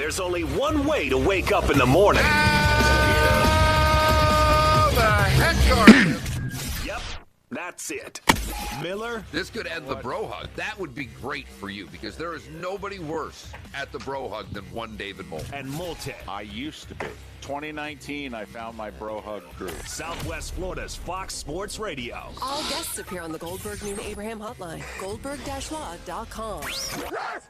There's only one way to wake up in the morning. How the heck are you? Yep, that's it. Miller. This could end the bro hug. That would be great for you because there is nobody worse at the bro hug than one David Moulton. And Moulton. I used to be. 2019, I found my bro hug crew. Southwest Florida's Fox Sports Radio. All guests appear on the Goldberg Noon Abraham hotline. Goldberg-law.com. Yes!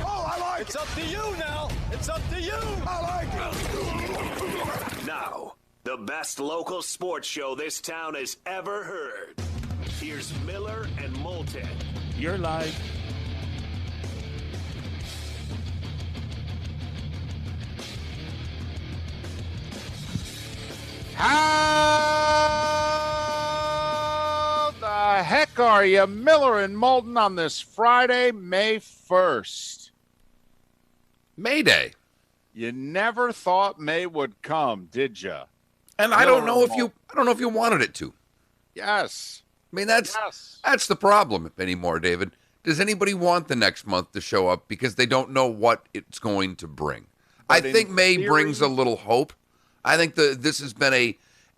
Oh, I like it. It's up to you now. It's up to you. I like it. Now, the best local sports show this town has ever heard. Here's Miller and Moulton. You're live. How the heck are you? Miller and Moulton on this Friday, May 1st. Mayday. You never thought May would come, did you? And I don't know if you wanted it to. Yes. I mean, that's the problem anymore, David. Does anybody want the next month to show up because they don't know what it's going to bring? But I think May theory, brings a little hope. I think this has been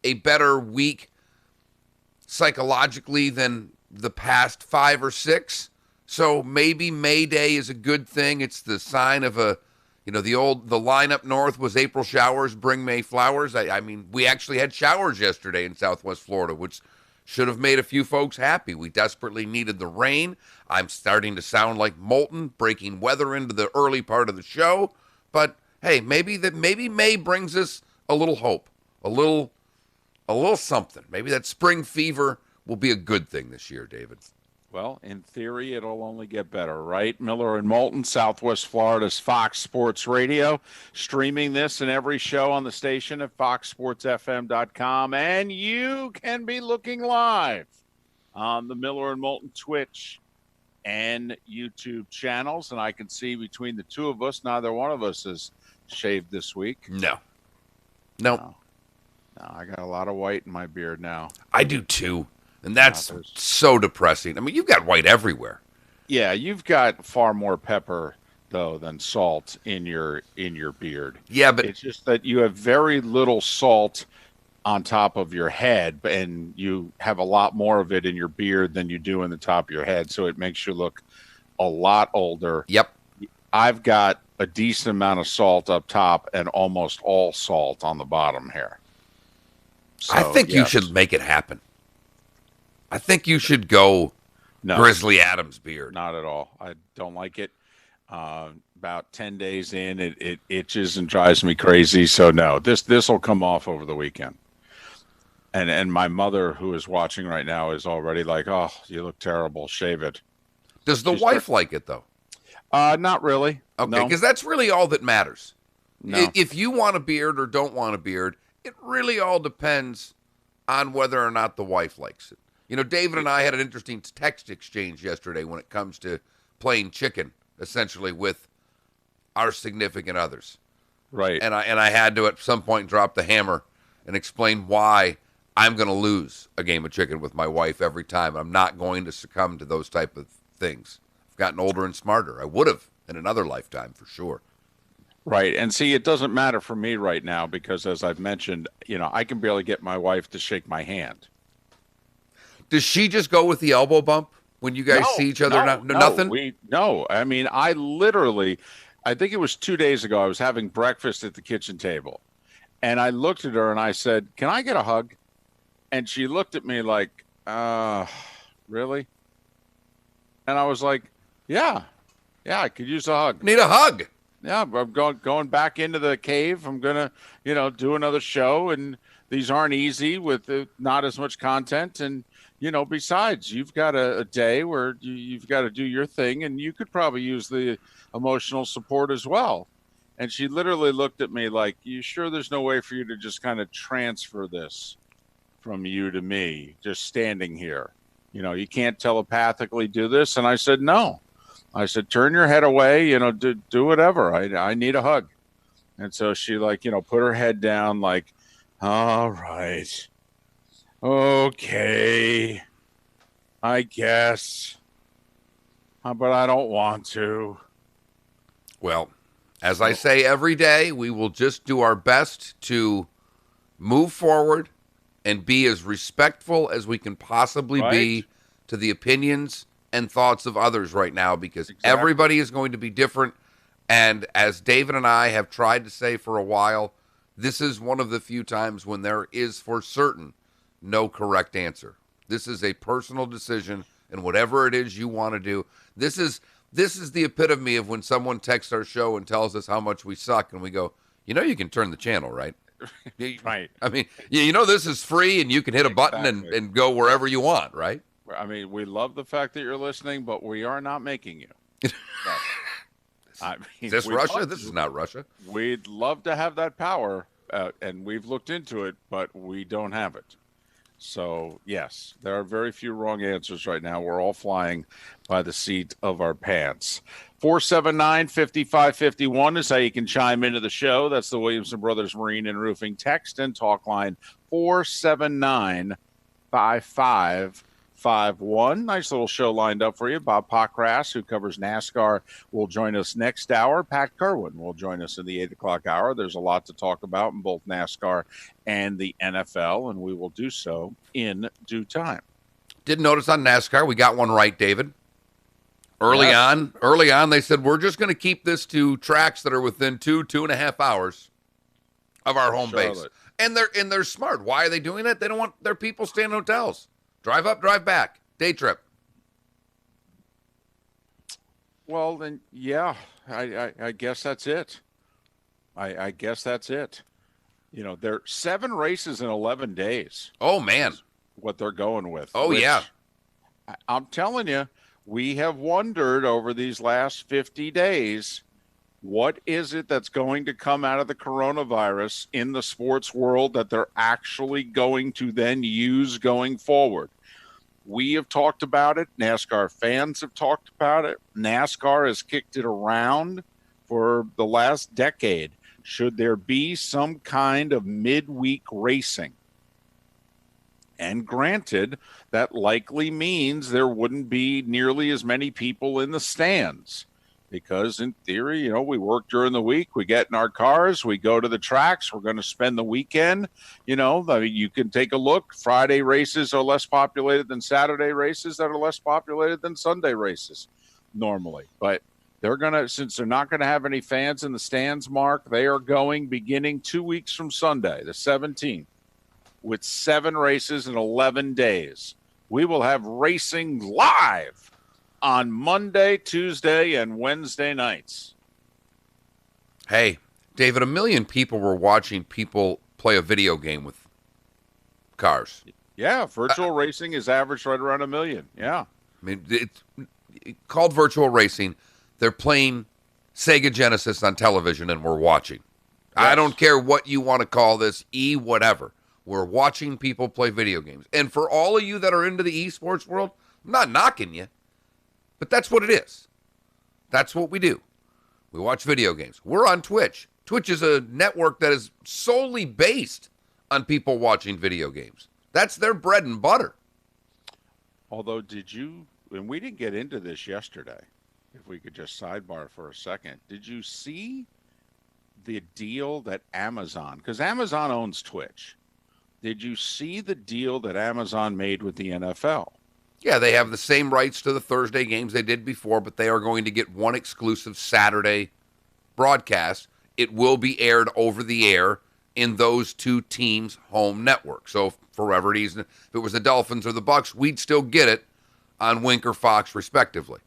a better week psychologically than the past 5 or 6. So maybe May Day is a good thing. It's the sign of the line up north was April showers, bring May flowers. I mean, we actually had showers yesterday in Southwest Florida, which should have made a few folks happy. We desperately needed the rain. I'm starting to sound like Moulton, breaking weather into the early part of the show. But hey, maybe May brings us a little hope, a little something. Maybe that spring fever will be a good thing this year, David. Well, in theory, it'll only get better, right? Miller and Moulton, Southwest Florida's Fox Sports Radio, streaming this and every show on the station at foxsportsfm.com. And you can be looking live on the Miller and Moulton Twitch and YouTube channels. And I can see between the two of us, neither one of us is shaved this week. No. No, I got a lot of white in my beard now. I do too. And that's so depressing. I mean, you've got white everywhere. Yeah, you've got far more pepper, though, than salt in your beard. Yeah, but it's just that you have very little salt on top of your head, and you have a lot more of it in your beard than you do in the top of your head, so it makes you look a lot older. Yep. I've got a decent amount of salt up top and almost all salt on the bottom here. So, I think you should make it happen. I think you should go Grizzly Adams beard. Not at all. I don't like it. About 10 days in, it itches and drives me crazy. So no, this will come off over the weekend. And my mother, who is watching right now, is already like, "Oh, you look terrible. Shave it." Does the wife like it though? Not really. Okay, because that's really all that matters. No. If you want a beard or don't want a beard, it really all depends on whether or not the wife likes it. You know, David and I had an interesting text exchange yesterday when it comes to playing chicken, essentially, with our significant others. Right. And I had to, at some point, drop the hammer and explain why I'm going to lose a game of chicken with my wife every time. I'm not going to succumb to those type of things. I've gotten older and smarter. I would have in another lifetime, for sure. Right. And see, it doesn't matter for me right now because, as I've mentioned, I can barely get my wife to shake my hand. Does she just go with the elbow bump when you guys see each other? Nothing? No. I mean, I think it was 2 days ago, I was having breakfast at the kitchen table. And I looked at her and I said, "Can I get a hug?" And she looked at me like, really? And I was like, yeah, I could use a hug. Need a hug. Yeah, I'm going back into the cave. I'm going to, do another show. And these aren't easy with not as much content. And, besides, you've got a day where you've got to do your thing. And you could probably use the emotional support as well. And she literally looked at me like, "You sure there's no way for you to just kind of transfer this from you to me, just standing here? You can't telepathically do this." And I said, "No." I said, "Turn your head away, do whatever. I need a hug." And so she put her head down like, "All right. Okay. I guess. But I don't want to." Well, As I say every day, we will just do our best to move forward and be as respectful as we can possibly be to the opinions and thoughts of others right now, because everybody is going to be different. And as David and I have tried to say for a while, this is one of the few times when there is for certain no correct answer. This is a personal decision, and whatever it is you want to do, this is the epitome of when someone texts our show and tells us how much we suck, and we go, you can turn the channel, right? Right. I mean, this is free, and you can hit a button and go wherever you want, right? I mean, we love the fact that you're listening, but we are not making you. I mean, is this Russia? This is not Russia. We'd love to have that power, and we've looked into it, but we don't have it. So, yes, there are very few wrong answers right now. We're all flying by the seat of our pants. 479-5551 is how you can chime into the show. That's the Williamson Brothers Marine and Roofing text and talk line, 479-5551. Nice little show lined up for you. Bob Pockras, who covers NASCAR, will join us next hour. Pat Kerwin will join us in the 8 o'clock hour. There's a lot to talk about in both NASCAR and the NFL, and we will do so in due time. Did notice on NASCAR, we got one right, David. Early on, they said, we're just going to keep this to tracks that are within 2.5 hours of our home base. And they're smart. Why are they doing that? They don't want their people staying in hotels. Drive up, drive back. Day trip. Well, then, yeah, I guess that's it. I guess that's it. There are 7 races in 11 days. Oh, man. What they're going with. Oh, yeah. I'm telling you, we have wondered over these last 50 days, what is it that's going to come out of the coronavirus in the sports world that they're actually going to then use going forward? We have talked about it. NASCAR fans have talked about it. NASCAR has kicked it around for the last decade. Should there be some kind of midweek racing? And granted, that likely means there wouldn't be nearly as many people in the stands. Because in theory, we work during the week, we get in our cars, we go to the tracks, we're going to spend the weekend. You can take a look. Friday races are less populated than Saturday races that are less populated than Sunday races normally. But since they're not going to have any fans in the stands, Mark, they are going beginning 2 weeks from Sunday, the 17th, with 7 races in 11 days. We will have racing live on Monday, Tuesday, and Wednesday nights. Hey, David, 1 million people were watching people play a video game with cars. Yeah, virtual racing is averaged right around 1 million. Yeah. I mean, it's called virtual racing. They're playing Sega Genesis on television, and we're watching. Yes. I don't care what you want to call this, whatever. We're watching people play video games. And for all of you that are into the esports world, I'm not knocking you. But that's what it is. That's what we do. We watch video games. We're on Twitch. Twitch is a network that is solely based on people watching video games. That's their bread and butter. Although, and we didn't get into this yesterday, if we could just sidebar for a second, did you see the deal that Amazon, because Amazon owns Twitch, did you see the deal that Amazon made with the NFL? Yeah, they have the same rights to the Thursday games they did before, but they are going to get one exclusive Saturday broadcast. It will be aired over the air in those 2 teams' home network. So for whatever reason, if it was the Dolphins or the Bucks, we'd still get it on Wink or Fox, respectively.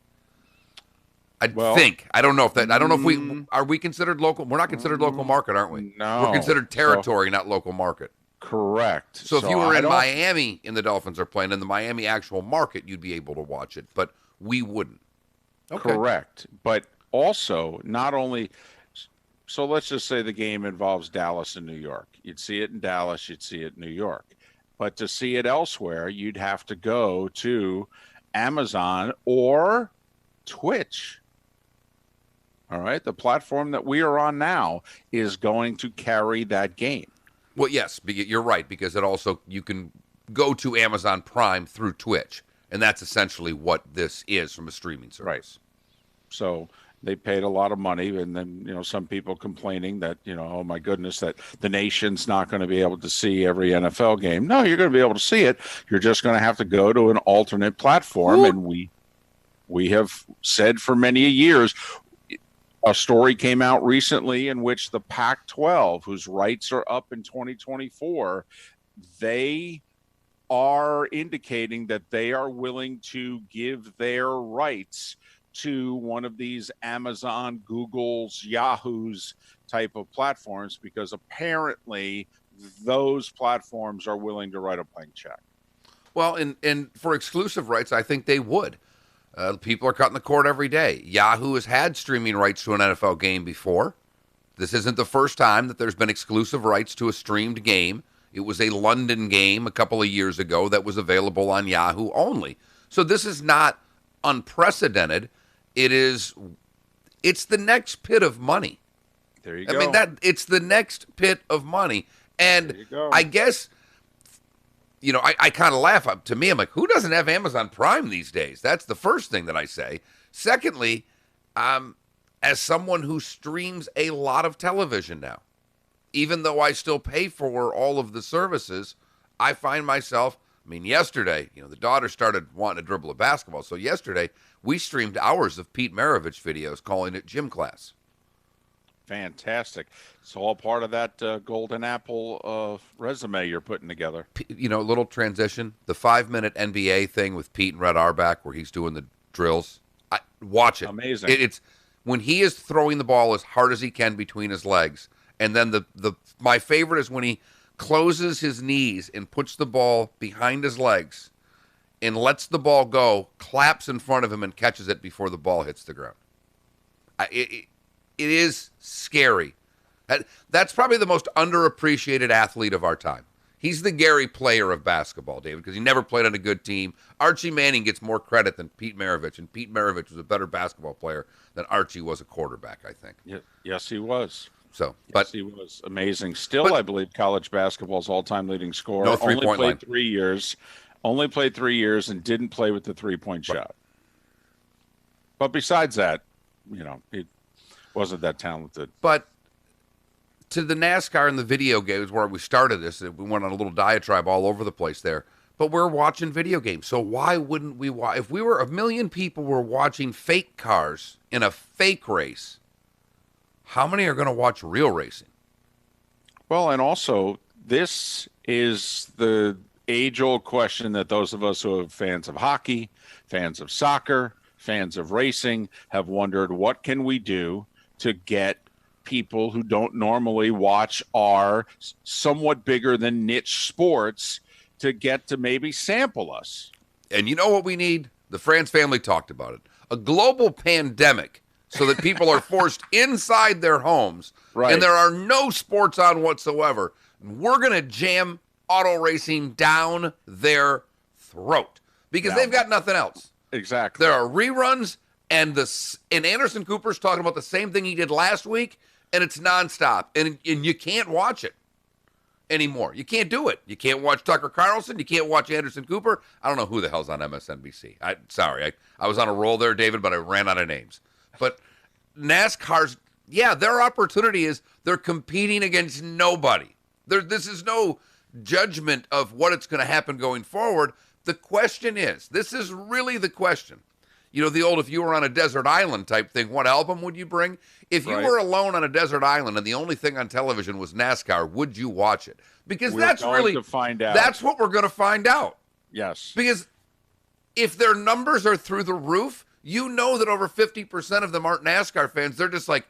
I think. I don't know if we considered local? We're not considered local market, aren't we? No. We're considered territory, not local market. Correct. So if you were in Miami and the Dolphins are playing in the Miami actual market, you'd be able to watch it, but we wouldn't. Okay. Correct. But also, not only, so let's just say the game involves Dallas and New York. You'd see it in Dallas, you'd see it in New York. But to see it elsewhere, you'd have to go to Amazon or Twitch. All right? The platform that we are on now is going to carry that game. Well, yes, you're right, because you can go to Amazon Prime through Twitch, and that's essentially what this is from a streaming service. Right. So They paid a lot of money, and then, some people complaining that, oh my goodness, that the nation's not going to be able to see every NFL game. No, you're going to be able to see it. You're just going to have to go to an alternate platform. And we have said for many years, a story came out recently in which the Pac-12, whose rights are up in 2024, they are indicating that they are willing to give their rights to one of these Amazon, Google's, Yahoo's type of platforms, because apparently those platforms are willing to write a blank check. Well, and for exclusive rights, I think they would. People are cutting the cord every day. Yahoo has had streaming rights to an NFL game before. This isn't the first time that there's been exclusive rights to a streamed game. It was a London game a couple of years ago that was available on Yahoo only. So this is not unprecedented. It's the next pit of money. There you go. I mean, it's the next pit of money. And I guess, I kind of laugh. To me, I'm like, who doesn't have Amazon Prime these days? That's the first thing that I say. Secondly, as someone who streams a lot of television now, even though I still pay for all of the services, I find myself, yesterday, the daughter started wanting to dribble a basketball. So yesterday, we streamed hours of Pete Maravich videos calling it gym class. Fantastic. It's all part of that golden apple resume you're putting together. A little transition. The 5-minute NBA thing with Pete and Red Auerbach where he's doing the drills. Watch it. Amazing. It's when he is throwing the ball as hard as he can between his legs. And then my favorite is when he closes his knees and puts the ball behind his legs and lets the ball go, claps in front of him, and catches it before the ball hits the ground. It is scary. That's probably the most underappreciated athlete of our time. He's the Gary Player of basketball, David, because he never played on a good team. Archie Manning gets more credit than Pete Maravich, and Pete Maravich was a better basketball player than Archie was a quarterback, I think. Yes, he was. So, yes, he was amazing. Still, I believe college basketball's all-time leading scorer. No three-point line. 3 years. Only played 3 years and didn't play with the three-point shot. But besides that, he wasn't that talented. But to the NASCAR and the video games where we started this, we went on a little diatribe all over the place there. But we're watching video games, so why wouldn't we watch? If we were 1 million people were watching fake cars in a fake race, how many are going to watch real racing? Well, and also, this is the age-old question that those of us who are fans of hockey, fans of soccer, fans of racing have wondered, what can we do to get people who don't normally watch our somewhat bigger than niche sports to get to maybe sample us? And you know what we need? The Franz family talked about it. A global pandemic so that people are forced inside their homes, right, and there are no sports on whatsoever. We're going to jam auto racing down their throat because they've got nothing else. Exactly. There are reruns, and Anderson Cooper's talking about the same thing he did last week, and it's nonstop, and you can't watch it anymore. You can't do it. You can't watch Tucker Carlson. You can't watch Anderson Cooper. I don't know who the hell's on MSNBC. I was on a roll there, David, but I ran out of names. But NASCAR's, their opportunity is they're competing against nobody. This is no judgment of what it's going to happen going forward. The question is, this is really the question. The old, if you were on a desert island type thing, what album would you bring? If you were alone on a desert island and the only thing on television was NASCAR, would you watch it? Because that's really, to find out. That's what we're going to find out. Yes. Because if their numbers are through the roof, you know that over 50% of them aren't NASCAR fans. They're just like,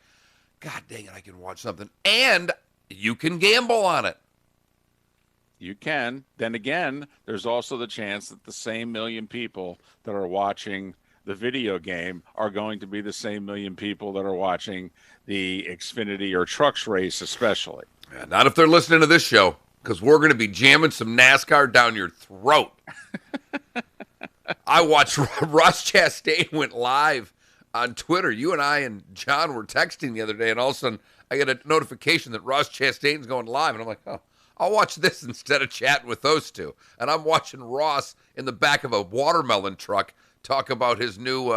God dang it, I can watch something. And you can gamble on it. You can. Then again, there's also the chance that the same million people that are watching the video game are going to be the same million people that are watching the Xfinity or trucks race, especially. Yeah, not if they're listening to this show, because we're going to be jamming some NASCAR down your throat. I watched Ross Chastain went live on Twitter. You and I and John were texting the other day, and all of a sudden I get a notification that Ross Chastain's going live, and I'm like, oh, I'll watch this instead of chatting with those two. And I'm watching Ross in the back of a watermelon truck talk about his new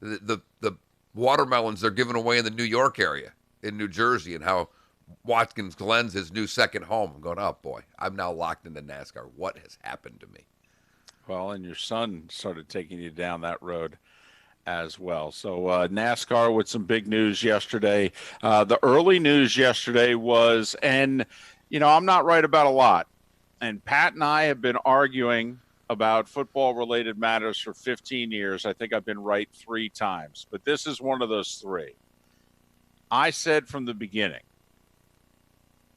the watermelons they're giving away in the New York area, in New Jersey, and how Watkins Glen's his new second home. I'm going, oh boy, I'm now locked into NASCAR. What has happened to me? Well, and your son started taking you down that road as well. So NASCAR with some big news yesterday. The early news yesterday was, and, I'm not right about a lot. And Pat and I have been arguing about football-related matters for 15 years. I think I've been right 3 times. But this is one of those 3. I said from the beginning,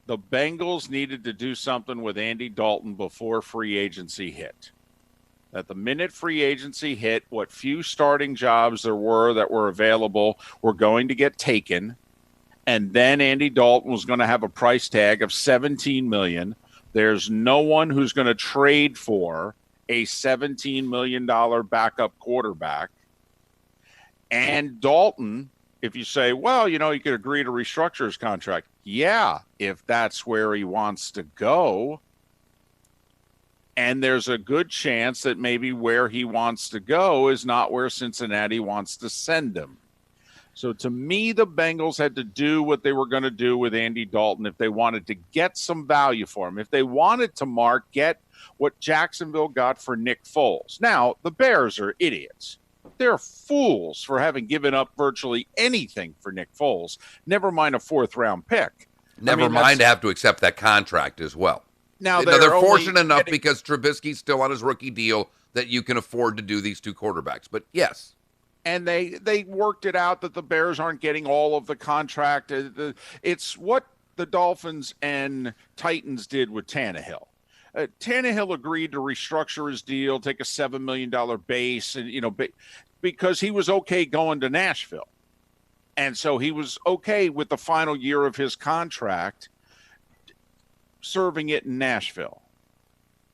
the Bengals needed to do something with Andy Dalton before free agency hit. That the minute free agency hit, what few starting jobs there were that were available were going to get taken. And then Andy Dalton was going to have a price tag of $17 million. There's no one who's going to trade for a $17 million backup quarterback. And Dalton, if you say, well, he could agree to restructure his contract. Yeah, if that's where he wants to go. And there's a good chance that maybe where he wants to go is not where Cincinnati wants to send him. So to me, the Bengals had to do what they were going to do with Andy Dalton if they wanted to get some value for him. If they wanted to, get what Jacksonville got for Nick Foles. Now, the Bears are idiots. They're fools for having given up virtually anything for Nick Foles, never mind a 4th-round pick. Never mind to have to accept that contract as well. Now they're fortunate enough because Trubisky's still on his rookie deal that you can afford to do these 2 quarterbacks. But yes. And they worked it out that the Bears aren't getting all of the contract. It's what the Dolphins and Titans did with Tannehill. Tannehill agreed to restructure his deal, take a $7 million base, and because he was okay going to Nashville. And so he was okay with the final year of his contract serving it in Nashville.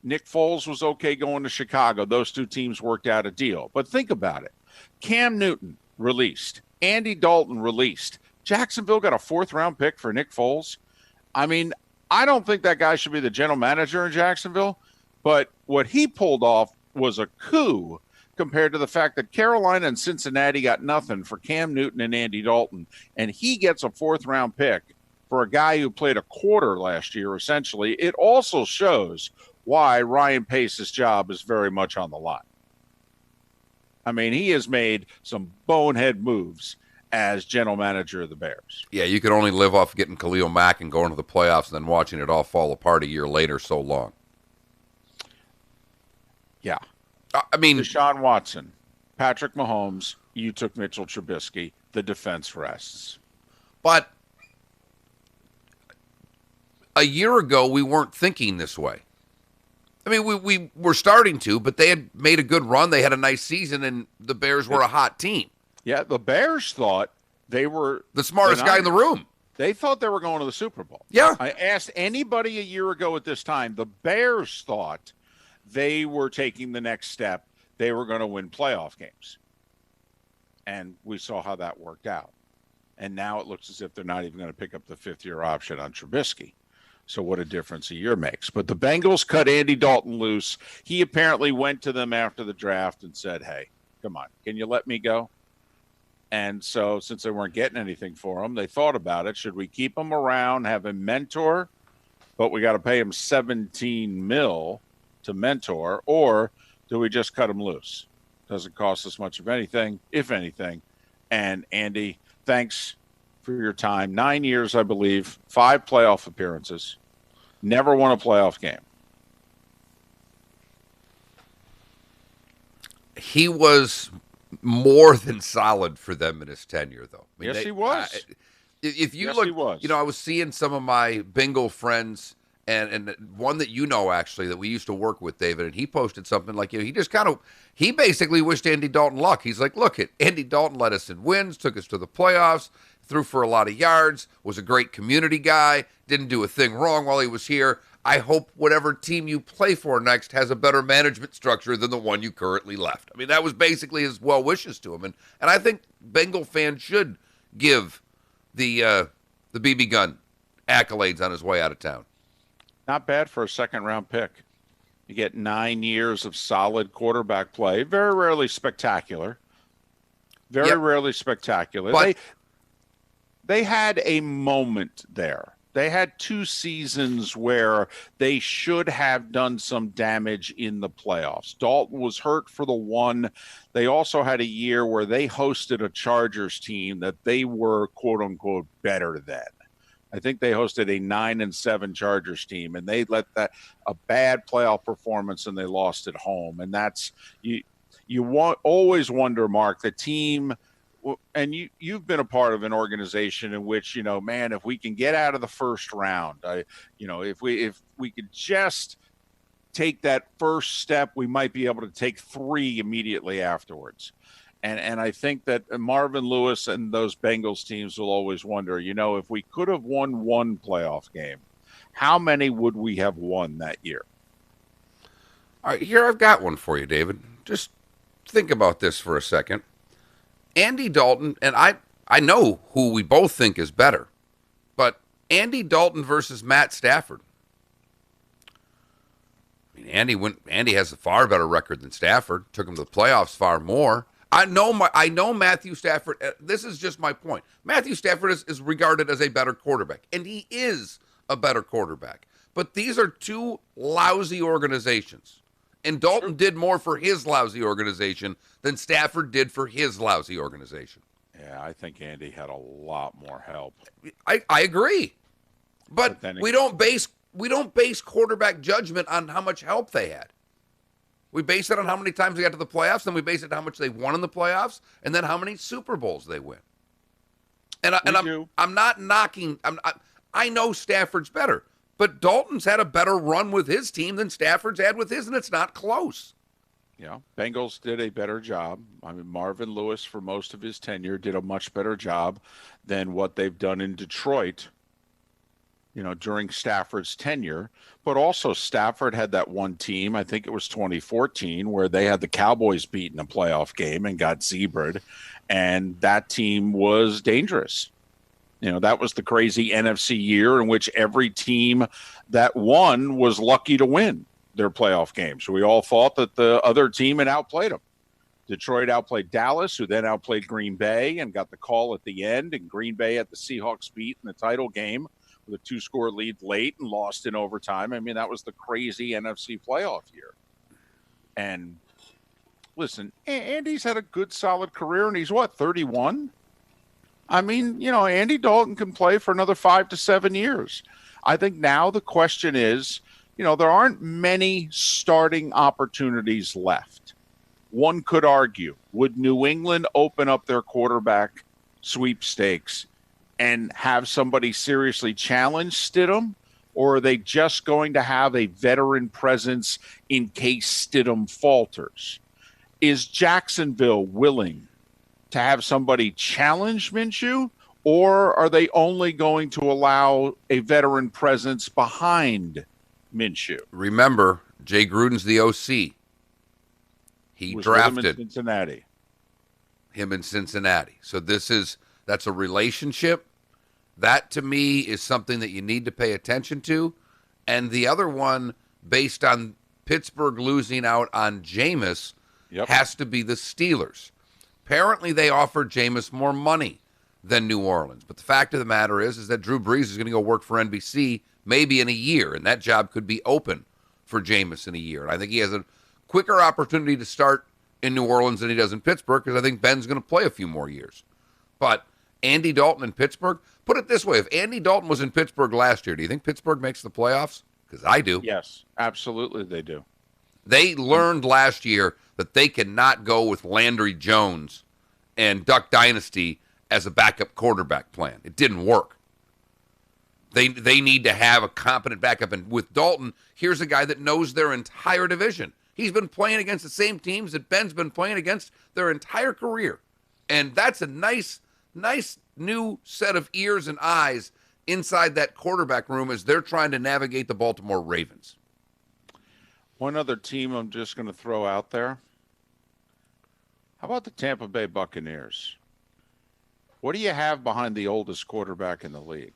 Nick Foles was okay going to Chicago. Those 2 teams worked out a deal. But think about it. Cam Newton released. Andy Dalton released. Jacksonville got a 4th-round pick for Nick Foles. I mean, I don't think that guy should be the general manager in Jacksonville, but what he pulled off was a coup compared to the fact that Carolina and Cincinnati got nothing for Cam Newton and Andy Dalton, and he gets a 4th-round pick for a guy who played a quarter last year, essentially. It also shows why Ryan Pace's job is very much on the line. I mean, he has made some bonehead moves as general manager of the Bears. Yeah, you could only live off getting Khalil Mack and going to the playoffs and then watching it all fall apart a year later so long. Yeah. I mean, Deshaun Watson, Patrick Mahomes, you took Mitchell Trubisky. The defense rests. But a year ago, we weren't thinking this way. I mean, we were starting to, but they had made a good run. They had a nice season, and the Bears were a hot team. Yeah, the Bears thought they were the smartest guy in the room. They thought they were going to the Super Bowl. Yeah. I asked anybody a year ago at this time, the Bears thought they were taking the next step. They were going to win playoff games. And we saw how that worked out. And now it looks as if they're not even going to pick up the 5th-year option on Trubisky. So what a difference a year makes. But the Bengals cut Andy Dalton loose. He apparently went to them after the draft and said, hey, come on, can you let me go? And so since they weren't getting anything for him, they thought about it. Should we keep him around, have him mentor, but we got to pay him $17 million to mentor, or do we just cut him loose? Doesn't cost us much of anything, if anything. And Andy, thanks for your time. 9 years, I believe, 5 playoff appearances, never won a playoff game. He was more than solid for them in his tenure, though. I mean, yes, he was. If you yes, look, he was. I was seeing some of my Bengal friends, and one that actually that we used to work with, David, and he posted something like, he basically wished Andy Dalton luck. He's like, look, Andy Dalton led us in wins, took us to the playoffs, threw for a lot of yards, was a great community guy, didn't do a thing wrong while he was here. I hope whatever team you play for next has a better management structure than the one you currently left. I mean, that was basically his well wishes to him. And I think Bengal fans should give the BB gun accolades on his way out of town. Not bad for a second-round pick. You get 9 years of solid quarterback play, very rarely spectacular. Very rarely spectacular. But they had a moment there. They had 2 seasons where they should have done some damage in the playoffs. Dalton was hurt for the one. They also had a year where they hosted a Chargers team that they were, quote unquote, better than. I think they hosted a 9-7 Chargers team, and they let that a bad playoff performance, and they lost at home. And that's always wonder, Mark, the team. And you've been a part of an organization in which, man, if we can get out of the first round, if we could just take that first step, we might be able to take 3 immediately afterwards. And I think that Marvin Lewis and those Bengals teams will always wonder, if we could have won 1 playoff game, how many would we have won that year? All right, here I've got one for you, David. Just think about this for a second. Andy Dalton, and I know who we both think is better, but Andy Dalton versus Matt Stafford. I mean, Andy has a far better record than Stafford. Took him to the playoffs far more. I know Matthew Stafford. This is just my point. Matthew Stafford is regarded as a better quarterback, and he is a better quarterback. But these are 2 lousy organizations. And Dalton did more for his lousy organization than Stafford did for his lousy organization. Yeah, I think Andy had a lot more help. I agree. But we don't base quarterback judgment on how much help they had. We base it on how many times they got to the playoffs, then we base it on how much they won in the playoffs, and then how many Super Bowls they win. I'm not knocking. I know Stafford's better. But Dalton's had a better run with his team than Stafford's had with his, and it's not close. Yeah, Bengals did a better job. I mean, Marvin Lewis, for most of his tenure, did a much better job than what they've done in Detroit, during Stafford's tenure. But also Stafford had that one team, I think it was 2014, where they had the Cowboys beat in a playoff game and got zebraed, and that team was dangerous. That was the crazy NFC year in which every team that won was lucky to win their playoff game. So we all thought that the other team had outplayed them. Detroit outplayed Dallas, who then outplayed Green Bay and got the call at the end. And Green Bay had the Seahawks beat in the title game with a 2-score lead late and lost in overtime. I mean, that was the crazy NFC playoff year. And listen, Andy's had a good, solid career, and he's 31? I mean, Andy Dalton can play for another 5 to 7 years. I think now the question is, there aren't many starting opportunities left. One could argue, would New England open up their quarterback sweepstakes and have somebody seriously challenge Stidham? Or are they just going to have a veteran presence in case Stidham falters? Is Jacksonville willing to have somebody challenge Minshew, or are they only going to allow a veteran presence behind Minshew? Remember, Jay Gruden's the OC. He drafted him in Cincinnati. So that's a relationship. That, to me, is something that you need to pay attention to. And the other one, based on Pittsburgh losing out on Jameis, has to be the Steelers. Apparently, they offered Jameis more money than New Orleans. But the fact of the matter is that Drew Brees is going to go work for NBC maybe in a year, and that job could be open for Jameis in a year. And I think he has a quicker opportunity to start in New Orleans than he does in Pittsburgh, because I think Ben's going to play a few more years. But Andy Dalton in Pittsburgh, put it this way, if Andy Dalton was in Pittsburgh last year, do you think Pittsburgh makes the playoffs? Because I do. Yes, absolutely they do. They learned last year that they cannot go with Landry Jones and Duck Dynasty as a backup quarterback plan. It didn't work. They need to have a competent backup. And with Dalton, here's a guy that knows their entire division. He's been playing against the same teams that Ben's been playing against their entire career. And that's a nice new set of ears and eyes inside that quarterback room as they're trying to navigate the Baltimore Ravens. One other team I'm just going to throw out there. How about the Tampa Bay Buccaneers? What do you have behind the oldest quarterback in the league?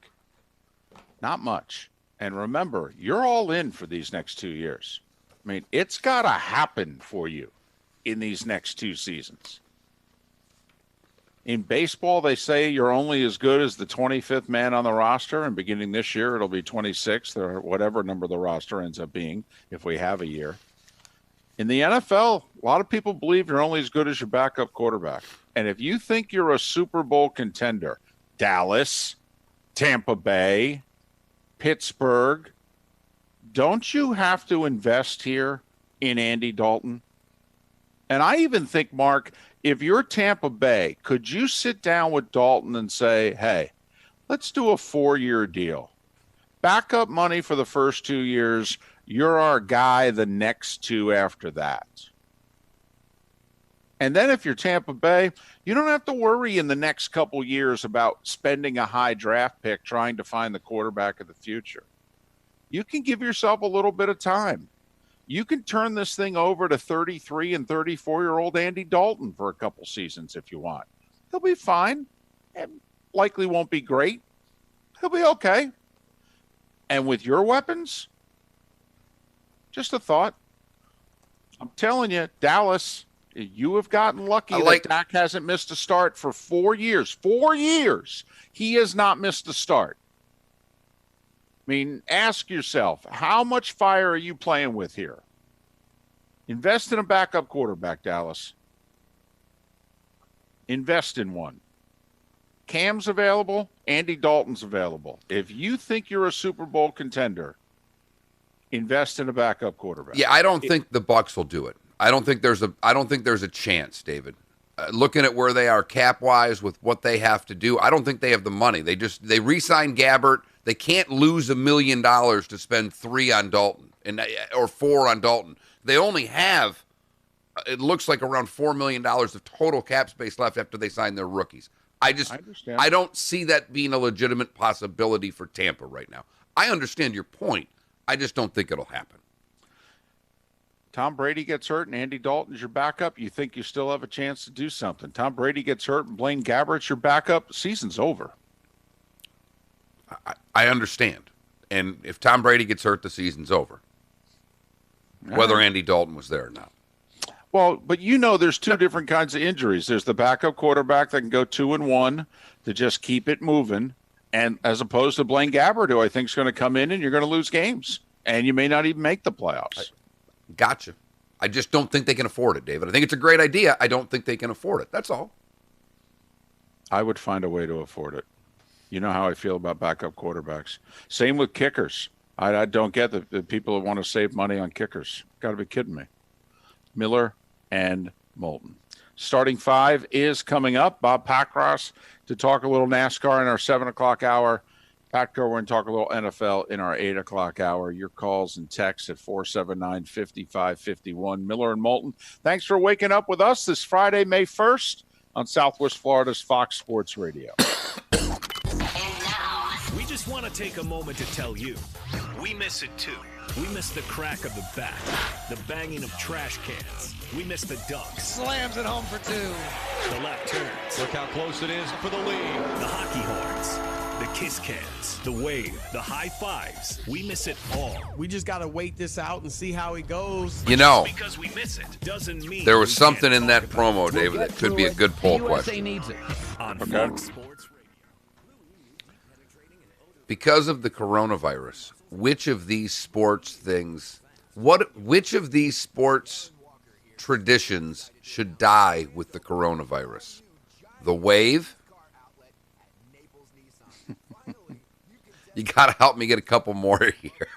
Not much. And remember, you're all in for these next 2 years. I mean, it's got to happen for you in these next 2 seasons. In baseball, they say you're only as good as the 25th man on the roster, and beginning this year, it'll be 26th or whatever number the roster ends up being if we have a year. In the NFL, a lot of people believe you're only as good as your backup quarterback. And if you think you're a Super Bowl contender, Dallas, Tampa Bay, Pittsburgh, don't you have to invest here in Andy Dalton? And I even think, Mark, if you're Tampa Bay, could you sit down with Dalton and say, hey, let's do a 4-year deal. Backup money for the first 2 years. You're our guy the next 2 after that. And then if you're Tampa Bay, you don't have to worry in the next couple years about spending a high draft pick trying to find the quarterback of the future. You can give yourself a little bit of time. You can turn this thing over to 33 and 34-year-old Andy Dalton for a couple seasons if you want. He'll be fine. It likely won't be great. He'll be okay. And with your weapons, just a thought. I'm telling you, Dallas, you have gotten lucky that Dak hasn't missed a start for 4 years. 4 years. He has not missed a start. I mean, ask yourself, how much fire are you playing with here? Invest in a backup quarterback, Dallas. Invest in one. Cam's available. Andy Dalton's available. If you think you're a Super Bowl contender, invest in a backup quarterback. Yeah, I don't think the Bucs will do it. I don't think there's a chance, David. Looking at where they are cap-wise with what they have to do, I don't think they have the money. They re-signed Gabbert. They can't lose $1 million to spend 3 on Dalton or 4 on Dalton. They only have, it looks like around $4 million of total cap space left after they sign their rookies. I understand. I don't see that being a legitimate possibility for Tampa right now. I understand your point. I just don't think it'll happen. Tom Brady gets hurt and Andy Dalton's your backup, you think you still have a chance to do something. Tom Brady gets hurt and Blaine Gabbert's your backup, season's over. I understand. And if Tom Brady gets hurt, the season's over. Whether Andy Dalton was there or not. Well, but there's 2 different kinds of injuries. There's the backup quarterback that can go 2-1 to just keep it moving, and as opposed to Blaine Gabbert, who I think is going to come in and you're going to lose games, and you may not even make the playoffs. Gotcha. I just don't think they can afford it, David. I think it's a great idea. I don't think they can afford it. That's all. I would find a way to afford it. You know how I feel about backup quarterbacks. Same with kickers. I don't get the people that want to save money on kickers. Got to be kidding me. Miller and Moulton. Starting 5 is coming up. Bob Packross to talk a little NASCAR in our 7 o'clock hour. Pat Kerwin talk a little NFL in our 8 o'clock hour. Your calls and texts at 479-5551. Miller and Moulton, thanks for waking up with us this Friday, May 1st on Southwest Florida's Fox Sports Radio. We just want to take a moment to tell you, we miss it too. We miss the crack of the bat, the banging of trash cans. We miss the dunks. Slams it home for 2. The left turns. Look how close it is for the lead. The hockey horns. The kiss cans. The wave. The high fives. We miss it all. We just got to wait this out and see how it goes. Just because we miss it doesn't mean there was something in that promo, David, that could be a good poll question. Needs it. On Fox Sports Radio. Because of the coronavirus, which of these sports traditions should die with the coronavirus? The wave? You got to help me get a couple more here.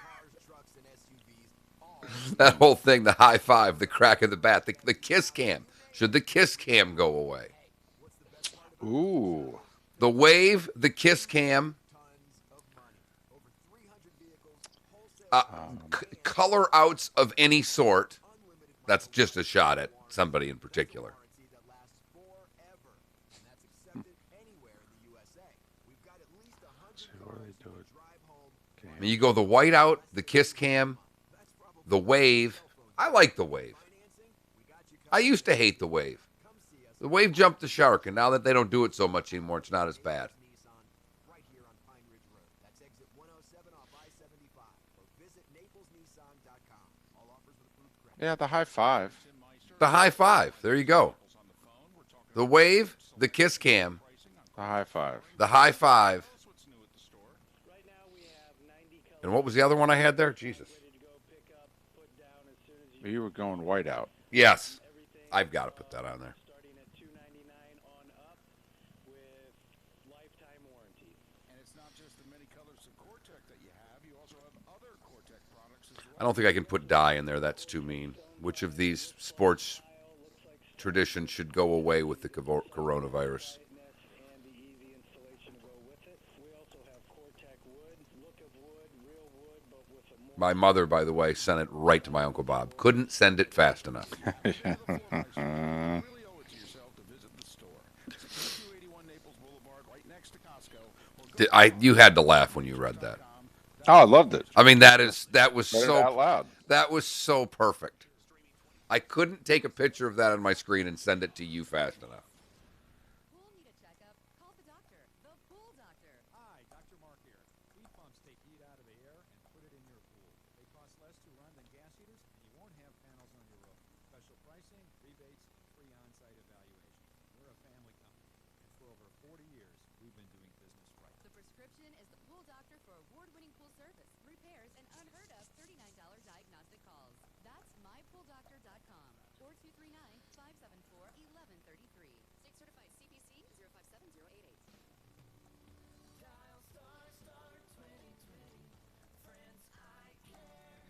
That whole thing, the high five, the crack of the bat, the kiss cam. Should the kiss cam go away? Ooh. The wave, the kiss cam. Color outs of any sort. That's just a shot at somebody in particular. I mean, you go the white out, the kiss cam, the wave. I like the wave. I used to hate the wave. The wave jumped the shark, and now that they don't do it so much anymore, it's not as bad. Yeah, the high five. The high five. There you go. The wave, the kiss cam, The high five. the high five. And what was the other one I had there? Jesus. You were going white out. Yes. I've got to put that on there. I don't think I can put dye in there. That's too mean. Which of these sports traditions should go away with the coronavirus? My mother, by the way, sent it right to my Uncle Bob. Couldn't send it fast enough. You had to laugh when you read that. Oh, I loved it. I mean, that was Read it so out loud. That was so perfect. I couldn't take a picture of that on my screen and send it to you fast enough. Pool need a checkup? Call the doctor. The Pool Doctor. Hi, Dr. Mark here. Heat pumps take heat out of the air and put it in your pool. They cost less to run than gas heaters, and you won't have panels on your roof. Special pricing, rebates, and free on-site evaluation. We're a family company, and for over 40 years, we've been doing business right. The prescription is the Pool Doctor for award-winning pool service, repairs, and unheard of $39 diagnostic calls. That's mypooldoctor.com or 239-574-1133. State certified CPC 057088.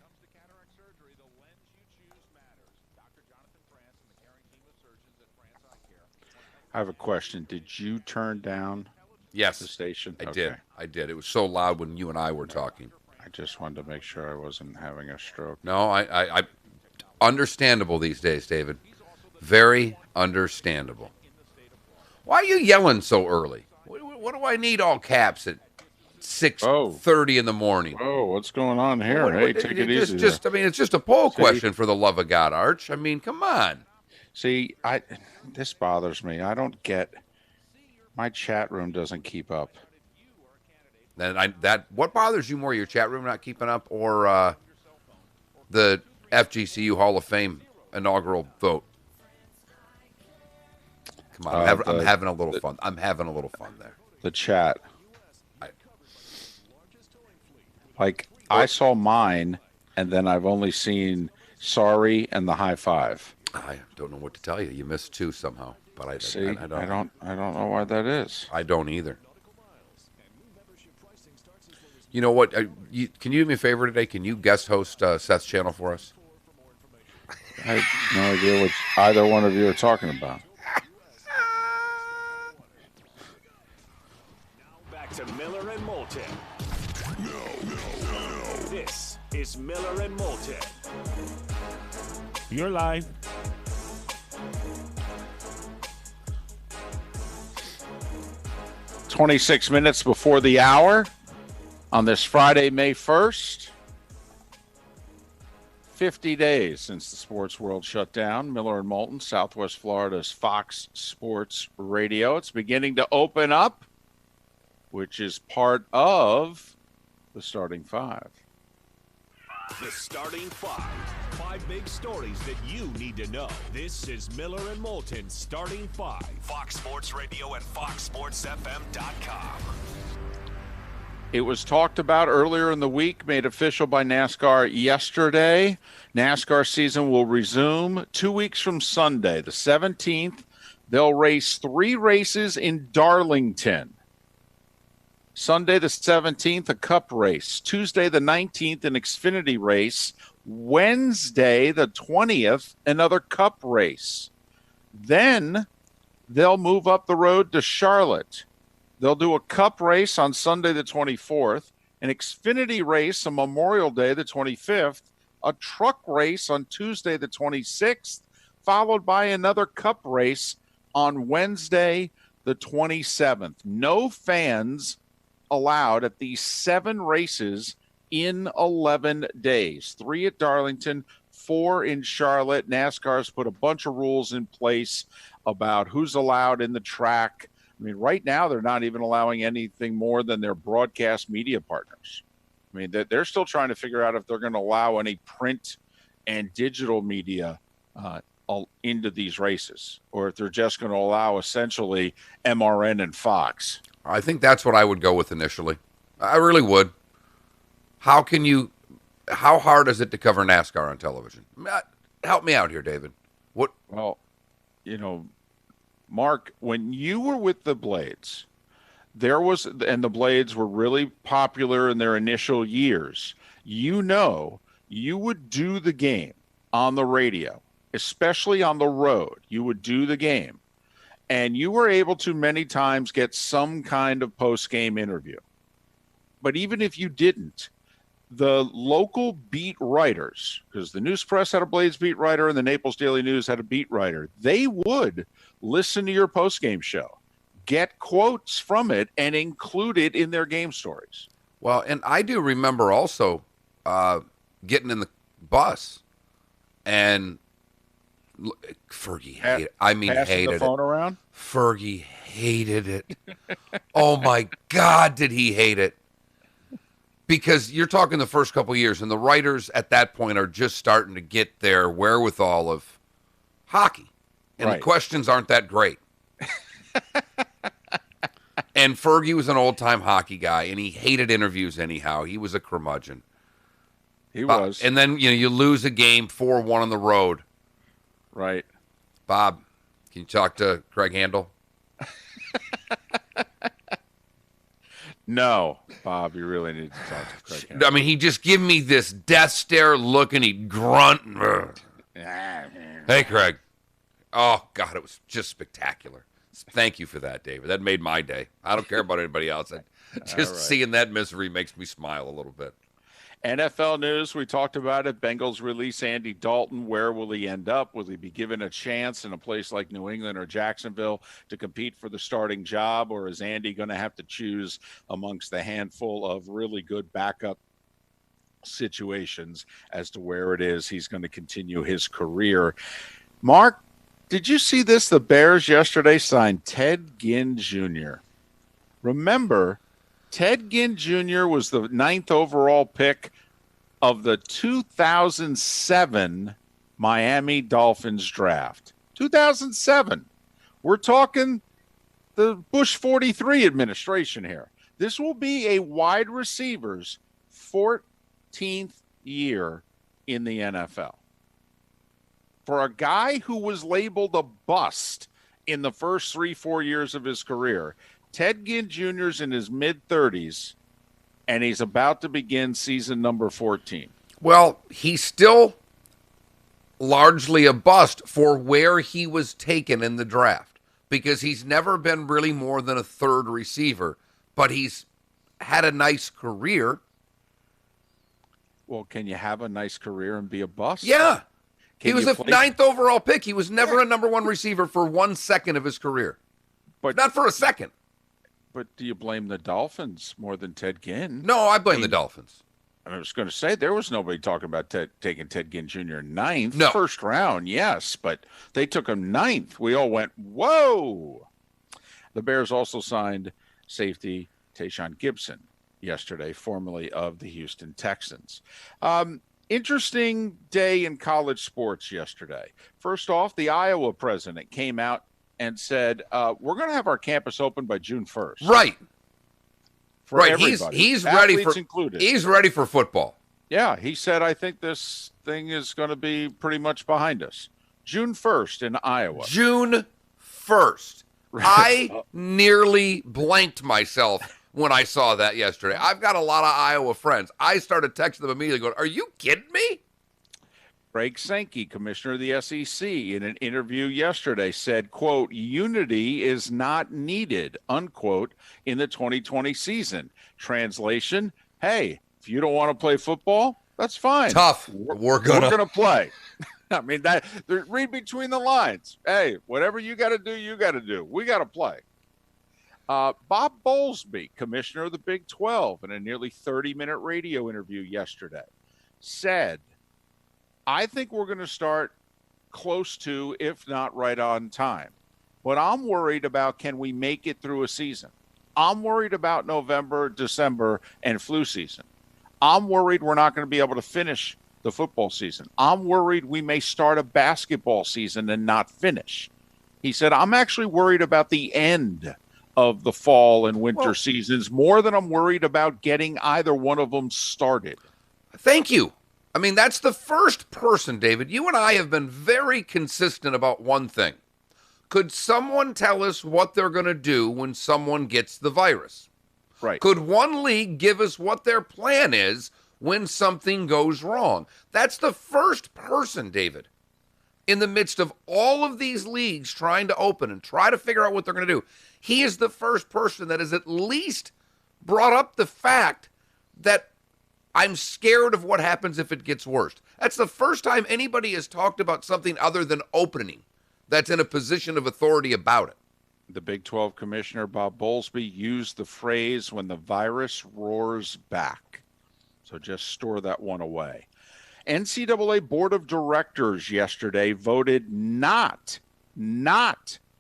Comes to cataract surgery, the lens you choose matters. Dr. Jonathan France and the caring team of surgeons at France Eye Care. I have a question. Did you turn down Yes, the station? I Okay. did. I did. It was so loud when you and I were talking. I just wanted to make sure I wasn't having a stroke. No, I understandable these days, David. Very understandable. Why are you yelling so early? What do I need all caps at 6:30 in the morning? Oh, what's going on here? Hey, take it easy. I mean, it's just a poll question, for the love of God, Arch. I mean, come on. See, this bothers me. I don't get. My chat room doesn't keep up. What bothers you more, your chat room not keeping up, or the FGCU Hall of Fame inaugural vote? Come on, I'm having a little fun. I'm having a little fun there. The chat. I saw mine, and then I've only seen sorry and the high five. I don't know what to tell you. You missed two somehow, but I don't know why that is. I don't either. You know what? Can you do me a favor today? Can you guest host Seth's channel for us? I have no idea what either one of you are talking about. Back to Miller and Moulton. This is Miller and Moulton. You're live. "26 minutes before the hour on this Friday, May 1st. 50 days since the sports world shut down. Miller and Moulton, Southwest Florida's Fox Sports Radio. It's beginning to open up, which is part of the starting five. The starting five. 5 big stories that you need to know. This is Miller and Moulton starting five. Fox Sports Radio and FoxSportsFM.com. It was talked about earlier in the week, made official by NASCAR yesterday. NASCAR season will resume 2 weeks from Sunday, the 17th. They'll race 3 races in Darlington. Sunday the 17th, a Cup race. Tuesday the 19th, an Xfinity race. Wednesday the 20th, another Cup race. Then they'll move up the road to Charlotte. They'll do a Cup race on Sunday the 24th, an Xfinity race on Memorial Day the 25th, a truck race on Tuesday the 26th, followed by another Cup race on Wednesday the 27th. No fans allowed at these 7 races in 11 days. 3 at Darlington, 4 in Charlotte. NASCAR's put a bunch of rules in place about who's allowed in the track. I mean, right now they're not even allowing anything more than their broadcast media partners. I mean, they're still trying to figure out if they're going to allow any print and digital media into these races, or if they're just going to allow essentially MRN and Fox. I think that's what I would go with initially. I really would. How hard is it to cover NASCAR on television? Help me out here, David. What? Well, Mark, when you were with the Blades, and the Blades were really popular in their initial years, you would do the game on the radio, especially on the road. You would do the game, and you were able to many times get some kind of post-game interview. But even if you didn't, the local beat writers, because the News Press had a Blades beat writer and the Naples Daily News had a beat writer, they would listen to your post-game show, get quotes from it, and include it in their game stories. Well, and I do remember also getting in the bus and Fergie hated it. I mean, hated the phone it. Around? Fergie hated it. Oh, my God, did he hate it. Because you're talking the first couple of years, and the writers at that point are just starting to get their wherewithal of hockey. And right. The questions aren't that great. And Fergie was an old-time hockey guy, and he hated interviews anyhow. He was a curmudgeon. He was. And then, you lose a game 4-1 on the road. Right. Bob, can you talk to Craig Handel? No, Bob, you really need to talk to Craig Handel. I mean, he'd just give me this death stare look, and he'd grunt. Hey, Craig. Oh, God, it was just spectacular. Thank you for that, David. That made my day. I don't care about anybody else. Just seeing that misery makes me smile a little bit. NFL news, we talked about it. Bengals release Andy Dalton. Where will he end up? Will he be given a chance in a place like New England or Jacksonville to compete for the starting job? Or is Andy going to have to choose amongst the handful of really good backup situations as to where it is he's going to continue his career? Mark, did you see this? The Bears yesterday signed Ted Ginn Jr. Remember, Ted Ginn Jr. was the 9th overall pick of the 2007 Miami Dolphins draft. 2007. We're talking the Bush 43 administration here. This will be a wide receiver's 14th year in the NFL. For a guy who was labeled a bust in the first 3-4 years of his career, Ted Ginn Jr.'s in his mid-30s, and he's about to begin season number 14. Well, he's still largely a bust for where he was taken in the draft, because he's never been really more than a third receiver, but he's had a nice career. Well, can you have a nice career and be a bust? Yeah. He was a 9th overall pick. He was never a number one receiver for 1 second of his career. But not for a second. But do you blame the Dolphins more than Ted Ginn? No, I blame the Dolphins. I was going to say, there was nobody talking about taking Ted Ginn Jr. 9th. No. First round, yes, but they took him 9th. We all went, whoa. The Bears also signed safety Tayshaun Gibson yesterday, formerly of the Houston Texans. Interesting day in college sports yesterday. First off, the Iowa president came out and said, we're going to have our campus open by June 1st. Right. For right. everybody. He's ready for included. He's ready for football. Yeah, he said, I think this thing is going to be pretty much behind us. June 1st in Iowa. June 1st. I nearly blanked myself when I saw that yesterday. I've got a lot of Iowa friends. I started texting them immediately going, are you kidding me? Greg Sankey, commissioner of the SEC, in an interview yesterday said, quote, unity is not needed, unquote, in the 2020 season. Translation, hey, if you don't want to play football, that's fine. Tough. We're gonna play. I mean, read between the lines. Hey, whatever you got to do, you got to do. We got to play. Bob Bowlesby, commissioner of the Big 12, in a nearly 30-minute radio interview yesterday, said, I think we're going to start close to, if not right on time. But I'm worried about, can we make it through a season? I'm worried about November, December, and flu season. I'm worried we're not going to be able to finish the football season. I'm worried we may start a basketball season and not finish. He said, I'm actually worried about the end of the fall and winter seasons more than I'm worried about getting either one of them started. Thank you. I mean, that's the first person, David. You and I have been very consistent about one thing. Could someone tell us what they're going to do when someone gets the virus? Right. Could one league give us what their plan is when something goes wrong? That's the first person, David, in the midst of all of these leagues trying to open and try to figure out what they're going to do. He is the first person that has at least brought up the fact that I'm scared of what happens if it gets worse. That's the first time anybody has talked about something other than opening that's in a position of authority about it. The Big 12 Commissioner, Bob Bowlesby, used the phrase, when the virus roars back. So just store that one away. NCAA Board of Directors yesterday voted not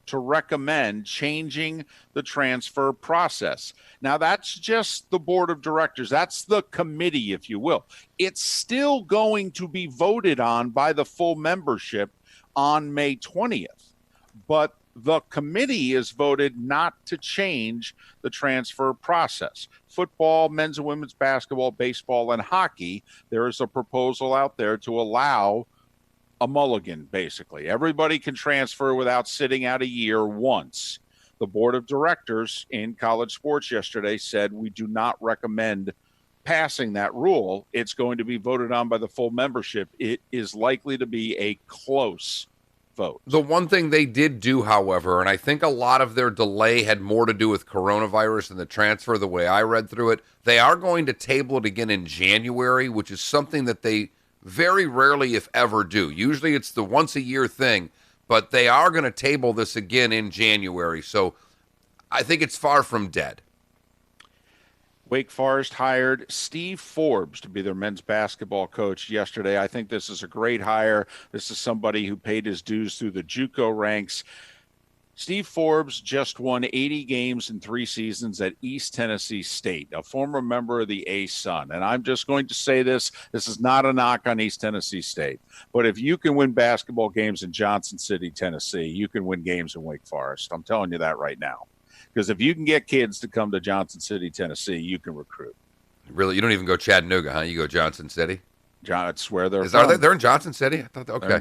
to recommend changing the transfer process. Now, that's just the Board of Directors. That's the committee, if you will. It's still going to be voted on by the full membership on May 20th. But the committee has voted not to change the transfer process. Football, men's and women's basketball, baseball, and hockey, there is a proposal out there to allow a mulligan, basically. Everybody can transfer without sitting out a year once. The Board of Directors in college sports yesterday said we do not recommend passing that rule. It's going to be voted on by the full membership. It is likely to be a close vote. The one thing they did do, however, and I think a lot of their delay had more to do with coronavirus than the transfer, the way I read through it, they are going to table it again in January, which is something that they very rarely, if ever, do. Usually it's the once-a-year thing, but they are going to table this again in January. So I think it's far from dead. Wake Forest hired Steve Forbes to be their men's basketball coach yesterday. I think this is a great hire. This is somebody who paid his dues through the JUCO ranks. Steve Forbes just won 80 games in 3 seasons at East Tennessee State, a former member of the A-Sun. And I'm just going to say this is not a knock on East Tennessee State. But if you can win basketball games in Johnson City, Tennessee, you can win games in Wake Forest. I'm telling you that right now. Because if you can get kids to come to Johnson City, Tennessee, you can recruit. Really? You don't even go Chattanooga, huh? You go Johnson City? That's where they're from. They're in Johnson City? I thought, okay.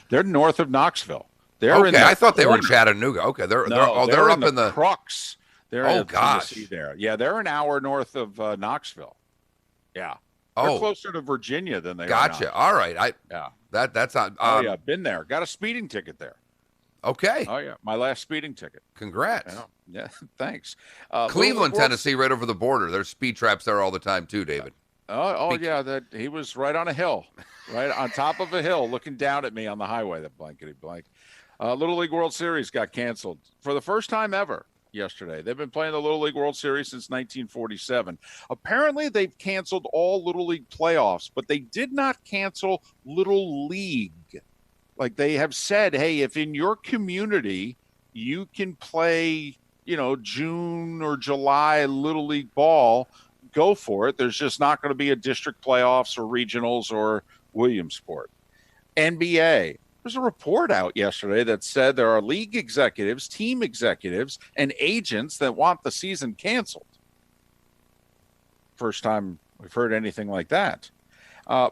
They're north of Knoxville. I thought they were in Chattanooga. Okay, they're up in the Crux. They're in Tennessee there. Yeah, they're an hour north of Knoxville. Yeah. They're closer to Virginia than they are. Gotcha. All right. That's on. Yeah, been there. Got a speeding ticket there. Okay. Oh yeah, my last speeding ticket. Congrats. Yeah, thanks. Cleveland, Tennessee, right over the border. There's speed traps there all the time too, David. Yeah, that he was right on a hill, right on top of a hill, looking down at me on the highway. That blankety blank. Little League World Series got canceled for the first time ever yesterday. They've been playing the Little League World Series since 1947. Apparently, they've canceled all Little League playoffs, but they did not cancel Little League. Like they have said, hey, if in your community you can play, June or July Little League ball, go for it. There's just not going to be a district playoffs or regionals or Williamsport. NBA. There's a report out yesterday that said there are league executives, team executives, and agents that want the season canceled. First time we've heard anything like that.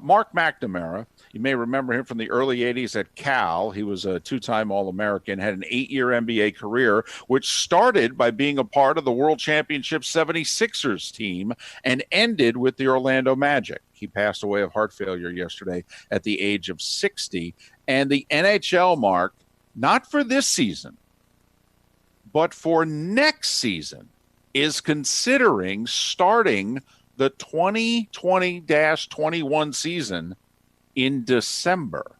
Mark McNamara, you may remember him from the early 80s at Cal. He was a 2-time All-American, had an 8-year NBA career, which started by being a part of the World Championship 76ers team and ended with the Orlando Magic. He passed away of heart failure yesterday at the age of 60. And the NHL, Mark, not for this season, but for next season, is considering starting the 2020-21 season in December.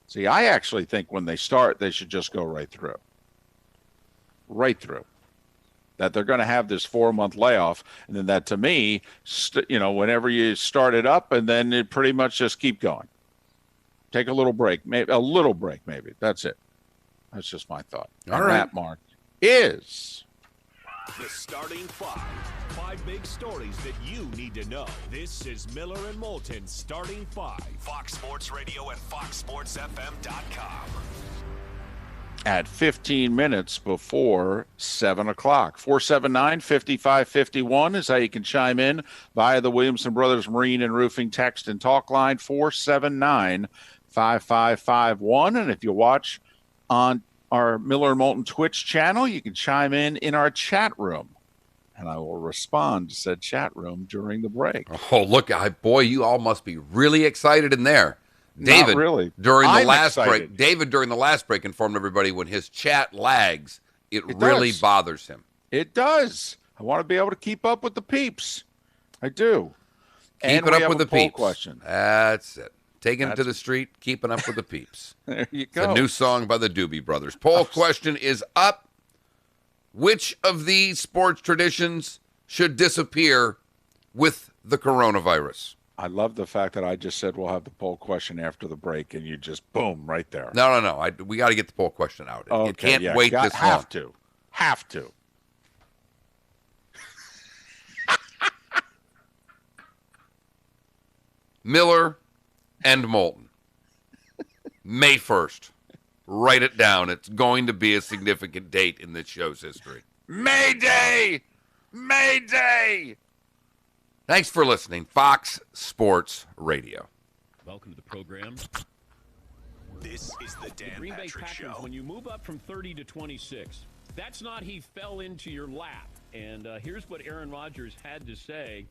See, I actually think when they start, they should just go right through. Right through. That they're going to have this 4-month layoff. And then that, to me, whenever you start it up, and then it pretty much just keep going. Take a little break, maybe. That's it. That's just my thought. All right. That, Mark, is the starting 5. 5 big stories that you need to know. This is Miller and Moulton Starting 5. Fox Sports Radio and FoxSportsFM.com. At 15 minutes before 7 o'clock. 479-5551 is how you can chime in via the Williamson Brothers Marine and Roofing text and talk line, 479-5551. And if you watch on our Miller and Moulton Twitch channel, you can chime in our chat room. And I will respond to said chat room during the break. Oh, look, boy, you all must be really excited in there. David, Not really. During the I'm last excited. break, David during the last break informed everybody when his chat lags, it really does. bothers him. It does. I want to be able to keep up with the peeps. I do. Keeping up with the poll peeps. Question. That's it. Taking it to the street, keeping up with the peeps. There you It's go. a new song by the Doobie Brothers. Poll question is up. Which of these sports traditions should disappear with the coronavirus? I love the fact that I just said we'll have the poll question after the break, and you just boom right there. No. We got to get the poll question out. It can't wait this long. Have to. Miller and Moulton. May 1st. Write it down. It's going to be a significant date in this show's history. May Day! May Day! Thanks for listening. Fox Sports Radio. Welcome to the program. This is the Dan Green Bay Patrick Packers, Show. when you move up from 30 to 26, that's not he fell into your lap. And here's what Aaron Rodgers had to say.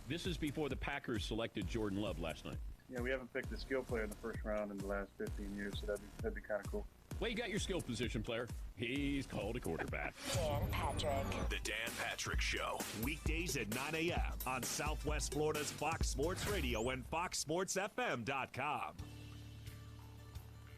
This is before the Packers selected Jordan Love last night. Yeah, we haven't picked a skill player in the first round in the last 15 years, so that'd be kind of cool. Well, you got your skill position player. He's called a quarterback. Dan Patrick. The Dan Patrick Show. Weekdays at 9 a.m. on Southwest Florida's Fox Sports Radio and FoxSportsFM.com.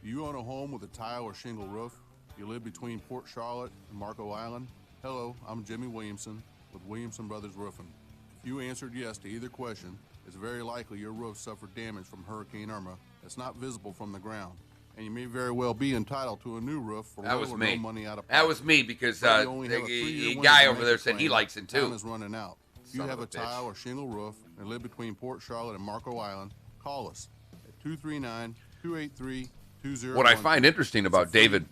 You own a home with a tile or shingle roof? You live between Port Charlotte and Marco Island? Hello, I'm Jimmy Williamson with Williamson Brothers Roofing. If you answered yes to either question, it's very likely your roof suffered damage from Hurricane Irma that's not visible from the ground. And you may very well be entitled to a new roof for That low was or me. no money out of pocket. That was me because But you only have a 3-year a window guy to over make there a said he claim. likes it too. Time is running out. If you Son have of a a bitch. tile or shingle roof and live between Port Charlotte and Marco Island, call us at 239-283-2013. What I find interesting about David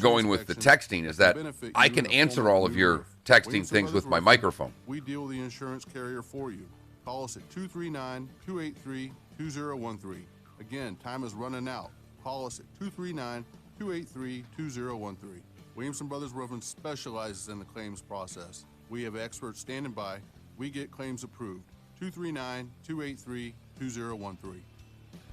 going with the texting is that I can answer all of your texting things with my microphone. We deal with the insurance carrier for you. Call us at 239-283-2013. Again, time is running out. Call us at 239-283-2013. Williamson Brothers Roofing specializes in the claims process. We have experts standing by. We get claims approved. 239-283-2013.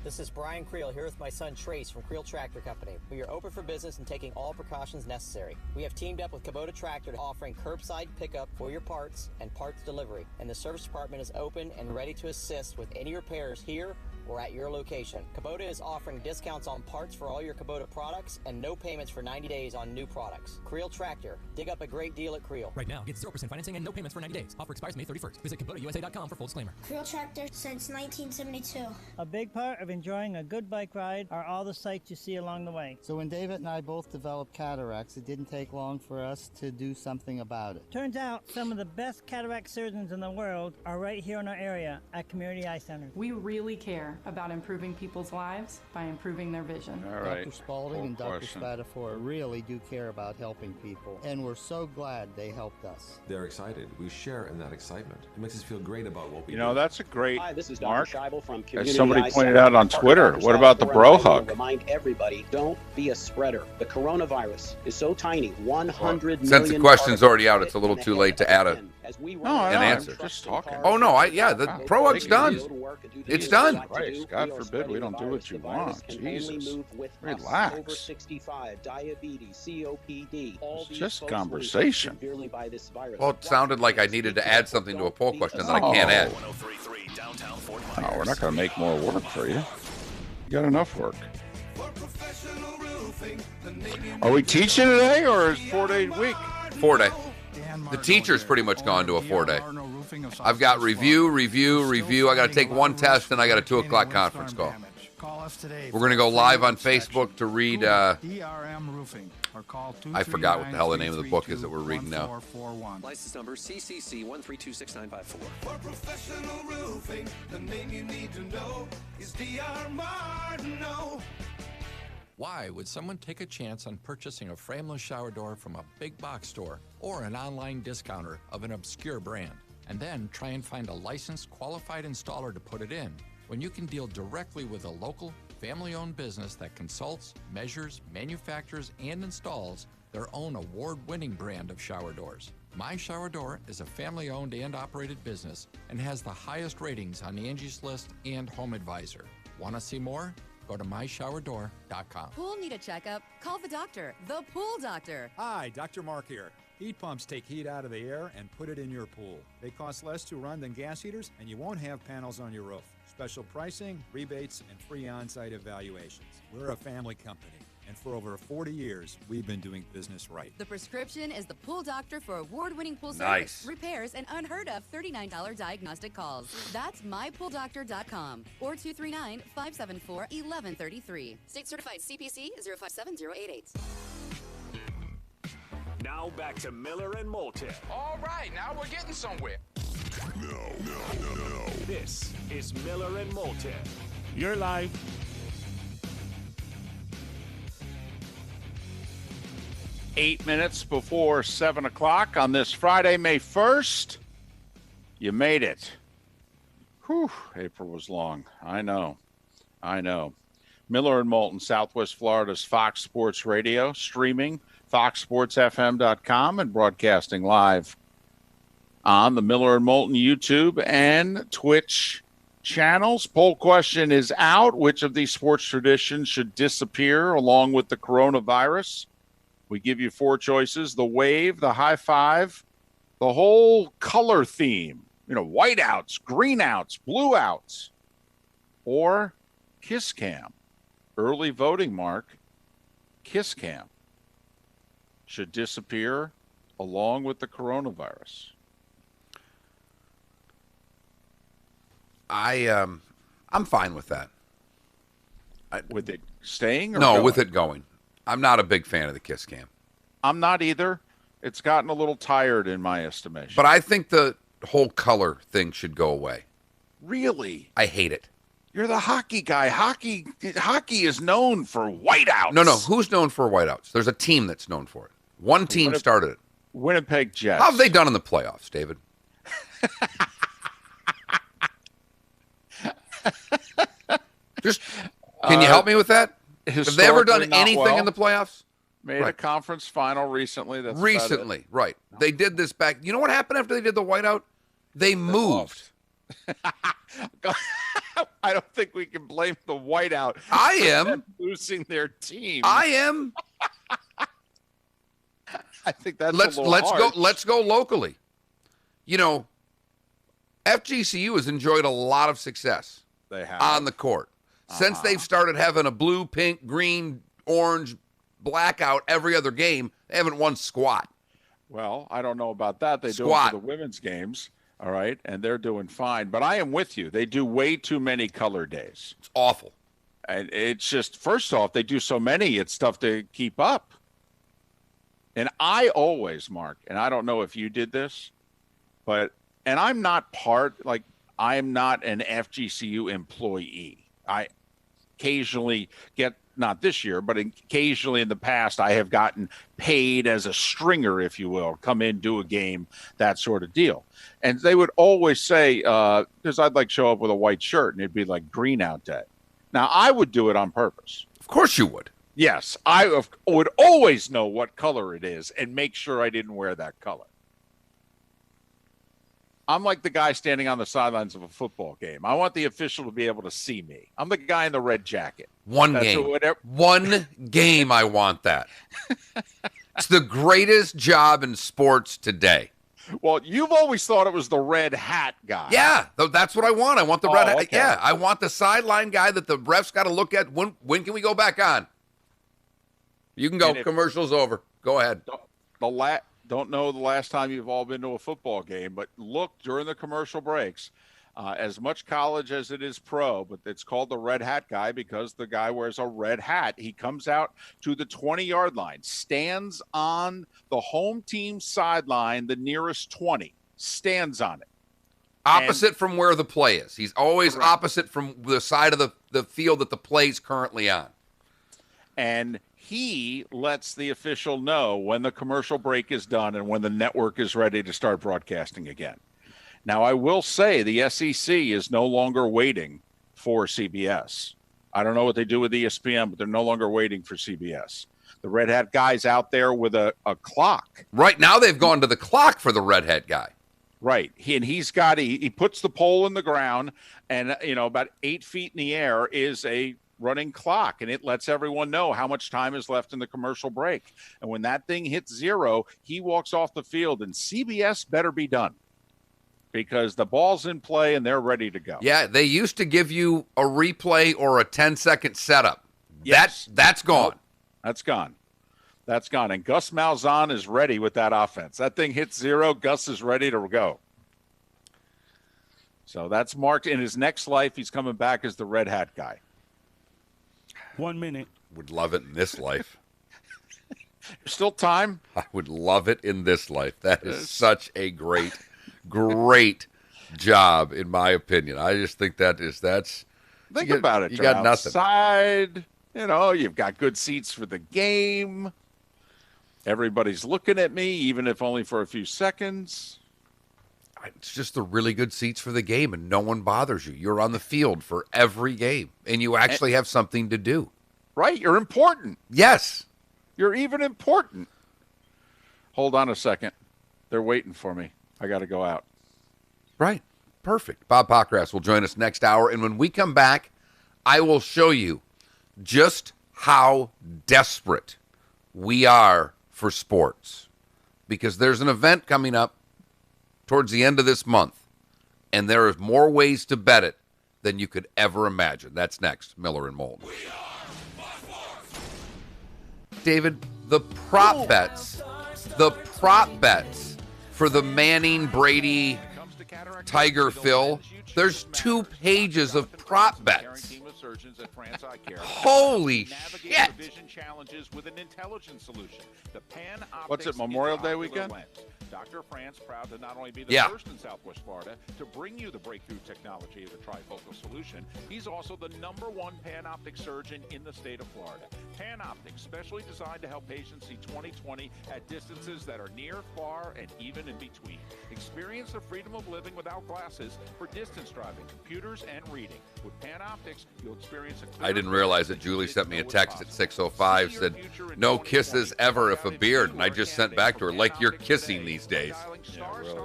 This is Brian Creel here with my son Trace from Creel Tractor Company. We are open for business and taking all precautions necessary. We have teamed up with Kubota Tractor offering curbside pickup for your parts and parts delivery. And the service department is open and ready to assist with any repairs here or at your location. Kubota is offering discounts on parts for all your Kubota products and no payments for 90 days on new products. Creel Tractor. Dig up a great deal at Creel. Right now, get 0% financing and no payments for 90 days. Offer expires May 31st. Visit KubotaUSA.com for full disclaimer. Creel Tractor since 1972. A big part of enjoying a good bike ride are all the sights you see along the way. So when David and I both developed cataracts, it didn't take long for us to do something about it. Turns out some of the best cataract surgeons in the world are right here in our area at Community Eye Center. We really care about improving people's lives by improving their vision. All right. Dr. Spalding and Dr. Spatafor really do care about helping people, and we're so glad they helped us. They're excited. We share in that excitement. It makes us feel great about what we do. You know, that's a great Hi, this is mark. Dr. Scheibel from As Community somebody Eye pointed Center. out on Twitter, Dr. what about the bro Coronavirus hug? will Remind everybody, don't be a spreader. The coronavirus is so tiny, 100 million. Since the question's already out, it's a little too late to add an answer. I'm just talking. Oh no, the pro hug's done. It's done. Christ, God forbid we don't do what you want. Jesus, relax. Over 65, diabetes, COPD. It's just conversation. Well, it sounded like I needed to add something to a poll question that I can't add. No, we're not going to make more work for you. You got enough work. Are we teaching today, or is 4-day week? 4-day. The teacher's pretty much gone to a 4-day. I've got review. I got to take one test, and I got a 2 o'clock conference call. We're going to go live on Facebook to read or call I forgot what the hell the name of the book is that we're reading now. 1441. License number CCC 1326954. For professional roofing, the name you need to know is D.R. Martineau. Why would someone take a chance on purchasing a frameless shower door from a big box store or an online discounter of an obscure brand, and then try and find a licensed, qualified installer to put it in, when you can deal directly with a local, family-owned business that consults, measures, manufactures, and installs their own award-winning brand of shower doors? My Shower Door is a family-owned and operated business and has the highest ratings on Angie's List and Home Advisor. Want to see more? Go to myshowerdor.com. Pool need a checkup? Call the doctor, the Pool Doctor. Hi, Dr. Mark here. Heat pumps take heat out of the air and put it in your pool. They cost less to run than gas heaters, and you won't have panels on your roof. Special pricing, rebates, and free on-site evaluations. We're a family company, and for over 40 years, we've been doing business right. The prescription is the Pool Doctor for award-winning pool Nice. service, repairs, and unheard of $39 diagnostic calls. That's mypooldoctor.com or 239-574-1133. State certified CPC 057088. Now back to Miller and Moulton. All right, now we're getting somewhere. No. This is Miller and Moulton. Your life. Eight minutes before 7 o'clock on this Friday, May 1st. You made it. Whew, April was long. I know. Miller and Moulton, Southwest Florida's Fox Sports Radio, streaming foxsportsfm.com and broadcasting live on the Miller and Moulton YouTube and Twitch channels. Poll question is out. Which of these sports traditions should disappear along with the coronavirus? We give you four choices: the wave, the high five, the whole color theme, whiteouts, greenouts, blue outs, or kiss cam. Early voting, Mark. Kiss cam should disappear along with the coronavirus. I'm fine with that. With it staying or no, going? with it going. I'm not a big fan of the kiss cam. I'm not either. It's gotten a little tired in my estimation. But I think the whole color thing should go away. Really? I hate it. You're the hockey guy. Hockey is known for whiteouts. No. Who's known for whiteouts? There's a team that's known for it. One team started it. Winnipeg Jets. How have they done in the playoffs, David? Just, can you help me with that? Have they ever done anything in the playoffs? Made a conference final recently. That's recently, right. They did this back. You know what happened after they did the whiteout? They moved. I don't think we can blame the whiteout. I am. Losing their team. I am. I think that's let's harsh. go locally. FGCU has enjoyed a lot of success on the court. Since they've started having a blue, pink, green, orange blackout every other game, they haven't won squat. Well, I don't know about that. They do it for the women's games, all right, and they're doing fine. But I am with you. They do way too many color days. It's awful. And it's just, first off, they do so many, it's tough to keep up. And I always, Mark, and I don't know if you did this, and I'm not I'm not an FGCU employee. I occasionally get, not this year, but occasionally in the past, I have gotten paid as a stringer, if you will, come in, do a game, that sort of deal. And they would always say, because I'd show up with a white shirt and it'd be like green out day. Now, I would do it on purpose. Of course you would. Yes, I would always know what color it is and make sure I didn't wear that color. I'm like the guy standing on the sidelines of a football game. I want the official to be able to see me. I'm the guy in the red jacket. One game, I want that. It's the greatest job in sports today. Well, you've always thought it was the red hat guy. Yeah, that's what I want. I want the red hat. Okay. Yeah, I want the sideline guy that the refs got to look at. When can we go back on? You can go. Commercial's over. Go ahead. Don't know the last time you've all been to a football game, but look during the commercial breaks. as much college as it is pro, but it's called the red hat guy because the guy wears a red hat. He comes out to the 20-yard line, stands on the home team sideline, the nearest 20, stands on it. Opposite from where the play is. He's always opposite from the side of the field that the play's currently on. And he lets the official know when the commercial break is done and when the network is ready to start broadcasting again. Now, I will say the SEC is no longer waiting for CBS. I don't know what they do with ESPN, but they're no longer waiting for CBS. The red hat guy's out there with a clock. Right now they've gone to the clock for the red hat guy. Right. He puts the pole in the ground, and, about 8 feet in the air is a running clock, and it lets everyone know how much time is left in the commercial break. And when that thing hits 0, he walks off the field, and CBS better be done because the ball's in play and they're ready to go. Yeah, they used to give you a replay or a 10-second setup. Yes. That's gone. Nope. That's gone. That's gone. And Gus Malzahn is ready with that offense. That thing hits 0, Gus is ready to go. So that's marked in his next life. He's coming back as the red hat guy. 1 minute. Would love it in this life. Still time. I would love it in this life. That is such a great job, in my opinion. I just think that's. Think about it. You got nothing. Outside, you've got good seats for the game. Everybody's looking at me, even if only for a few seconds. It's just the really good seats for the game, and no one bothers you. You're on the field for every game, and you actually have something to do. Right? You're important. Yes. You're even important. Hold on a second. They're waiting for me. I got to go out. Right. Perfect. Bob Pockras will join us next hour, and when we come back, I will show you just how desperate we are for sports, because there's an event coming up towards the end of this month, and there are more ways to bet it than you could ever imagine. That's next. Miller and Moulton. David, the prop bets for the Manning, Brady, Tiger, Phil, there's 2 pages of prop bets. Holy shit. What's it, Memorial Day weekend? Dr. France, proud to not only be the first in Southwest Florida to bring you the breakthrough technology of the trifocal solution, he's also the #1 panoptic surgeon in the state of Florida. Panoptic, specially designed to help patients see 20/20 at distances that are near, far, and even in between. Experience the freedom of living without glasses for distance driving, computers, and reading. With Panoptics, you'll experience a I didn't realize that Julie sent me a text at 6:05, said, no kisses ever if a beard. And I just sent back to her, like you're kissing these days. Yeah, really.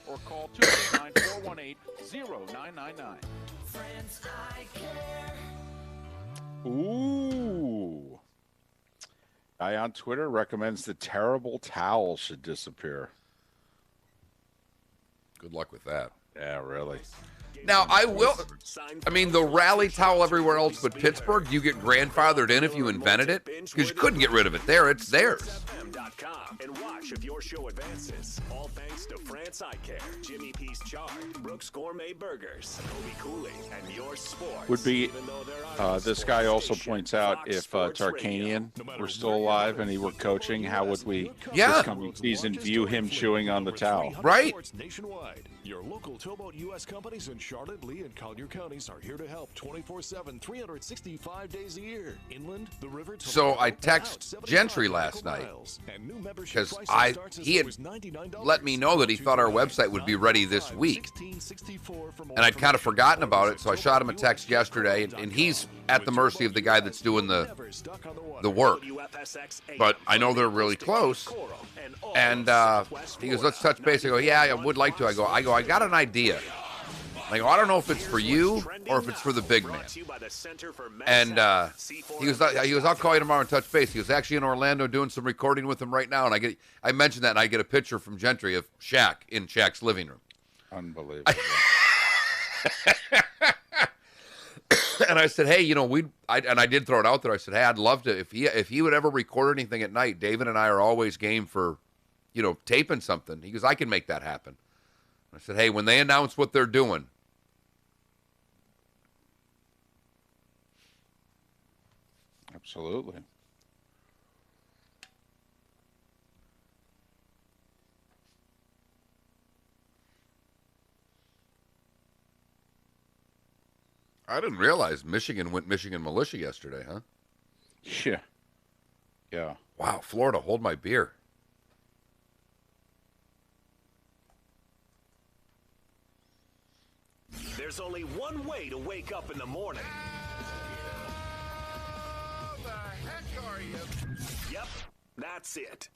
Or call 289-418-0999. Ooh. Guy on Twitter recommends the terrible towel should disappear. Good luck with that. Yeah, really. Now, the rally towel everywhere else but Pittsburgh, you get grandfathered in if you invented it, because you couldn't get rid of it there. It's theirs. And watch if your show advances. All thanks to France Eye Care, Jimmy P's Chart, Brooks Gourmet Burgers, Kobe Cooley, and your sports. Would be, this guy also points out if Tarkanian were still alive and he were coaching, how would we this coming season view him chewing on the towel? Right. Nationwide. Your local Towboat U.S. companies in Charlotte, Lee, and Collier counties are here to help 24/7, 365 days a year. Inland, the river. So I texted Gentry last night because he had let me know that he thought our website would be ready this week. And I'd kind of forgotten about it, so I shot him a text yesterday, and he's at the mercy of the guy that's doing the work. But I know they're really close. And he goes, let's touch base. I go, yeah, I would like to. I go, I got an idea. I go, I don't know if it's for you or if it's for the big man. And he goes, I'll call you tomorrow and touch base. He was actually in Orlando doing some recording with him right now. And I mentioned that, and I get a picture from Gentry of Shaq in Shaq's living room. Unbelievable. And I said, hey, I did throw it out there. I said, hey, I'd love to, if he would ever record anything at night, David and I are always game for, taping something. He goes, I can make that happen. I said, hey, when they announce what they're doing, absolutely. I didn't realize Michigan went Michigan militia yesterday, huh? Yeah. Yeah. Wow, Florida, hold my beer. There's only one way to wake up in the morning. How the heck are you? Yep, that's it.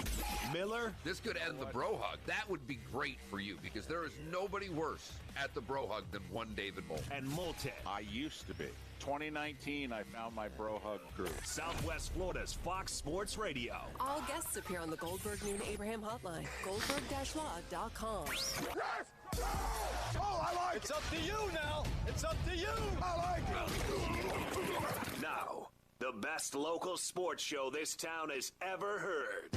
Miller. This could end the bro hug. That would be great for you because there is nobody worse at the bro hug than one David Moulton. And Moulton. I used to be. 2019, I found my bro hug crew. Southwest Florida's Fox Sports Radio. All guests appear on the Goldberg Noon Abraham hotline. Goldberg-law.com. Oh, I like it. It's up to you now. It's up to you. I like it. Now, the best local sports show this town has ever heard.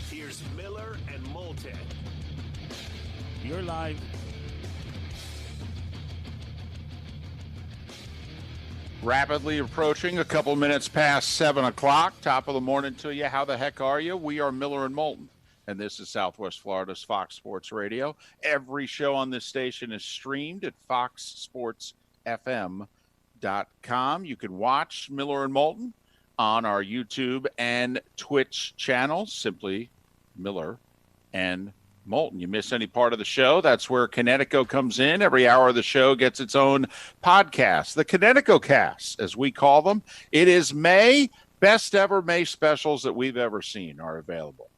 Here's Miller and Moulton. You're live. Rapidly approaching a couple minutes past 7 o'clock. Top of the morning to you. How the heck are you? We are Miller and Moulton, and this is Southwest Florida's Fox Sports Radio. Every show on this station is streamed at foxsportsfm.com. You can watch Miller and Moulton on our YouTube and Twitch channels, simply Miller and Moulton. You miss any part of the show, that's where Kinetico comes in. Every hour of the show gets its own podcast, the Kinetico Cast, as we call them. It is May. Best ever May specials that we've ever seen are available.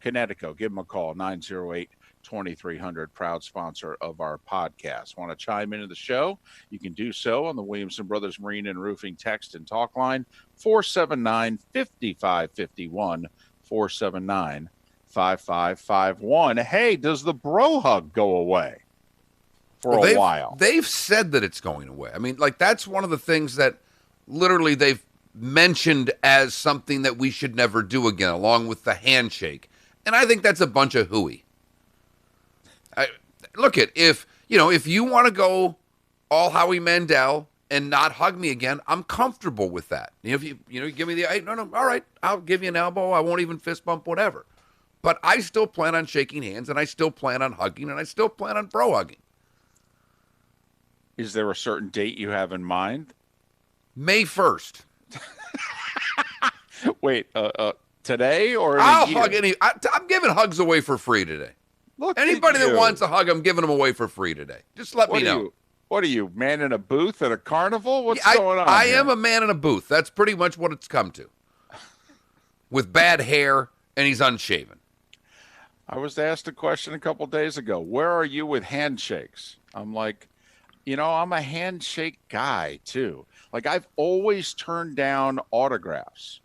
Kinetico, give them a call, 908-2300, proud sponsor of our podcast. Want to chime into the show? You can do so on the Williamson Brothers Marine and Roofing text and talk line, 479-5551, 479-5551. Hey, does the bro hug go away for a while? They've said that it's going away. I mean, like, that's one of the things that literally they've mentioned as something that we should never do again, along with the handshake. And I think that's a bunch of hooey. Look at, if you want to go all Howie Mandel and not hug me again, I'm comfortable with that. If you give me the, hey, no, all right, I'll give you an elbow. I won't even fist bump, whatever. But I still plan on shaking hands, and I still plan on hugging, and I still plan on bro hugging. Is there a certain date you have in mind? May 1st. Wait, today or in I'll a year? hug any. I'm giving hugs away for free today. Look, anybody that wants a hug, I'm giving them away for free today. Just let me know. What are you, man in a booth at a carnival? What's going on? I am a man in a booth. That's pretty much what it's come to. With bad hair, and he's unshaven. I was asked a question a couple days ago. Where are you with handshakes? I'm like, I'm a handshake guy too. Like, I've always turned down autographs.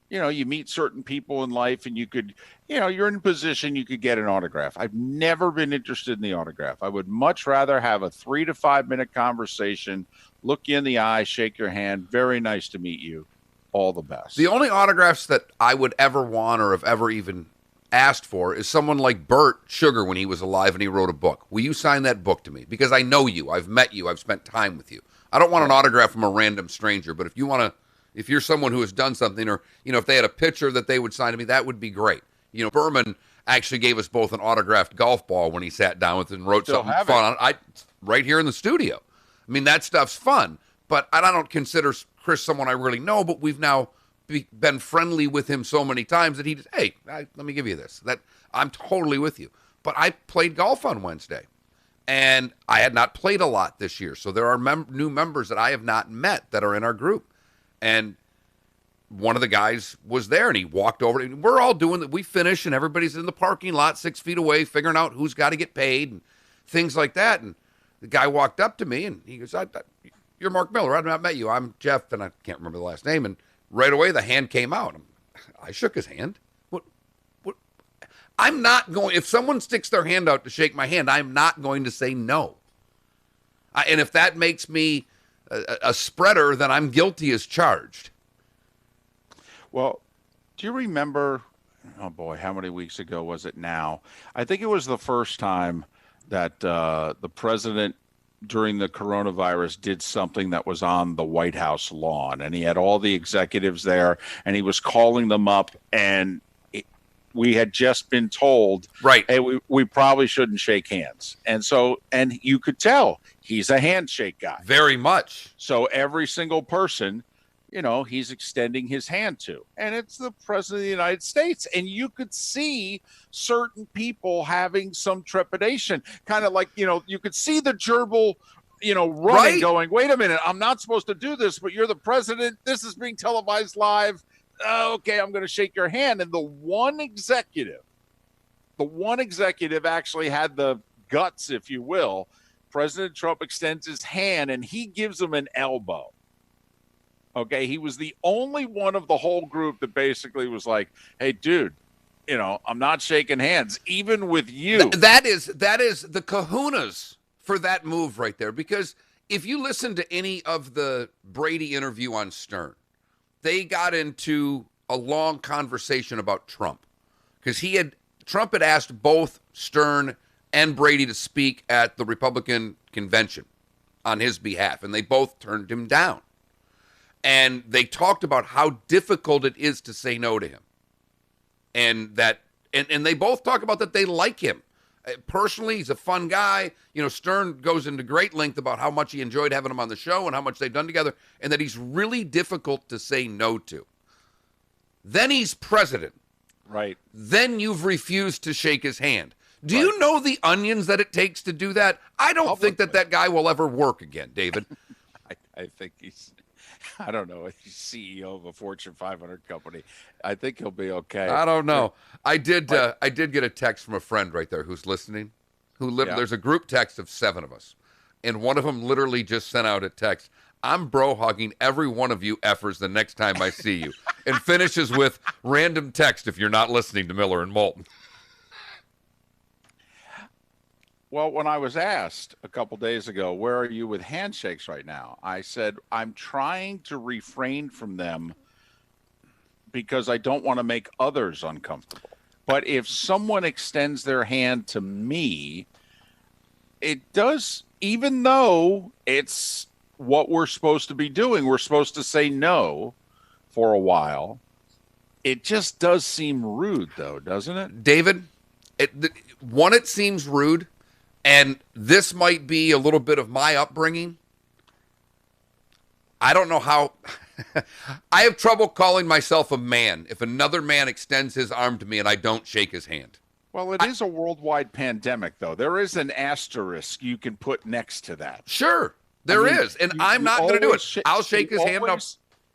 You meet certain people in life and you could, you're in a position you could get an autograph. I've never been interested in the autograph. I would much rather have a 3 to 5 minute conversation, look you in the eye, shake your hand. Very nice to meet you. All the best. The only autographs that I would ever want or have ever even asked for is someone like Bert Sugar when he was alive and he wrote a book. Will you sign that book to me? Because I know you. I've met you. I've spent time with you. I don't want an autograph from a random stranger, but if you're someone who has done something, or, if they had a picture that they would sign to me, that would be great. Berman actually gave us both an autographed golf ball when he sat down with it and wrote something fun on it. Right here in the studio. I mean, that stuff's fun, but I don't consider Chris someone I really know, but we've now been friendly with him so many times that he just, hey, let me give you this. That I'm totally with you. But I played golf on Wednesday, and I had not played a lot this year. So there are new members that I have not met that are in our group. And one of the guys was there, and he walked over. And we're all doing that. We finish, and everybody's in the parking lot 6 feet away, figuring out who's got to get paid and things like that. And the guy walked up to me, and he goes, you're Mark Miller. I've not met you. I'm Jeff, and I can't remember the last name. And right away, the hand came out. I shook his hand. What? I'm not going, if someone sticks their hand out to shake my hand, I'm not going to say no. And if that makes me a spreader, then I'm guilty as charged. Well, do you remember, oh boy, how many weeks ago was it now? I think it was the first time that the president during the coronavirus did something that was on the White House lawn, and he had all the executives there, and he was calling them up, and we had just been told, right, hey, we probably shouldn't shake hands. And you could tell he's a handshake guy. Very much. So every single person, he's extending his hand to. And it's the president of the United States. And you could see certain people having some trepidation, kind of like, you could see the gerbil, running, going, wait a minute, I'm not supposed to do this, but you're the president. This is being televised live. Okay, I'm going to shake your hand. And the one executive actually had the guts, if you will. President Trump extends his hand and he gives him an elbow. Okay, he was the only one of the whole group that basically was like, hey, dude, I'm not shaking hands, even with you. That is the kahunas for that move right there. Because if you listen to any of the Brady interview on Stern, they got into a long conversation about Trump. Because Trump had asked both Stern and Brady to speak at the Republican convention on his behalf, and they both turned him down. And they talked about how difficult it is to say no to him. And they both talk about that they like him. Personally, he's a fun guy. Stern goes into great length about how much he enjoyed having him on the show and how much they've done together, and that he's really difficult to say no to. Then he's president. Right. Then you've refused to shake his hand. Do you know the onions that it takes to do that? I don't think that guy will ever work again, David. I think I don't know, he's CEO of a Fortune 500 company. I think he'll be okay. I don't know. I did get a text from a friend right there who's listening. There's a group text of 7 of us, and one of them literally just sent out a text. I'm bro-hugging every one of you effers the next time I see you, and finishes with random text if you're not listening to Miller and Moulton. Well, when I was asked a couple days ago, where are you with handshakes right now? I said, I'm trying to refrain from them because I don't want to make others uncomfortable. But if someone extends their hand to me, it does, even though it's what we're supposed to be doing, we're supposed to say no for a while. It just does seem rude, though, doesn't it? David, it seems rude. And this might be a little bit of my upbringing. I don't know how. I have trouble calling myself a man if another man extends his arm to me and I don't shake his hand. Well, it is a worldwide pandemic, though. There is an asterisk you can put next to that. Sure, there is. And I'm not going to do it. I'll shake his hand up.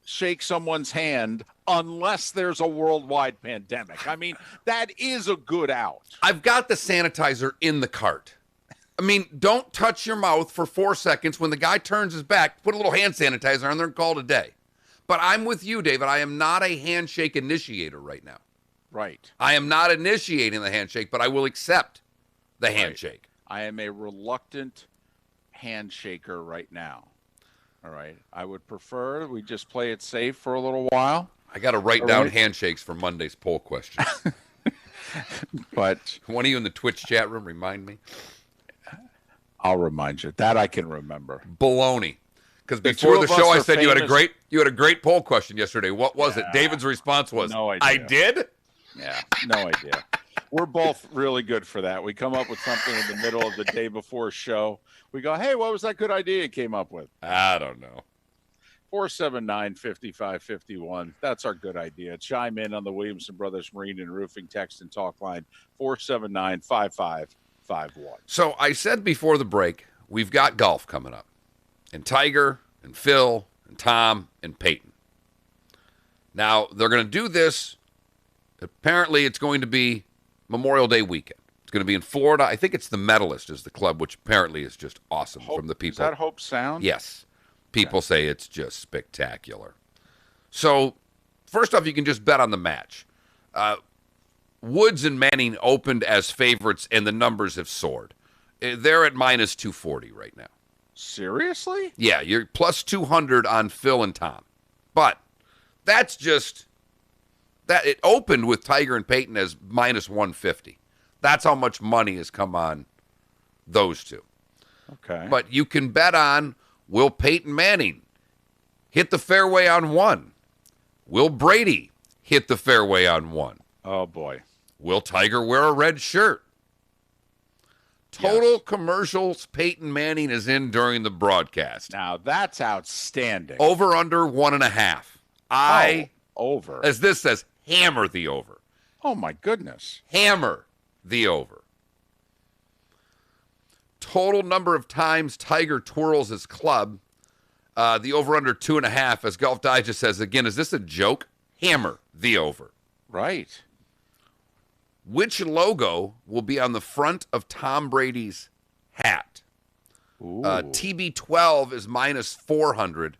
Shake someone's hand unless there's a worldwide pandemic. I mean, that is a good out. I've got the sanitizer in the cart. I mean, don't touch your mouth for 4 seconds. When the guy turns his back, put a little hand sanitizer on there and call it a day. But I'm with you, David. I am not a handshake initiator right now. Right. I am not initiating the handshake, but I will accept the handshake. I am a reluctant handshaker right now. All right. I would prefer we just play it safe for a little while. I got to write down handshakes for Monday's poll question. But one of you in the Twitch chat room, remind me. I'll remind you. That I can remember. Baloney. Because before the show, I said you had a great poll question yesterday. What was it? David's response was, no idea. I did? Yeah, no idea. We're both really good for that. We come up with something in the middle of the day before show. We go, hey, what was that good idea you came up with? I don't know. 479-5551. That's our good idea. Chime in on the Williamson Brothers Marine and Roofing text and talk line, 479-5551. So I said before the break, we've got golf coming up. And Tiger and Phil and Tom and Peyton. Now, they're going to do this. Apparently, it's going to be Memorial Day weekend. It's going to be in Florida. I think it's the Medalist is the club, which apparently is just awesome from the people. Is that Hope Sound? Yes. People say it's just spectacular. So, first off, you can just bet on the match. Woods and Manning opened as favorites, and the numbers have soared. They're at minus 240 right now. Seriously? Yeah, you're plus 200 on Phil and Tom. But that's just that. It opened with Tiger and Peyton as minus 150. That's how much money has come on those two. Okay. But you can bet on, will Peyton Manning hit the fairway on one? Will Brady hit the fairway on one? Oh, boy. Will Tiger wear a red shirt? Total commercials Peyton Manning is in during the broadcast. Now, that's outstanding. Over under 1.5. Over. As this says, hammer the over. Oh, my goodness. Hammer the over. Total number of times Tiger twirls his club. The over under 2.5. As Golf Digest says, again, is this a joke? Hammer the over. Right. Which logo will be on the front of Tom Brady's hat? TB12 is minus 400.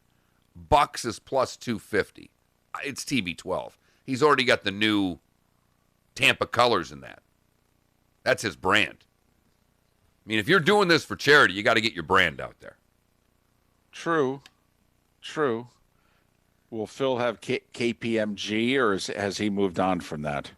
Bucks is plus 250. It's TB12. He's already got the new Tampa colors in that. That's his brand. I mean, if you're doing this for charity, you got to get your brand out there. True. Will Phil have KPMG, or has he moved on from that?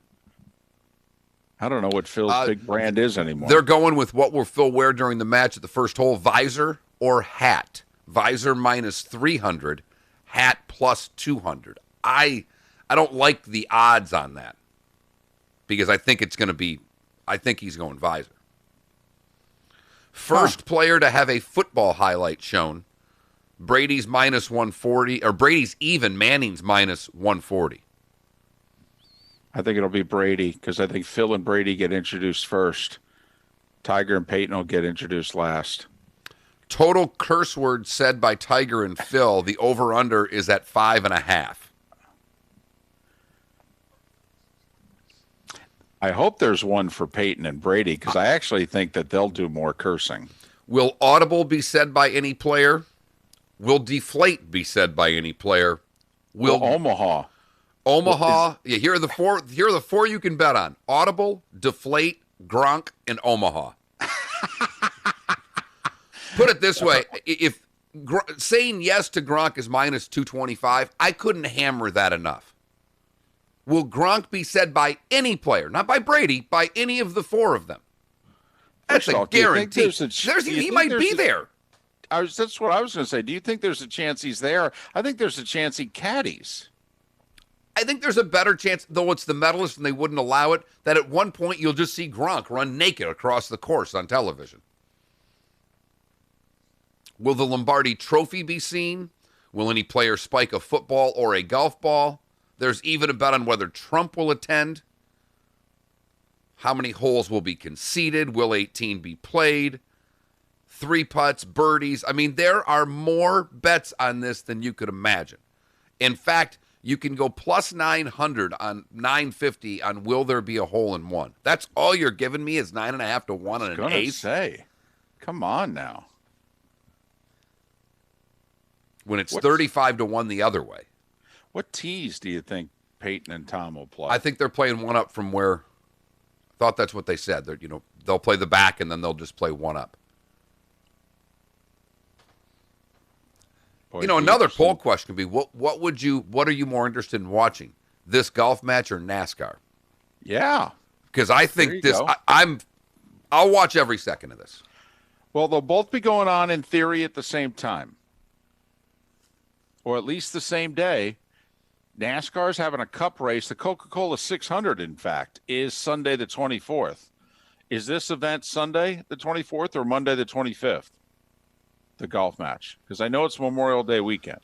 I don't know what Phil's big brand is anymore. They're going with what will Phil wear during the match at the first hole, visor or hat. Visor minus 300, hat plus 200. I don't like the odds on that because I think he's going visor. First player to have a football highlight shown. Brady's minus 140, or Brady's even, Manning's minus 140. I think it'll be Brady because I think Phil and Brady get introduced first. Tiger and Peyton will get introduced last. Total curse words said by Tiger and Phil, the over-under is at 5.5. I hope there's one for Peyton and Brady because I actually think that they'll do more cursing. Will audible be said by any player? Will deflate be said by any player? Will Omaha? Yeah, here are the four. Here are the four you can bet on: audible, deflate, Gronk, and Omaha. Put it this way: if saying yes to Gronk is minus 225, I couldn't hammer that enough. Will Gronk be said by any player, not by Brady, by any of the four of them? That's a guarantee. He might be there. That's what I was going to say. Do you think there's a chance he's there? I think there's a chance he caddies. I think there's a better chance, though it's the medalist and they wouldn't allow it, that at one point you'll just see Gronk run naked across the course on television. Will the Lombardi Trophy be seen? Will any player spike a football or a golf ball? There's even a bet on whether Trump will attend. How many holes will be conceded? Will 18 be played? 3 putts, birdies. I mean, there are more bets on this than you could imagine. In fact, you can go plus 900 on 950 on will there be a hole in one. That's all you're giving me is 9.5 to 1 on an ace. Say, come on now. When it's 35 to 1 the other way. What tees do you think Peyton and Tom will play? I think they're playing one up from where. I thought that's what they said. They'll play the back and then they'll just play one up. Boy, another poll question could be, what are you more interested in watching? This golf match or NASCAR? Yeah. Because I think I'll watch every second of this. Well, they'll both be going on in theory at the same time. Or at least the same day. NASCAR's having a cup race. The Coca-Cola 600, in fact, is Sunday the 24th. Is this event Sunday the 24th or Monday the 25th? The golf match, because I know it's Memorial Day weekend.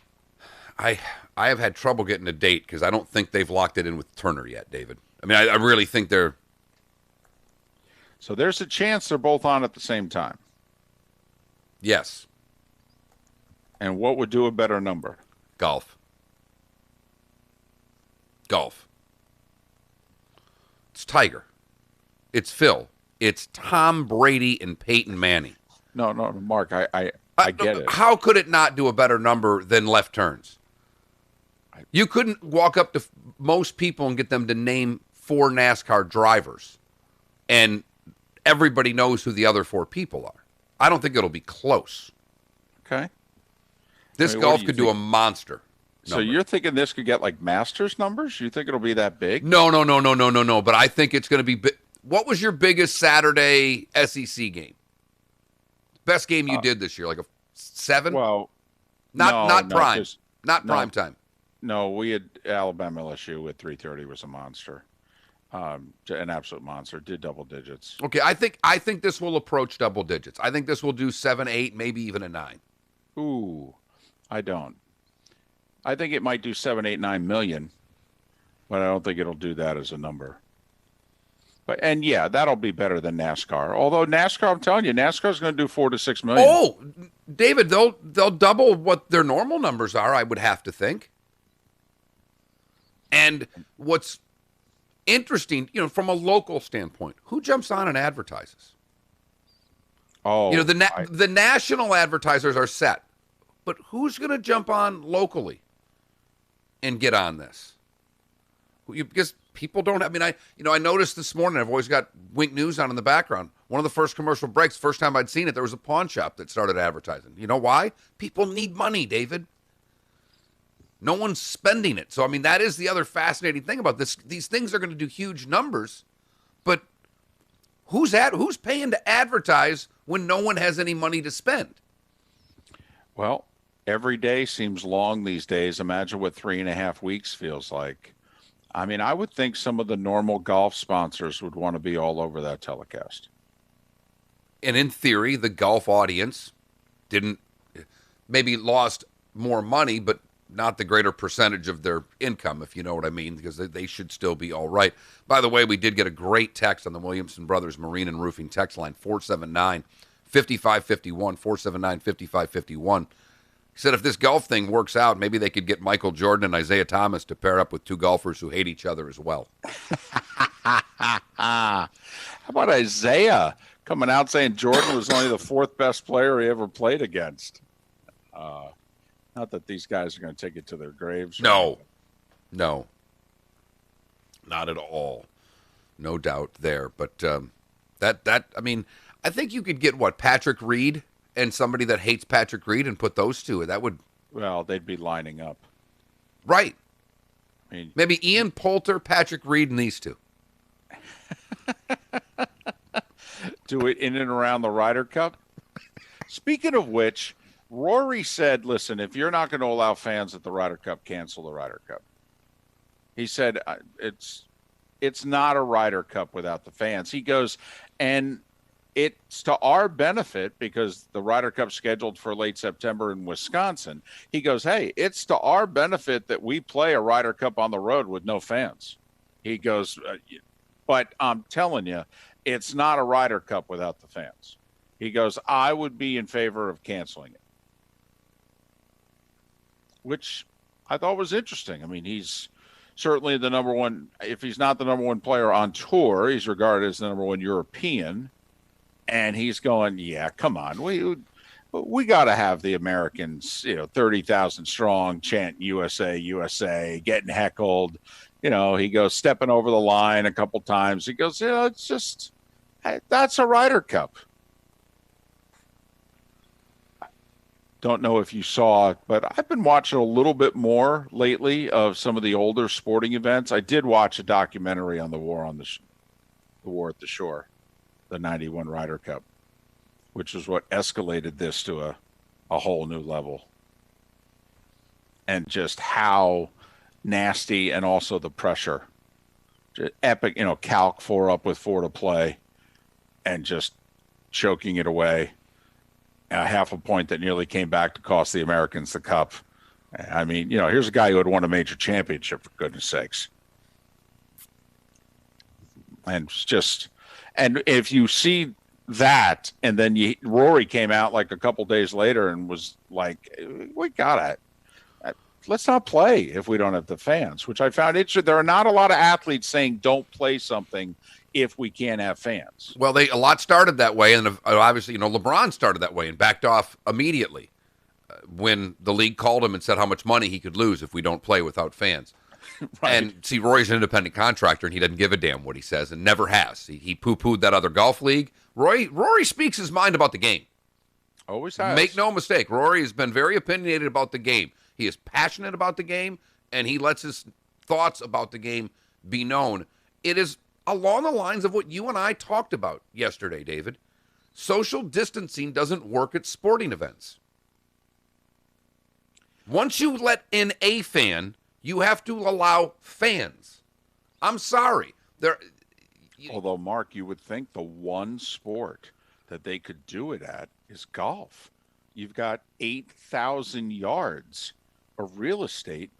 I have had trouble getting a date because I don't think they've locked it in with Turner yet, David. I mean, I really think they're. So there's a chance they're both on at the same time. Yes. And what would do a better number? Golf. It's Tiger. It's Phil. It's Tom Brady and Peyton Manning. No, Mark, I get it. How could it not do a better number than left turns? You couldn't walk up to most people and get them to name 4 NASCAR drivers, and everybody knows who the other 4 people are. I don't think it'll be close. Okay. This golf could do a monster. So you're thinking this could get like Masters numbers? You think it'll be that big? No. But I think it's going to be. What was your biggest Saturday SEC game? best game you did this year? Like a 7? Well, not prime. Not no. prime time. No, we had Alabama LSU at 3:30 was a monster. An absolute monster. Did double digits. Okay, I think this will approach double digits. I think this will do 7, 8, maybe even a 9. Ooh, I don't. I think it might do 7, 8, 9 million, but I don't think it'll do that as a number. And yeah, that'll be better than NASCAR. Although NASCAR, I'm telling you, NASCAR's going to do 4 to 6 million. Oh, David, they'll double what their normal numbers are, I would have to think. And what's interesting, from a local standpoint, who jumps on and advertises? Oh, the national advertisers are set, but who's going to jump on locally and get on this? Because people don't. I noticed this morning. I've always got Wink News on in the background. One of the first commercial breaks, first time I'd seen it, there was a pawn shop that started advertising. You know why? People need money, David. No one's spending it. So, that is the other fascinating thing about this. These things are going to do huge numbers, but who's paying to advertise when no one has any money to spend? Well, every day seems long these days. Imagine what 3.5 weeks feels like. I would think some of the normal golf sponsors would want to be all over that telecast. And in theory, the golf audience maybe lost more money, but not the greater percentage of their income, if you know what I mean, because they should still be all right. By the way, we did get a great text on the Williamson Brothers Marine and Roofing text line, 479-5551, 479-5551. He said if this golf thing works out, maybe they could get Michael Jordan and Isaiah Thomas to pair up with two golfers who hate each other as well. How about Isaiah coming out saying Jordan was only the 4th best player he ever played against? Not that these guys are going to take it to their graves. No, not at all. No doubt there. But I think you could get Patrick Reed and somebody that hates Patrick Reed and put those two. That would. Well, they'd be lining up. Right. Maybe Ian Poulter, Patrick Reed, and these two. Do it in and around the Ryder Cup. Speaking of which, Rory said, listen, if you're not going to allow fans at the Ryder Cup, cancel the Ryder Cup. He said, it's not a Ryder Cup without the fans. He goes, and it's to our benefit because the Ryder Cup's scheduled for late September in Wisconsin. He goes, hey, it's to our benefit that we play a Ryder Cup on the road with no fans. He goes, but I'm telling you, it's not a Ryder Cup without the fans. He goes, I would be in favor of canceling it. Which I thought was interesting. He's certainly the number one. If he's not the number one player on tour, he's regarded as the number one European. And he's going, yeah, come on. We got to have the Americans, 30,000 strong, chant USA, USA, getting heckled. He goes stepping over the line a couple times. He goes, it's just, that's a Ryder Cup. Don't know if you saw it, but I've been watching a little bit more lately of some of the older sporting events. I did watch a documentary on the war at the shore, the 91 Ryder Cup, which is what escalated this to a whole new level. And just how nasty, and also the pressure. Just epic, calc 4 up with 4 to play and just choking it away. Half a point that nearly came back to cost the Americans the cup. Here's a guy who had won a major championship, for goodness sakes. And if you see that, and then Rory came out like a couple days later and was like, let's not play if we don't have the fans, which I found interesting. There are not a lot of athletes saying don't play something if we can't have fans. Well, a lot started that way, and obviously, LeBron started that way and backed off immediately when the league called him and said how much money he could lose if we don't play without fans. Right. And see, Rory's an independent contractor, and he doesn't give a damn what he says, and never has. He poo-pooed that other golf league. Rory speaks his mind about the game. Always has. Make no mistake, Rory has been very opinionated about the game. He is passionate about the game, and he lets his thoughts about the game be known. It is along the lines of what you and I talked about yesterday, David. social distancing doesn't work at sporting events. Once you let in a fan, you have to allow fans. I'm sorry. Although, Mark, you would think the one sport that they could do it at is golf. You've got 8,000 yards of real estate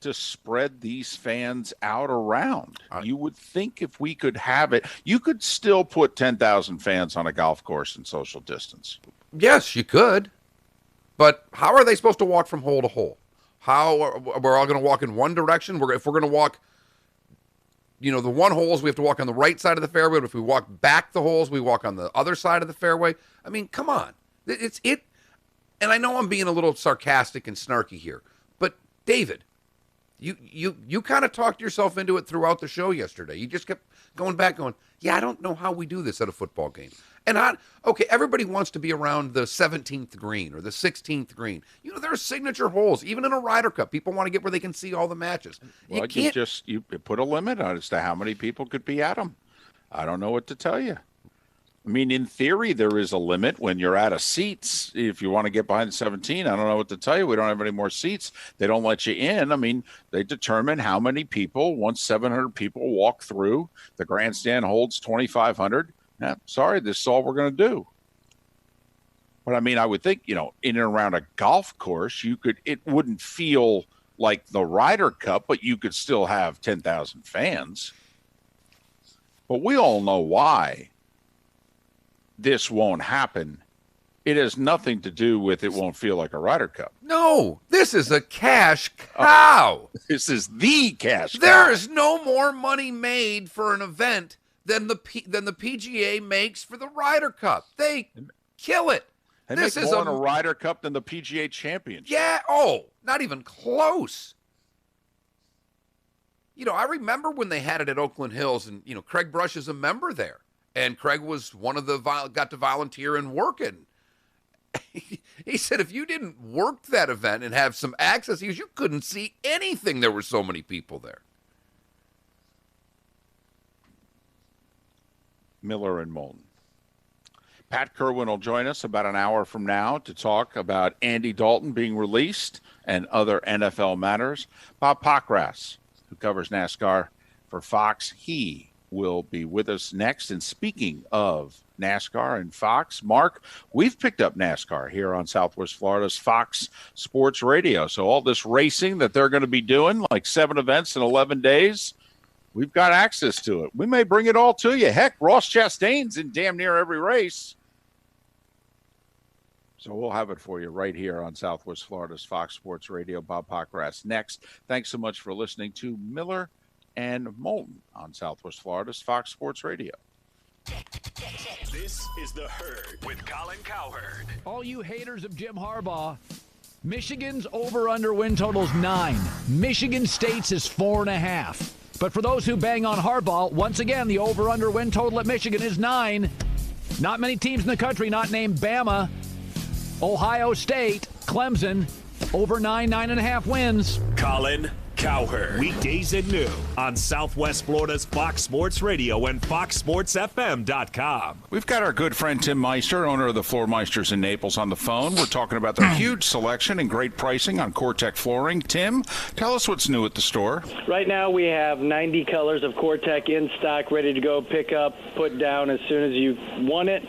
to spread these fans out around. You would think if we could have it, you could still put 10,000 fans on a golf course in social distance. Yes, you could. But how are they supposed to walk from hole to hole? We're all going to walk in one direction? If we're going to walk, the one holes, we have to walk on the right side of the fairway. But if we walk back the holes, we walk on the other side of the fairway. I mean, come on. And I know I'm being a little sarcastic and snarky here, but David, you kind of talked yourself into it throughout the show yesterday. You just kept going back going, yeah, I don't know how we do this at a football game. And everybody wants to be around the 17th green or the 16th green. There are signature holes. Even in a Ryder Cup, people want to get where they can see all the matches. Well, you put a limit on it as to how many people could be at them. I don't know what to tell you. I mean, in theory, there is a limit when you're out of seats. If you want to get behind 17, I don't know what to tell you. We don't have any more seats. They don't let you in. I mean, they determine how many people, once 700 people walk through, the grandstand holds 2,500. Sorry, this is all we're going to do. But I mean, I would think, in and around a golf course, it wouldn't feel like the Ryder Cup, but you could still have 10,000 fans. But we all know why this won't happen. It has nothing to do with it won't feel like a Ryder Cup. No, this is a cash cow. This is the cash cow. There is no more money made for an event than the PGA makes for the Ryder Cup. They kill it. They make more on a Ryder Cup than the PGA Championship. Yeah. Not even close. I remember when they had it at Oakland Hills, and Craig Brush is a member there. And Craig was one of got to volunteer and work it. He said if you didn't work that event and have some access, you couldn't see anything. There were so many people there. Miller and Moulton. Pat Kerwin will join us about an hour from now to talk about Andy Dalton being released and other NFL matters. Bob Pockrass, who covers NASCAR for Fox, he will be with us next. And speaking of NASCAR and Fox, Mark, we've picked up NASCAR here on Southwest Florida's Fox Sports Radio. So all this racing that they're going to be doing, like 7 events in 11 days, we've got access to it. We may bring it all to you. Heck, Ross Chastain's in damn near every race. So we'll have it for you right here on Southwest Florida's Fox Sports Radio. Bob Pockrass next. Thanks so much for listening to Miller and Moulton on Southwest Florida's Fox Sports Radio. This is The Herd with Colin Cowherd. All you haters of Jim Harbaugh, Michigan's over-under win total's 9. Michigan State's is 4.5. But for those who bang on Harbaugh, once again, the over-under win total at Michigan is 9. Not many teams in the country not named Bama, Ohio State, Clemson, over 9.5 wins. Colin Cowherd. Weekdays at noon on Southwest Florida's Fox Sports Radio and FoxSportsFM.com. We've got our good friend Tim Meister, owner of the Floor Meisters in Naples, on the phone. We're talking about their huge selection and great pricing on Core-Tec flooring. Tim, tell us what's new at the store. Right now we have 90 colors of Core-Tec in stock, ready to go, pick up, put down as soon as you want it.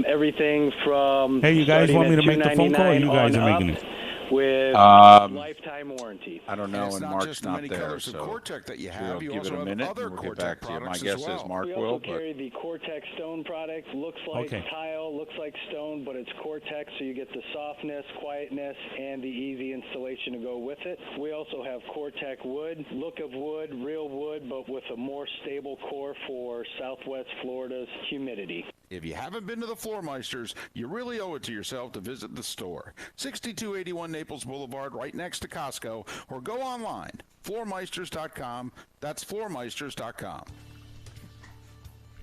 Everything from Hey, you guys want me to make the phone call, or you guys are making it? With lifetime warranty. I don't know, And it's and not Mark's just not many there, colors of so Core-Tec that you we'll have. You give it also a have minute, other and we'll get Core-Tec back to you. My products guess as is well. Mark We will, also but carry the Core-Tec stone product. Looks like Okay. tile, looks like stone, but it's Core-Tec, so you get the softness, quietness, and the easy installation to go with it. We also have Core-Tec wood, look of wood, real wood, but with a more stable core for Southwest Florida's humidity. if you haven't been to the Floor Meisters, you really owe it to yourself to visit the store. 6281 Naples Boulevard, right next to Costco, or go online, floormeisters.com. That's floormeisters.com.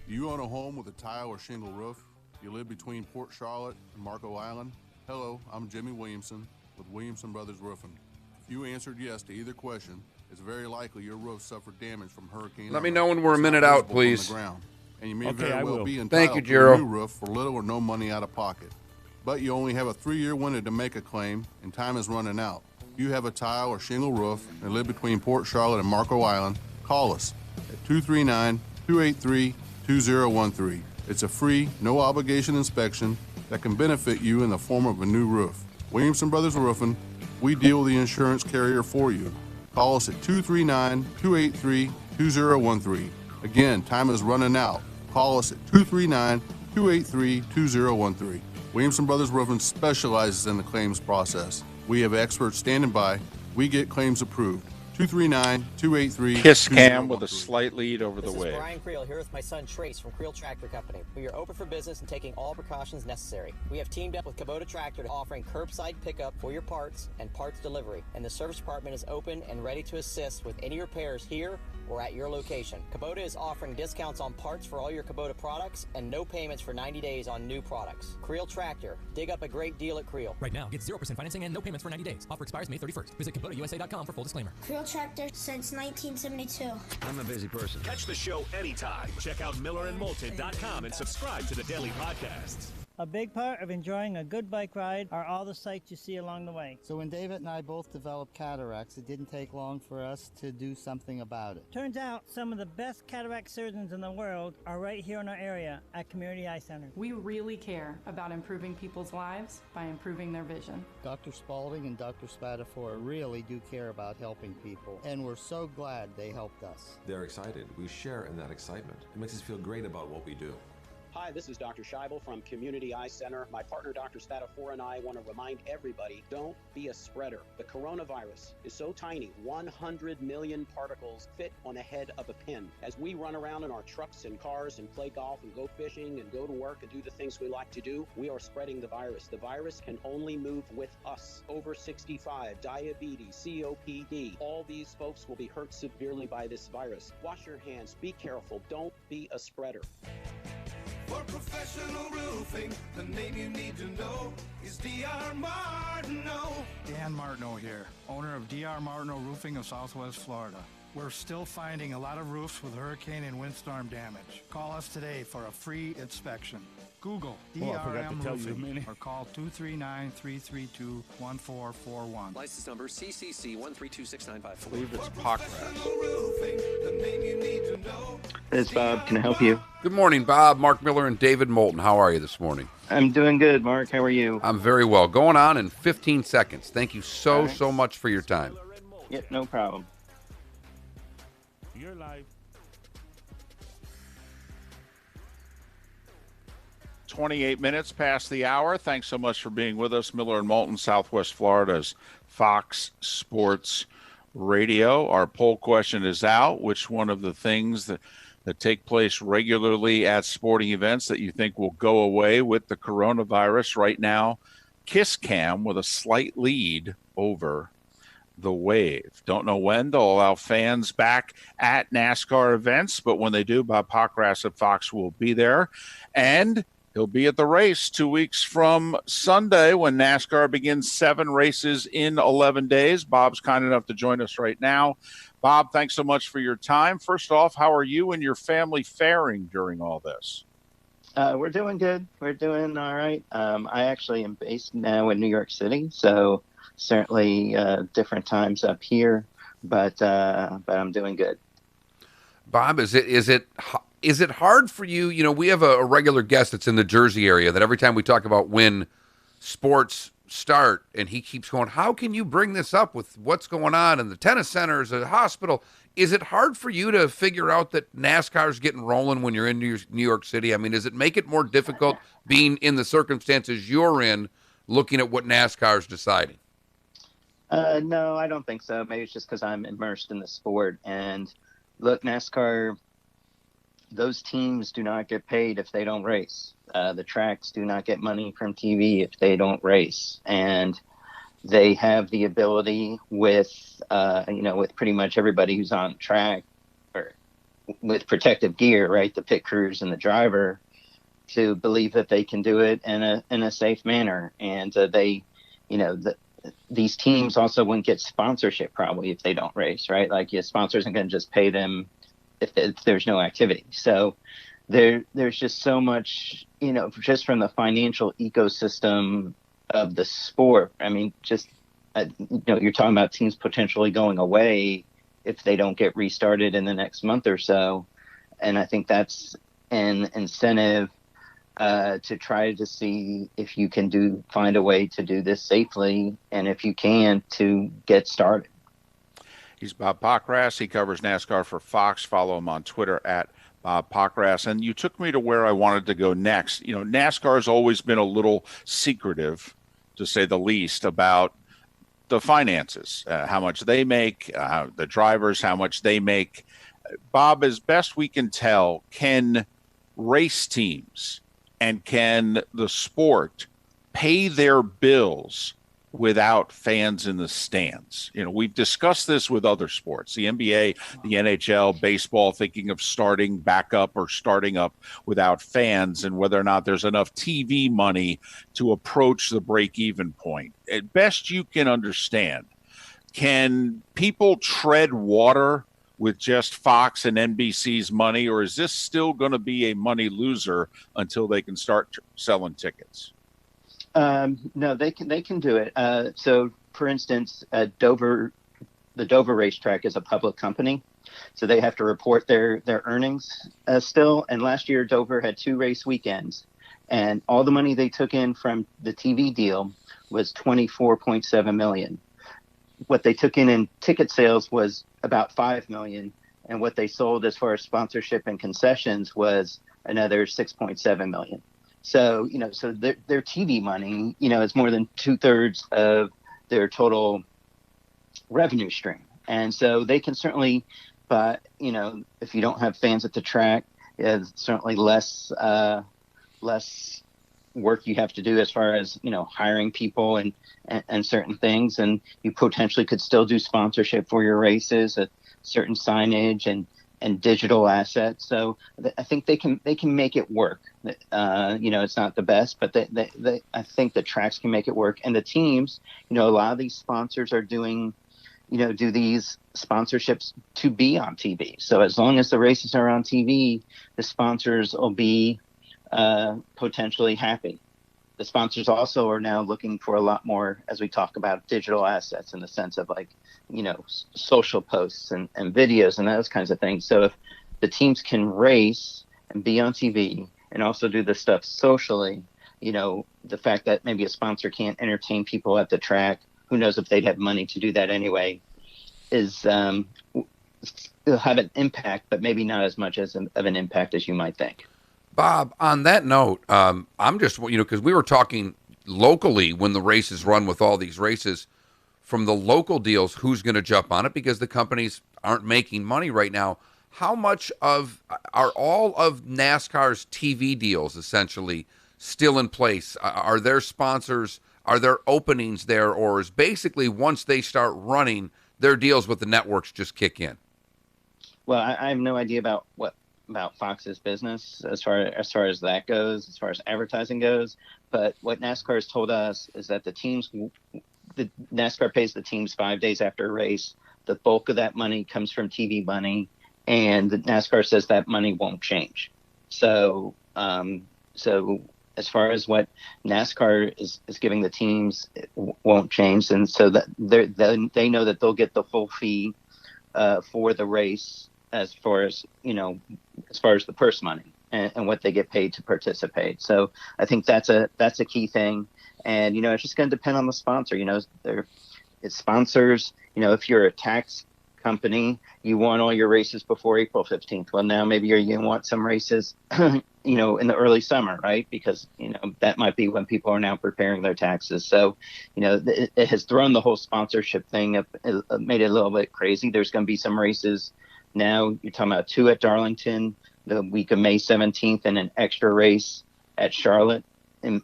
Do you own a home with a tile or shingle roof? You live between Port Charlotte and Marco Island? Hello, I'm Jimmy Williamson with Williamson Brothers Roofing. If you answered yes to either question, it's very likely your roof suffered damage from Hurricane Let me Irma. know when we're a It's minute not out, visible from please. the ground. and you may Okay, very I well will. be Thank entitled you, to Jero. a new roof for little or no money out of pocket. But you only have a 3-year window to make a claim, and time is running out. If you have a tile or shingle roof and live between Port Charlotte and Marco Island, call us at 239-283-2013. It's a free, no-obligation inspection that can benefit you in the form of a new roof. Williamson Brothers Roofing, we deal with the insurance carrier for you. Call us at 239-283-2013. Again, time is running out. Call us at 239-283-2013. Williamson Brothers Roofing specializes in the claims process. We have experts standing by. We get claims approved. 239-283-2013. Kiss Cam with a slight lead over the This is wave. Brian Creel here with my son Trace from Creel Tractor Company. We are open for business and taking all precautions necessary. We have teamed up with Kubota Tractor to offering curbside pickup for your parts and parts delivery. And the service department is open and ready to assist with any repairs here or at your location. Kubota is offering discounts on parts for all your Kubota products and no payments for 90 days on new products. Creel Tractor. Dig up a great deal at Creel. Right now, get 0% financing and no payments for 90 days. Offer expires May 31st. Visit KubotaUSA.com for full disclaimer. Creel Tractor since 1972. I'm a busy person. Catch the show anytime. Check out MillerandMoulton.com and subscribe to the daily podcasts. A big part of enjoying a good bike ride are all the sights you see along the way. So when David and I both developed cataracts, it didn't take long for us to do something about it. Turns out some of the best cataract surgeons in the world are right here in our area at Community Eye Center. We really care about improving people's lives by improving their vision. Dr. Spalding and Dr. Spatafor really do care about helping people, and we're so glad they helped us. They're excited. We share in that excitement. It makes us feel great about what we do. Hi, this is Dr. Scheibel from Community Eye Center. My partner, Dr. Spatafor, and I want to remind everybody, don't be a spreader. The coronavirus is so tiny, 100 million particles fit on the head of a pin. As we run around in our trucks and cars and play golf and go fishing and go to work and do the things we like to do, we are spreading the virus. The virus can only move with us. Over 65, diabetes, COPD, all these folks will be hurt severely by this virus. Wash your hands, be careful, don't be a spreader. For professional roofing, the name you need to know is D.R. Martineau. Dan Martineau here, owner of D.R. Martineau Roofing of Southwest Florida. We're still finding a lot of roofs with hurricane and windstorm damage. Call us today for a free inspection. Google Oh, I forgot to DRM tell you a Roofing minute. or call 239-332-1441. License number CCC 1326954. I believe it's Pockrass. Roofing, the name you need to know. It's Bob. Can I help you? Good morning, Bob, Mark Miller, and David Moulton. How are you this morning? I'm doing good, Mark. How are you? I'm very well. Going on in 15 seconds. Thank you so much for your time. Yep, no problem. You're live. 28 minutes past the hour. Thanks so much for being with us. Miller and Moulton, Southwest Florida's Fox Sports Radio. Our poll question is out. Which one of the things that take place regularly at sporting events that you think will go away with the coronavirus? Right now, Kiss Cam with a slight lead over the Wave. Don't know when they'll allow fans back at NASCAR events, but when they do, Bob Pockrass at Fox will be there. And he'll be at the race 2 weeks from Sunday when NASCAR begins 7 races in 11 days. Bob's kind enough to join us right now. Bob, thanks so much for your time. First off, how are you and your family faring during all this? We're doing good. We're doing all right. I actually am based now in New York City, so certainly different times up here, but I'm doing good. Bob, is it hard for you? You know, we have a regular guest that's in the Jersey area that every time we talk about when sports start, and he keeps going, how can you bring this up with what's going on in the tennis centers, the hospital? Is it hard for you to figure out that NASCAR's getting rolling when you're in New York City? I mean, does it make it more difficult being in the circumstances you're in, looking at what NASCAR's deciding? No, I don't think so. Maybe it's just because I'm immersed in the sport. And look, NASCAR, those teams do not get paid if they don't race. The tracks do not get money from TV if they don't race. And they have the ability with pretty much everybody who's on track or with protective gear, right? The pit crews and the driver, to believe that they can do it in a safe manner. And these teams also wouldn't get sponsorship probably if they don't race, right? Like your sponsor isn't going to just pay them if there's no activity. So there's just so much, just from the financial ecosystem of the sport. I mean, just you're talking about teams potentially going away if they don't get restarted in the next month or so, and I think that's an incentive to try to see if you can find a way to do this safely, and if you can, to get started. He's Bob Pockras. He covers NASCAR for Fox. Follow him on Twitter at Bob Pockras. And you took me to where I wanted to go next. NASCAR has always been a little secretive, to say the least, about the finances, how much they make, the drivers, how much they make. Bob, as best we can tell, can race teams and can the sport pay their bills without fans in the stands? We've discussed this with other sports, the NBA, the NHL, baseball, thinking of starting back up or starting up without fans, and whether or not there's enough TV money to approach the break-even point. At best you can understand, can people tread water with just Fox and NBC's money, or is this still going to be a money loser until they can start selling tickets? No, they can do it. So, for instance, the Dover racetrack is a public company, so they have to report their earnings still. And last year, Dover had 2 race weekends, and all the money they took in from the TV deal was $24.7 million. What they took in ticket sales was about $5 million, and what they sold as far as sponsorship and concessions was another $6.7 million. So, so their TV money, is more than 2/3 of their total revenue stream. And so they can certainly, but, if you don't have fans at the track, it's certainly less work you have to do as far as, hiring people and certain things. And you potentially could still do sponsorship for your races, certain signage and digital assets. So I think they can make it work. It's not the best, but I think the tracks can make it work. And the teams, a lot of these sponsors are doing, do these sponsorships to be on TV. So as long as the races are on TV, the sponsors will be potentially happy. The sponsors also are now looking for a lot more, as we talk about, digital assets, in the sense of social posts and videos and those kinds of things. So if the teams can race and be on TV and also do this stuff socially, the fact that maybe a sponsor can't entertain people at the track, who knows if they'd have money to do that anyway, is it'll have an impact, but maybe not as much of an impact as you might think. Bob, on that note, I'm just, because we were talking locally when the races run with all these races, from the local deals, who's going to jump on it because the companies aren't making money right now. How much are all of NASCAR's TV deals essentially still in place? Are there sponsors, are there openings there, or is basically once they start running, their deals with the networks just kick in? Well, I have no idea about Fox's business as far as that goes, as far as advertising goes. But what NASCAR has told us is that NASCAR pays the teams 5 days after a race. The bulk of that money comes from TV money, and NASCAR says that money won't change. So as far as what NASCAR is giving the teams, it won't change, and so that they know that they'll get the full fee for the race, as far as the purse money and what they get paid to participate. So I think that's a key thing. And, it's just going to depend on the sponsor. It's sponsors, if you're a tax company, you want all your races before April 15th. Well, now maybe you're going to want some races, in the early summer, right? Because, that might be when people are now preparing their taxes. So, it has thrown the whole sponsorship thing up, made it a little bit crazy. There's going to be some races now. You're talking about 2 at Darlington the week of May 17th and an extra race at Charlotte on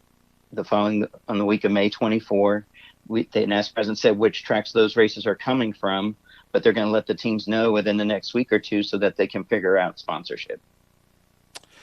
the week of May 24. The NASCAR hasn't said which tracks those races are coming from, but they're going to let the teams know within the next week or two so that they can figure out sponsorship.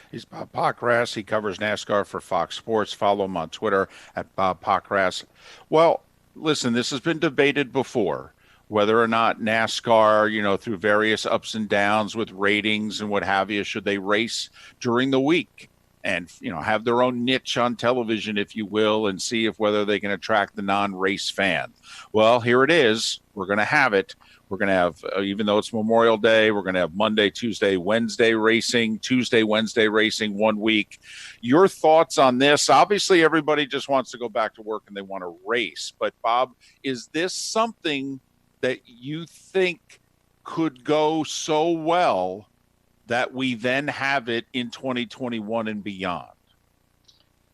He's Bob Pockras. He covers NASCAR for Fox Sports. Follow him on Twitter at Bob Pockras. Well, listen, this has been debated before. whether or not NASCAR, through various ups and downs with ratings and what have you, should they race during the week and, have their own niche on television, if you will, and see if whether they can attract the non-race fan. Well, here it is. We're going to have it. We're going to have, even though it's Memorial Day, we're going to have Monday, Tuesday, Wednesday racing, Tuesday, Wednesday racing 1 week. Your thoughts on this? Obviously, everybody just wants to go back to work and they want to race. But, Bob, is this something that you think could go so well that we then have it in 2021 and beyond?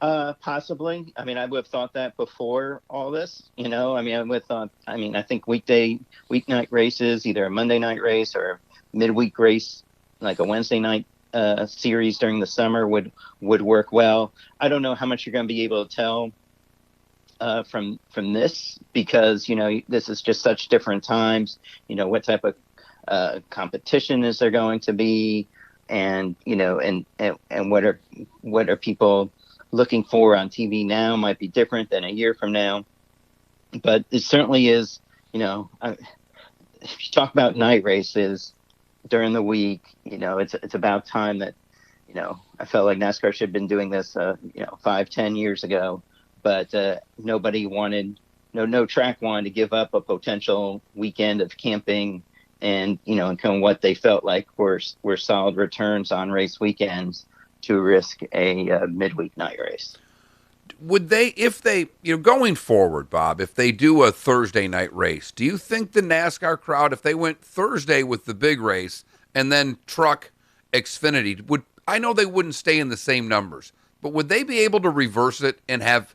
Possibly. I mean, I would have thought that before all this, I think weeknight races, either a Monday night race or a midweek race, like a Wednesday night series during the summer would work well. I don't know how much you're going to be able to tell from this because, this is just such different times, what type of competition is there going to be and, and what are people looking for on TV now might be different than a year from now. But it certainly is, if you talk about night races during the week, it's about time that, I felt like NASCAR should have been doing this, 5-10 years ago, but nobody wanted, no track wanted to give up a potential weekend of camping and, and kind of what they felt like were solid returns on race weekends to risk a midweek night race. Would they, if they, going forward, Bob, if they do a Thursday night race, do you think the NASCAR crowd, if they went Thursday with the big race and then truck Xfinity, I know they wouldn't stay in the same numbers, but would they be able to reverse it and have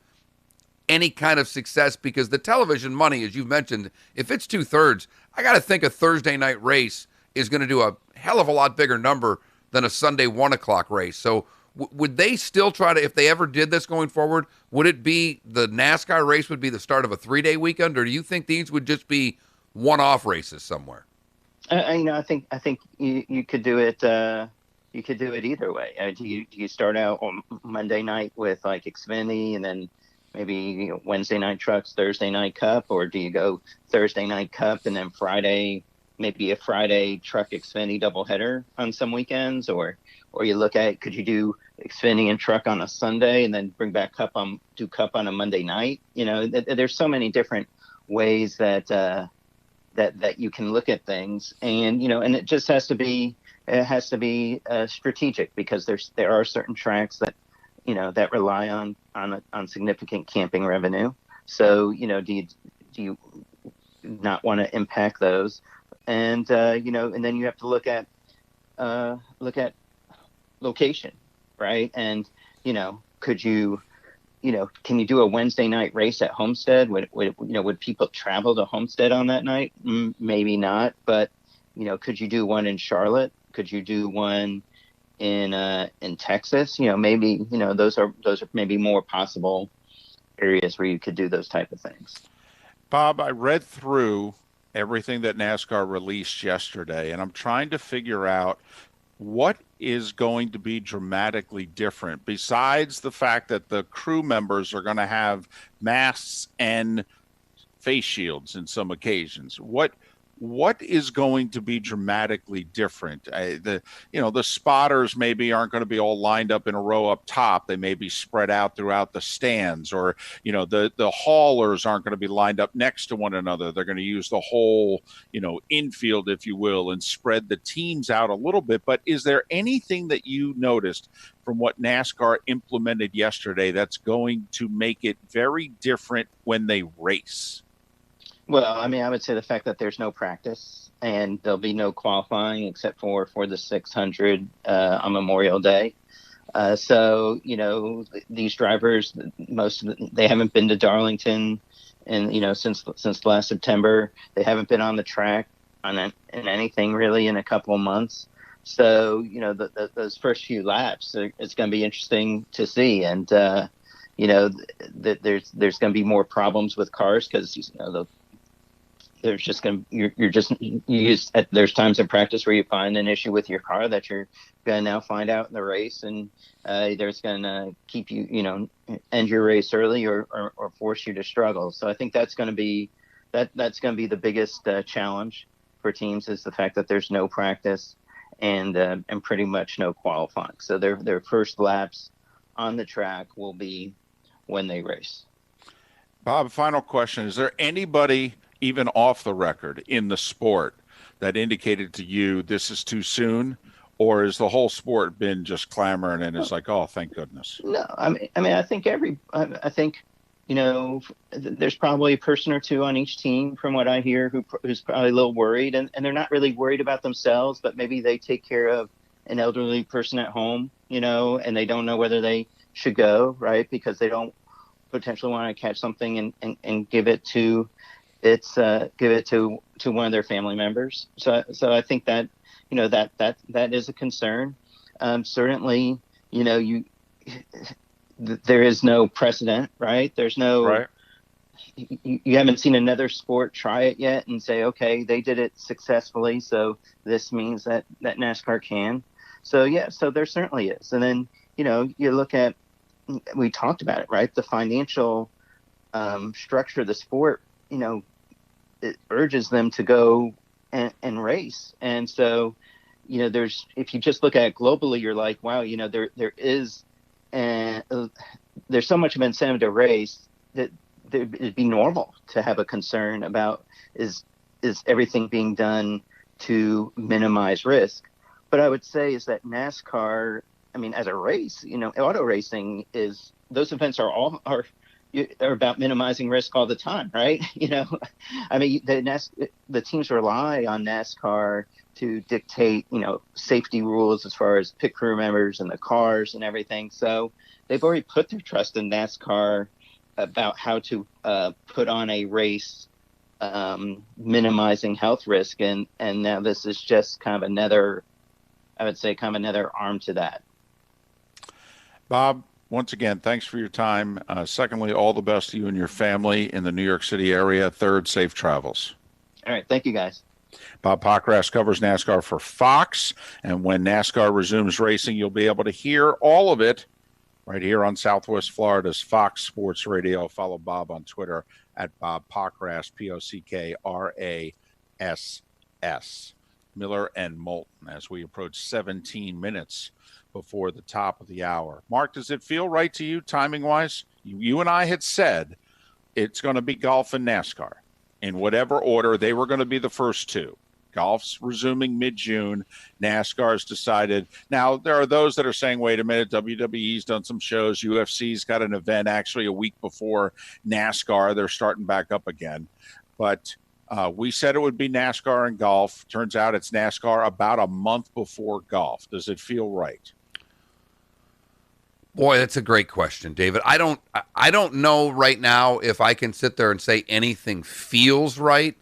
any kind of success? Because the television money, as you've mentioned, if it's 2/3, I got to think a Thursday night race is going to do a hell of a lot bigger number than a Sunday 1 o'clock race. So would they still try to, if they ever did this going forward, would it be the NASCAR race would be the start of a 3-day weekend, or do you think these would just be one-off races somewhere? I think you could do it. You could do it either way. Do you start out on Monday night with like Xfinity and then maybe Wednesday night trucks, Thursday night Cup, or do you go Thursday night Cup and then Friday? Maybe a Friday truck Xfinity doubleheader on some weekends, or you look at, could you do Xfinity and truck on a Sunday and then bring back Cup on a Monday night? There's so many different ways that you can look at things, and and it just has to be strategic because there are certain tracks that that rely on significant camping revenue. So do you not want to impact those? And and then you have to look at location, right? And could you can you do a Wednesday night race at Homestead? Would people travel to Homestead on that night? Maybe not, but could you do one in Charlotte? Could you do one in Texas? Maybe those are maybe more possible areas where you could do those type of things. Bob, I read through everything that NASCAR released yesterday, and I'm trying to figure out what is going to be dramatically different besides the fact that the crew members are going to have masks and face shields in some occasions. What is going to be dramatically different? The spotters maybe aren't going to be all lined up in a row up top. They may be spread out throughout the stands, or the haulers aren't going to be lined up next to one another. They're going to use the whole infield, if you will, and spread the teams out a little bit. But is there anything that you noticed from what NASCAR implemented yesterday that's going to make it very different when they race? Well, I mean, I would say the fact that there's no practice and there'll be no qualifying except for the 600 on Memorial Day. So, these drivers, they haven't been to Darlington and, since last September. They haven't been on the track in anything really in a couple of months. So, those first few laps, it's going to be interesting to see. And, there's going to be more problems with cars because, there's just going to, there's times in practice where you find an issue with your car that you're going to now find out in the race, and either it's going to keep you, end your race early or force you to struggle. So I think that's going to be that's going to be the biggest challenge for teams, is the fact that there's no practice and pretty much no qualifying. So their first laps on the track will be when they race. Bob, final question. Is there anybody, even off the record, in the sport that indicated to you this is too soon? Or has the whole sport been just clamoring and it's like, oh, thank goodness? No, I mean, I think there's probably a person or two on each team, from what I hear, who's probably a little worried, and they're not really worried about themselves, but maybe they take care of an elderly person at home, and they don't know whether they should go, right? Because they don't potentially want to catch something and give it to one of their family members. So I think that, that is a concern. Certainly, there is no precedent, right? There's no, right. You haven't seen another sport try it yet and say, okay, they did it successfully, so this means that NASCAR can. So yeah, so there certainly is. And then, you look at, we talked about it, right? The financial structure of the sport, it urges them to go and race. And so, if you just look at it globally, you're like, wow, there's so much of an incentive to race that it'd be normal to have a concern about is everything being done to minimize risk. But I would say is that NASCAR, as a race, auto racing those events are about minimizing risk all the time, right? The teams rely on NASCAR to dictate, safety rules as far as pit crew members and the cars and everything. So they've already put their trust in NASCAR about how to put on a race, minimizing health risk. And now this is just kind of another arm to that. Bob, once again, thanks for your time. Secondly, all the best to you and your family in the New York City area. Third, safe travels. All right. Thank you, guys. Bob Pockrass covers NASCAR for Fox, and when NASCAR resumes racing, you'll be able to hear all of it right here on Southwest Florida's Fox Sports Radio. Follow Bob on Twitter at Bob Pockrass, Pockrass. Miller and Moulton as we approach 17 minutes before the top of the hour. Mark, does it feel right to you timing-wise? You and I had said it's going to be golf and NASCAR. In whatever order, they were going to be the first two. Golf's resuming mid-June. NASCAR's decided. Now, there are those that are saying, wait a minute, WWE's done some shows. UFC's got an event actually a week before NASCAR. They're starting back up again. But we said it would be NASCAR and golf. Turns out it's NASCAR about a month before golf. Does it feel right? Boy, that's a great question, David. I don't know right now if I can sit there and say anything feels right,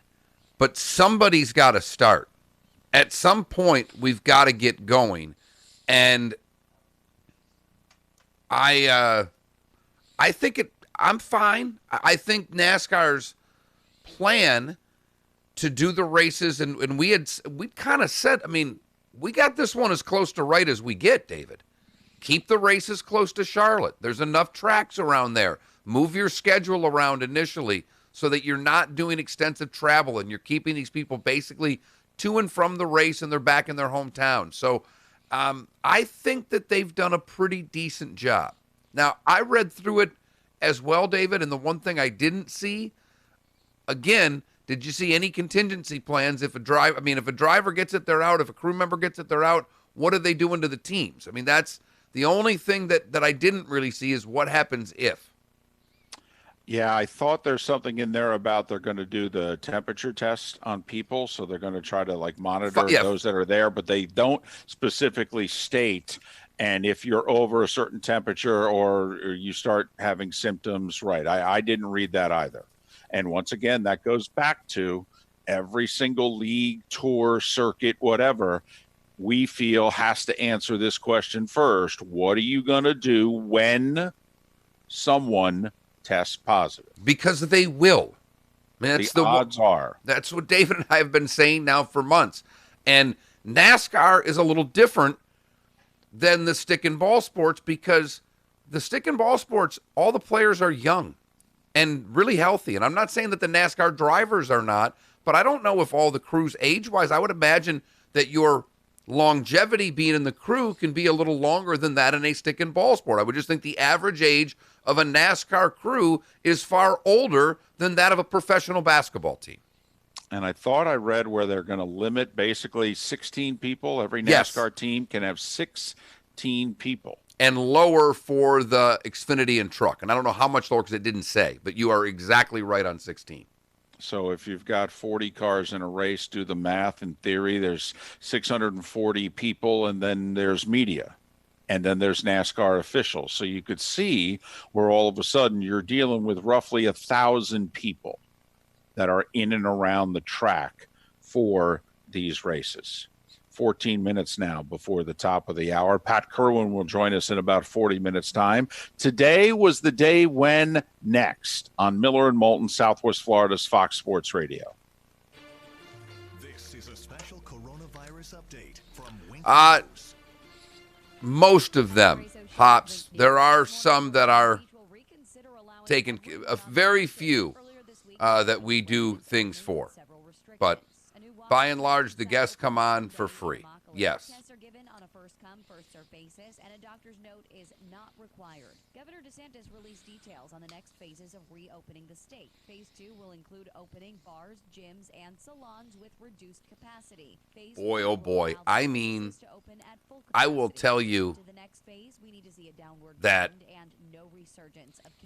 but somebody's got to start. At some point, we've got to get going. And I think I'm fine. I think NASCAR's plan to do the races, and we kind of said, we got this one as close to right as we get, David. Keep the races close to Charlotte. There's enough tracks around there. Move your schedule around initially so that you're not doing extensive travel and you're keeping these people basically to and from the race and they're back in their hometown. So I think that they've done a pretty decent job. Now, I read through it as well, David, and the one thing I didn't see, again, did you see any contingency plans if a driver gets it, they're out. If a crew member gets it, they're out. What are they doing to the teams? That's the only thing that I didn't really see is what happens if. Yeah, I thought there's something in there about they're going to do the temperature test on people. So they're going to try to monitor those that are there, but they don't specifically state. And if you're over a certain temperature or you start having symptoms, right. I didn't read that either. And once again, that goes back to every single league, tour, circuit, whatever, we feel has to answer this question first. What are you going to do when someone tests positive? Because they will. The odds are. That's what David and I have been saying now for months. And NASCAR is a little different than the stick and ball sports because the stick and ball sports, all the players are young. and really healthy. And I'm not saying that the NASCAR drivers are not, but I don't know if all the crews age-wise, I would imagine that your longevity being in the crew can be a little longer than that in a stick and ball sport. I would just think the average age of a NASCAR crew is far older than that of a professional basketball team. And I thought I read where they're going to limit basically 16 people. Every NASCAR team can have 16 people. And lower for the Xfinity and truck. And I don't know how much lower because it didn't say, but you are exactly right on 16. So if you've got 40 cars in a race, do the math. In theory, there's 640 people, and then there's media. And then there's NASCAR officials. So you could see where all of a sudden you're dealing with roughly 1,000 people that are in and around the track for these races. 14 minutes now before the top of the hour. Pat Kerwin will join us in about 40 minutes' time. Today was the day when next on Miller and Moulton, Southwest Florida's Fox Sports Radio. This is a special coronavirus update from most of them, Pops. There are some that are taken, very few that we do things for. But by and large, the guests come on for free. Yes. Tests are given on a first-come, first-served basis, and a doctor's note is not required. Governor DeSantis released details on the next phases of reopening the state. Phase 2 will include opening bars, gyms, and salons with reduced capacity. Boy, oh boy. I mean, I will tell you that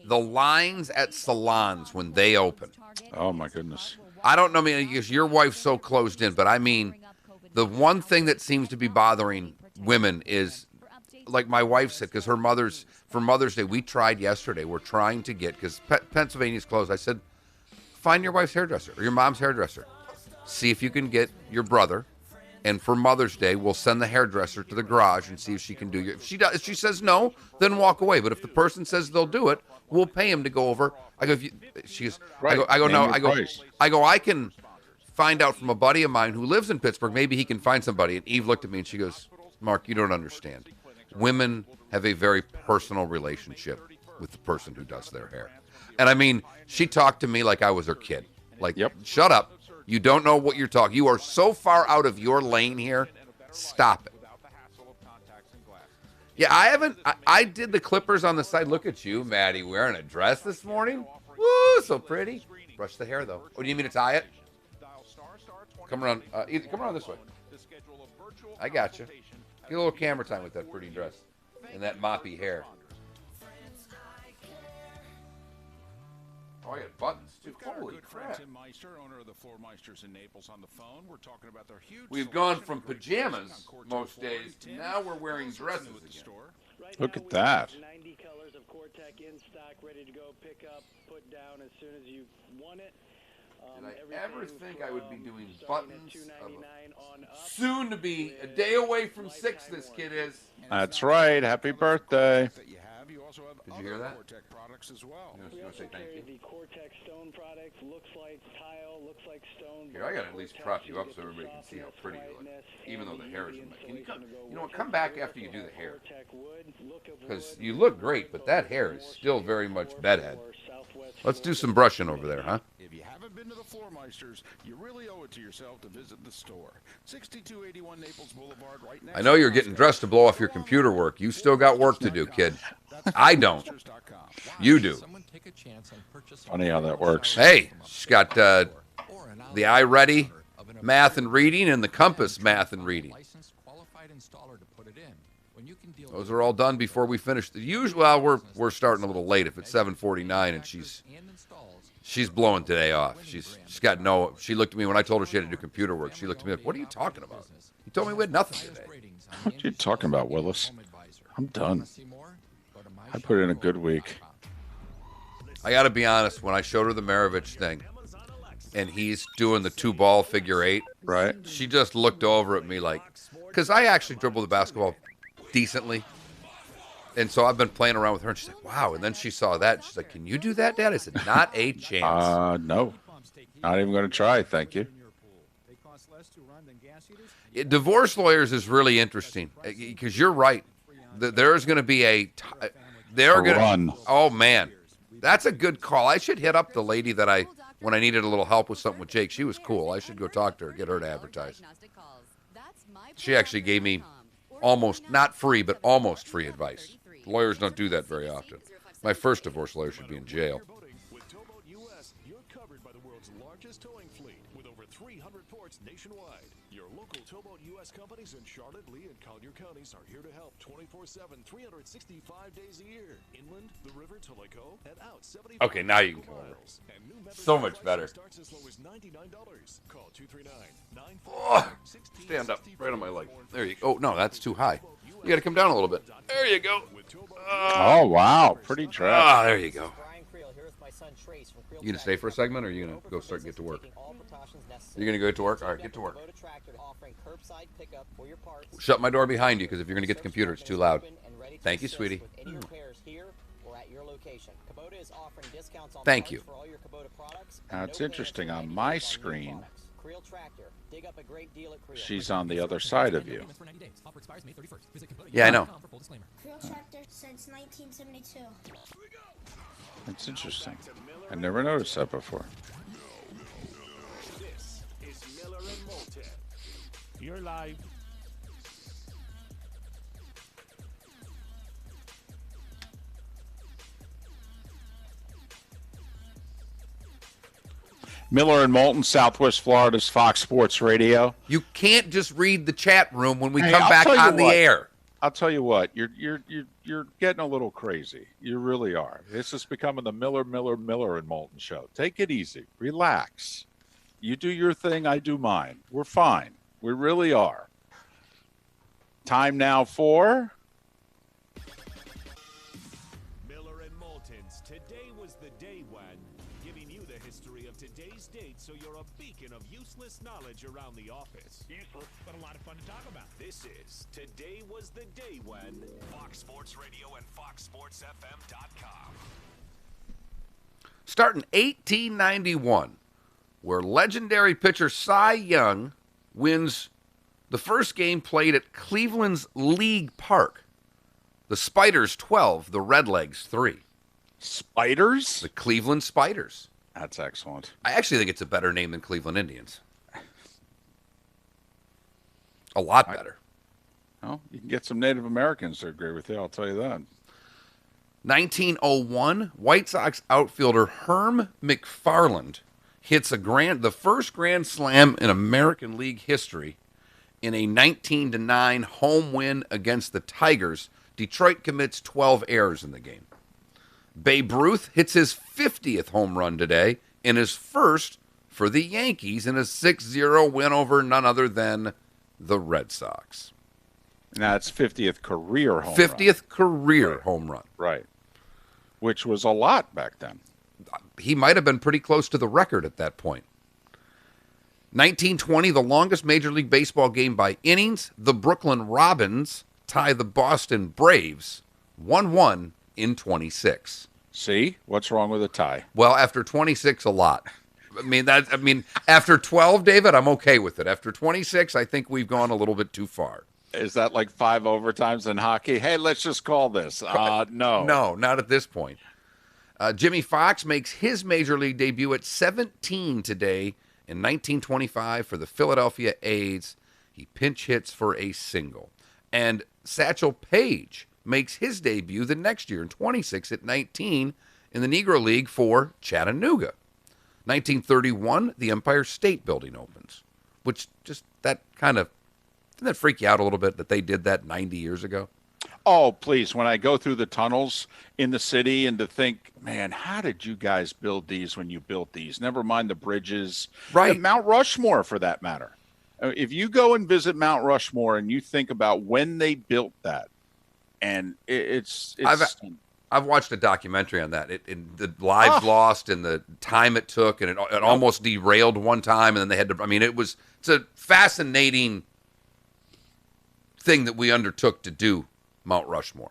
the lines at salons when they open. Oh, my goodness. I don't know, because your wife's so closed in, but I mean, the one thing that seems to be bothering women is, like my wife said, because for Mother's Day, we tried yesterday. We're trying to get, because Pennsylvania's closed. I said, find your wife's hairdresser or your mom's hairdresser. See if you can get your brother. And for Mother's Day, we'll send the hairdresser to the garage and see if she can do it. If she says no, then walk away. But if the person says they'll do it, we'll pay him to go over. I go, she goes, right. I go, I can find out from a buddy of mine who lives in Pittsburgh. Maybe he can find somebody. And Eve looked at me and she goes, Mark, you don't understand. Women have a very personal relationship with the person who does their hair. And I mean, she talked to me like I was her kid. Like, shut up. You don't know what you're talking. You are so far out of your lane here. Stop it. Yeah, I did the clippers on the side. Look at you, Maddie, wearing a dress this morning. Woo, so pretty. Brush the hair, though. Oh, do you need me to tie it? Come around. Come around this way. I got you. Get a little camera time with that pretty dress and that moppy hair. Oh, I got buttons, too. Holy crap. Tim Meister, owner of the Floor Meisters in Naples, on the phone. We're talking about their huge. We've gone from pajamas most days to now we're wearing dresses again. Look at that. 90 colors of Core-Tech in stock, ready to go, pick up, put down as soon as you want it. Did I ever think I would be doing buttons? Soon to be a day away from 6, this kid is. That's right. Happy birthday. Did you hear that? Core-Tech products as well. We also carry the Core-Tech stone product. Looks like tile, looks like stone. Here, I got to at least prop you up so everybody can see how pretty you look. Even though the hair is... Can you come? You know what? Come back after you do the hair. Because you look great, but that hair is still very much bedhead. Let's do some brushing over there, huh? If you haven't been to the Floor Meisters, you really owe it to yourself to visit the store. 6281 Naples Boulevard, right next. I know you're getting dressed to blow off your computer work. You still got work to do, kid. I don't. You do. Funny how that works. Hey, she's got the iReady math and reading and the Compass math and reading. Those are all done before we finish. Well, we're starting a little late if it's 7:49 and she's blowing today off. She's got no. She looked at me when I told her she had to do computer work. She looked at me like, "What are you talking about? You told me we had nothing today." What are you talking about, Willis? I'm done. I put in a good week. I got to be honest. When I showed her the Maravich thing, and he's doing the 2-ball figure 8, right? She just looked over at me like, because I actually dribble the basketball decently, and so I've been playing around with her, and she's like, "Wow!" And then she saw that, and she's like, "Can you do that, Dad?" I said, "Not a chance." No, not even going to try. Thank you. Divorce lawyers is really interesting because you're right. There's going to be run. Oh man, That's a good call. I should hit up the lady that when I needed a little help with something with Jake. She was cool. I should go talk to her, get her to advertise. She actually gave me almost, not free, but almost free advice. Lawyers don't do that very often. My first divorce lawyer should be in jail. With Towboat US, you're covered by the world's largest towing fleet with over 300 ports nationwide. Your local Towboat US companies in Charlotte, Lee, and Collier counties are here to help 24/7, 365 days a year. Inland, the river to Lake-O, and out 75 Okay, now you can come over. And new membership So much better. starts as low as $99. Call 239-946. Oh, stand up right on my leg. There you go. Oh, no, that's too high. You got to come down a little bit. There you go. Oh, wow. Pretty dress. Ah, there you go. You going to stay for a segment, or are you going to go start and get to work? You're going to go to work? All right, get to work. Shut my door behind you, because if you're going to get the computer, it's too loud. Thank you, sweetie. Thank you. Now, it's interesting. On my screen, she's on the other side of you. Yeah, I know. Creel Tractor since 1972. It's interesting. I never noticed that before. This is Miller and Moulton. You're live. Miller and Moulton, Southwest Florida's Fox Sports Radio. You can't just read the chat room when we Hey, come I'll back tell you on the what. air. I'll tell you what, you're getting a little crazy. You really are. This is becoming the Miller and Moulton show. Take it easy. Relax. You do your thing, I do mine. We're fine. We really are. Time now for Miller and Moulton's Today Was the Day When, giving you the history of today's date so you're a beacon of useless knowledge around the office. Useless, but a lot of fun to talk about. This is Today Was the Day When, Fox Sports Radio and FoxSportsFM.com. Starting 1891, where legendary pitcher Cy Young wins the first game played at Cleveland's League Park. The Spiders 12, the Redlegs 3. Spiders? The Cleveland Spiders. That's excellent. I actually think it's a better name than Cleveland Indians. A lot better. Well, you can get some Native Americans to agree with you, I'll tell you that. 1901, White Sox outfielder Herm McFarland hits the first grand slam in American League history in a 19-9 home win against the Tigers. Detroit commits 12 errors in the game. Babe Ruth hits his 50th home run today and his first for the Yankees in a 6-0 win over none other than the Red Sox. Now, it's 50th career home 50th career home run. Right. Which was a lot back then. He might have been pretty close to the record at that point. 1920, the longest Major League Baseball game by innings. The Brooklyn Robins tie the Boston Braves 1-1 in 26. See? What's wrong with a tie? Well, after 26, a lot. After 12, David, I'm okay with it. After 26, I think we've gone a little bit too far. Is that like 5 overtimes in hockey? Hey, let's just call this. No. No, not at this point. Jimmy Fox makes his Major League debut at 17 today in 1925 for the Philadelphia A's. He pinch hits for a single. And Satchel Paige makes his debut the next year in 26 at 19 in the Negro League for Chattanooga. 1931, the Empire State Building opens, which just that kind of, didn't that freak you out a little bit that they did that 90 years ago? Oh, please. When I go through the tunnels in the city and to think, man, how did you guys build these when you built these? Never mind the bridges. Right. And Mount Rushmore, for that matter. If you go and visit Mount Rushmore and you think about when they built that, and it's I've watched a documentary on that. The lives lost and the time it took, and it almost derailed one time, and then they had to. It's a fascinating thing that we undertook to do Mount Rushmore.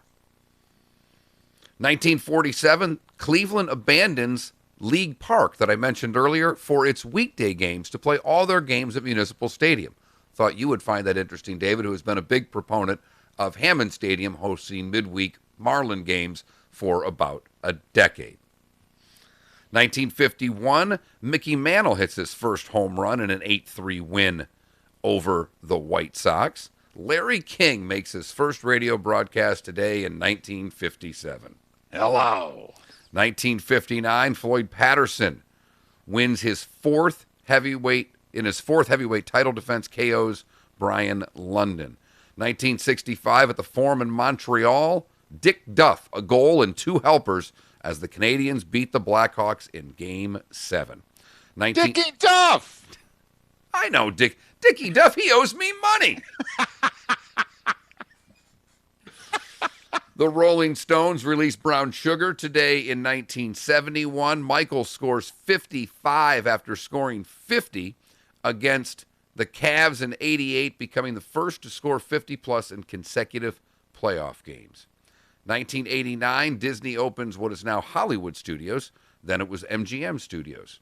1947, Cleveland abandons League Park that I mentioned earlier for its weekday games to play all their games at Municipal Stadium. Thought you would find that interesting, David, who has been a big proponent of Hammond Stadium hosting midweek Marlin games for about a decade. 1951, Mickey Mantle hits his first home run in an 8-3 win over the White Sox. Larry King makes his first radio broadcast today in 1957. Hello. 1959, Floyd Patterson wins his fourth heavyweight title defense, KOs Brian London. 1965, at the Forum in Montreal, Dick Duff, a goal and 2 helpers as the Canadians beat the Blackhawks in Game 7. Dickie Duff! I know Dickie Duff. He owes me money. The Rolling Stones released Brown Sugar today in 1971. Michael scores 55 after scoring 50 against the Cavs in 88, becoming the first to score 50-plus in consecutive playoff games. 1989, Disney opens what is now Hollywood Studios. Then it was MGM Studios.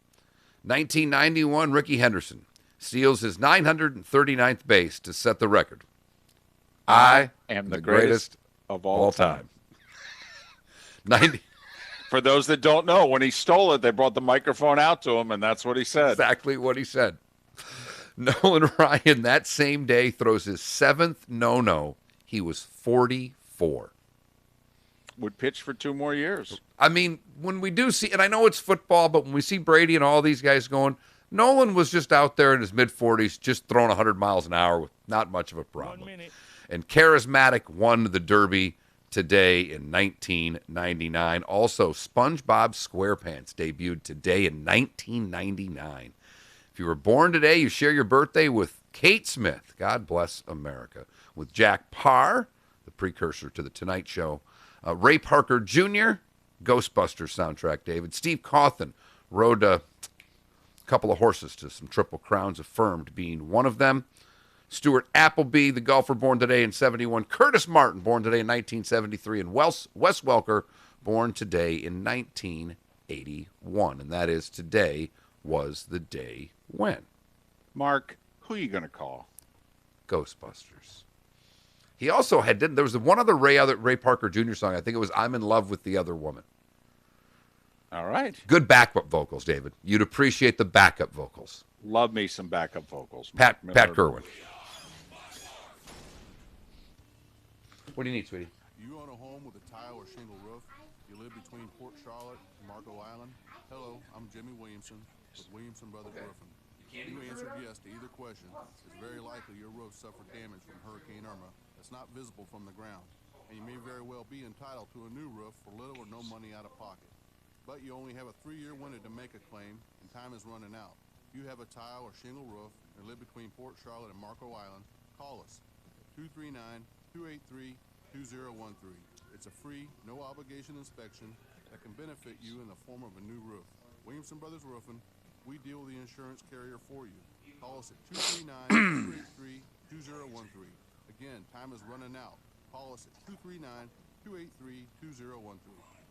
1991, Rickey Henderson steals his 939th base to set the record. I am the greatest of all time. 90. For those that don't know, when he stole it, they brought the microphone out to him, and that's what he said. Exactly what he said. Nolan Ryan, that same day, throws his 7th no-no. He was 44. Would pitch for 2 more years. I mean, when we do see, and I know it's football, but when we see Brady and all these guys going, Nolan was just out there in his mid-40s, just throwing 100 miles an hour with not much of a problem. 1 minute. And Charismatic won the Derby today in 1999. Also, SpongeBob SquarePants debuted today in 1999. If you were born today, you share your birthday with Kate Smith, God bless America, with Jack Parr, the precursor to The Tonight Show, Ray Parker Jr., Ghostbusters soundtrack, David. Steve Cawthon rode a couple of horses to some Triple Crowns, Affirmed being one of them. Stuart Appleby, the golfer, born today in 71. Curtis Martin, born today in 1973. And Wes Welker, born today in 1981. And that is today was the day when. Mark, who are you going to call? Ghostbusters. He also there was one other Ray Parker Jr. song. I think it was I'm in Love with the Other Woman. All right. Good backup vocals, David. You'd appreciate the backup vocals. Love me some backup vocals. Pat Kerwin. What do you need, sweetie? You own a home with a tile or shingle roof? You live between Port Charlotte and Marco Island? Hello, I'm Jimmy Williamson with Williamson Brothers Roofing. If you answered yes to either question, it's very likely your roof suffered damage from Hurricane Irma that's not visible from the ground, and you may very well be entitled to a new roof for little or no money out of pocket. But you only have a 3-year window to make a claim, and time is running out. If you have a tile or shingle roof and live between Port Charlotte and Marco Island, call us. 239-283-2013. It's a free, no-obligation inspection that can benefit you in the form of a new roof. Williamson Brothers Roofing, we deal with the insurance carrier for you. Call us at 239-283-2013. Again, time is running out. Call us at 239-283-2013.